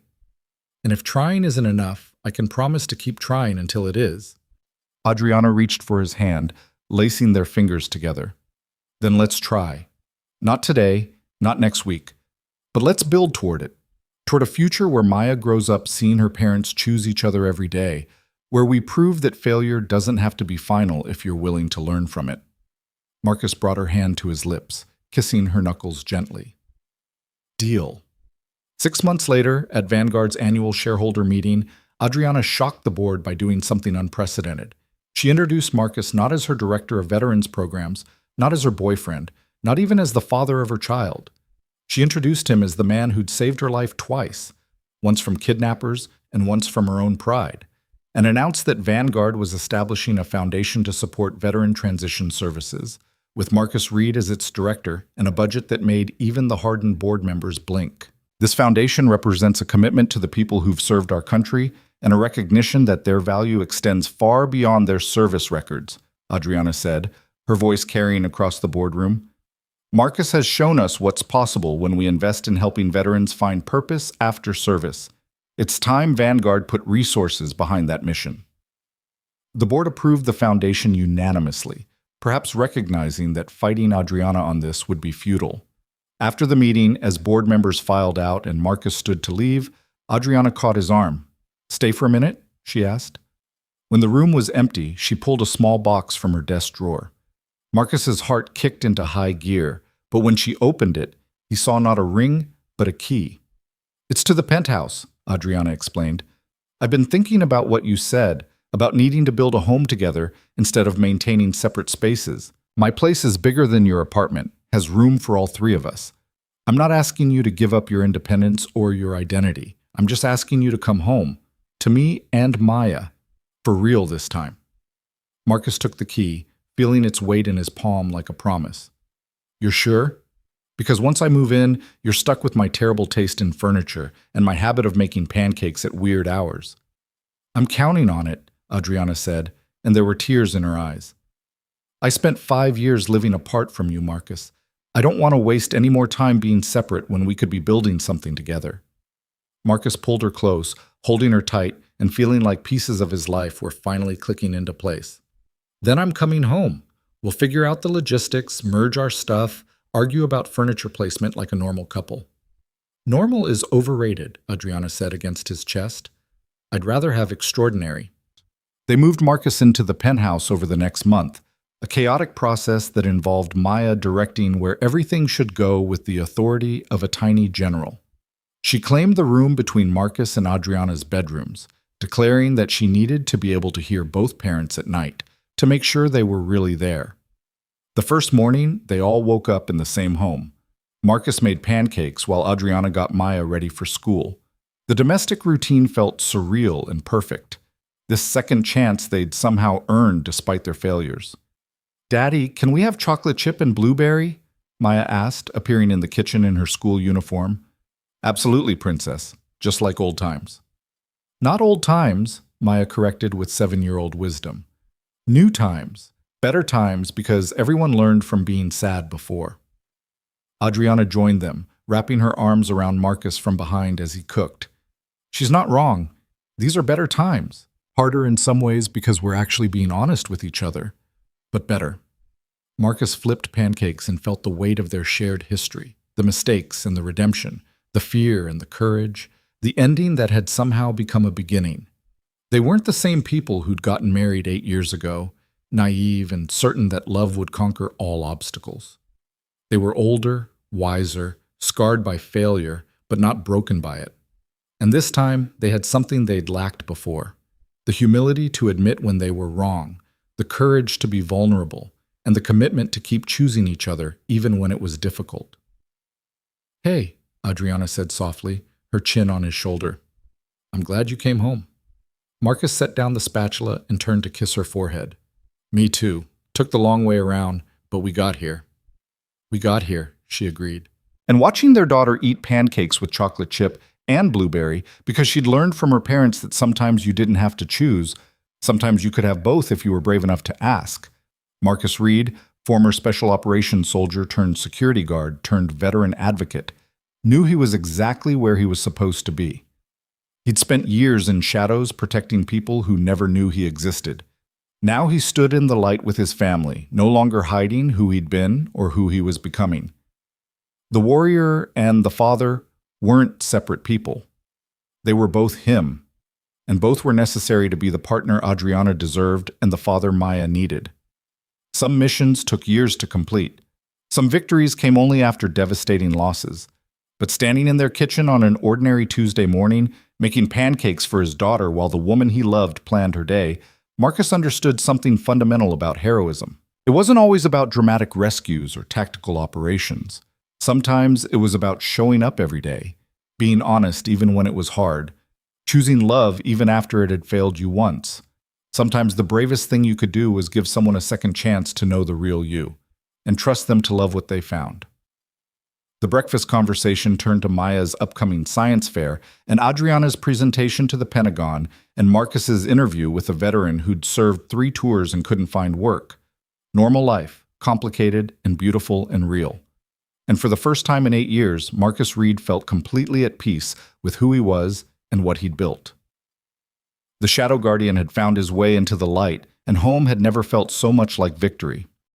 And if trying isn't enough, I can promise to keep trying until it is. Adriana reached for his hand, lacing their fingers together. Then let's try. Not today, not next week, but let's build toward it. Toward a future where Maya grows up seeing her parents choose each other every day, where we prove that failure doesn't have to be final if you're willing to learn from it. Marcus brought her hand to his lips, kissing her knuckles gently. Deal. 6 months later, at Vanguard's annual shareholder meeting, Adriana shocked the board by doing something unprecedented. She introduced Marcus not as her director of veterans programs, not as her boyfriend, not even as the father of her child. She introduced him as the man who'd saved her life twice, once from kidnappers and once from her own pride, and announced that Vanguard was establishing a foundation to support veteran transition services, with Marcus Reed as its director and a budget that made even the hardened board members blink. This foundation represents a commitment to the people who've served our country and a recognition that their value extends far beyond their service records, Adriana said, her voice carrying across the boardroom. Marcus has shown us what's possible when we invest in helping veterans find purpose after service. It's time Vanguard put resources behind that mission. The board approved the foundation unanimously, perhaps recognizing that fighting Adriana on this would be futile. After the meeting, as board members filed out and Marcus stood to leave, Adriana caught his arm. "Stay for a minute?" she asked. When the room was empty, she pulled a small box from her desk drawer. Marcus's heart kicked into high gear, but when she opened it, he saw not a ring, but a key. "It's to the penthouse," Adriana explained. "I've been thinking about what you said, about needing to build a home together instead of maintaining separate spaces. My place is bigger than your apartment, has room for all three of us. I'm not asking you to give up your independence or your identity. I'm just asking you to come home, to me and Maya, for real this time." Marcus took the key, feeling its weight in his palm like a promise. "You're sure? Because once I move in, you're stuck with my terrible taste in furniture and my habit of making pancakes at weird hours." "I'm counting on it," Adriana said, and there were tears in her eyes. "I spent 5 years living apart from you, Marcus. I don't want to waste any more time being separate when we could be building something together." Marcus pulled her close, holding her tight and feeling like pieces of his life were finally clicking into place. "Then I'm coming home. We'll figure out the logistics, merge our stuff, argue about furniture placement like a normal couple." "Normal is overrated," Adriana said against his chest. "I'd rather have extraordinary." They moved Marcus into the penthouse over the next month, a chaotic process that involved Maya directing where everything should go with the authority of a tiny general. She claimed the room between Marcus and Adriana's bedrooms, declaring that she needed to be able to hear both parents at night to make sure they were really there. The first morning, they all woke up in the same home. Marcus made pancakes while Adriana got Maya ready for school. The domestic routine felt surreal and perfect. This second chance they'd somehow earned despite their failures. "Daddy, can we have chocolate chip and blueberry?" Maya asked, appearing in the kitchen in her school uniform. "Absolutely, princess, just like old times." "Not old times," Maya corrected with 7-year-old wisdom. "New times, better times because everyone learned from being sad before." Adriana joined them, wrapping her arms around Marcus from behind as he cooked. "She's not wrong. These are better times. Harder in some ways because we're actually being honest with each other, but better." Marcus flipped pancakes and felt the weight of their shared history, the mistakes and the redemption, the fear and the courage, the ending that had somehow become a beginning. They weren't the same people who'd gotten married 8 years ago, naive and certain that love would conquer all obstacles. They were older, wiser, scarred by failure, but not broken by it. And this time, they had something they'd lacked before: the humility to admit when they were wrong, the courage to be vulnerable, and the commitment to keep choosing each other even when it was difficult. "Hey," Adriana said softly, her chin on his shoulder. "I'm glad you came home." Marcus set down the spatula and turned to kiss her forehead. "Me too. Took the long way around, but we got here." "We got here," she agreed. And watching their daughter eat pancakes with chocolate chip and blueberry, because she'd learned from her parents that sometimes you didn't have to choose, sometimes you could have both if you were brave enough to ask. Marcus Reed, former special operations soldier turned security guard turned veteran advocate, knew he was exactly where he was supposed to be. He'd spent years in shadows protecting people who never knew he existed. Now he stood in the light with his family, no longer hiding who he'd been or who he was becoming. The warrior and the father weren't separate people. They were both him, and both were necessary to be the partner Adriana deserved and the father Maya needed. Some missions took years to complete. Some victories came only after devastating losses. But standing in their kitchen on an ordinary Tuesday morning, making pancakes for his daughter while the woman he loved planned her day, Marcus understood something fundamental about heroism. It wasn't always about dramatic rescues or tactical operations. Sometimes it was about showing up every day, being honest even when it was hard, choosing love even after it had failed you once. Sometimes the bravest thing you could do was give someone a second chance to know the real you, and trust them to love what they found. The breakfast conversation turned to Maya's upcoming science fair and Adriana's presentation to the Pentagon and Marcus's interview with a veteran who'd served 3 tours and couldn't find work. Normal life, complicated and beautiful and real. And for the first time in 8 years, Marcus Reed felt completely at peace with who he was and what he'd built. The Shadow Guardian had found his way into the light, and home had never felt so much like victory.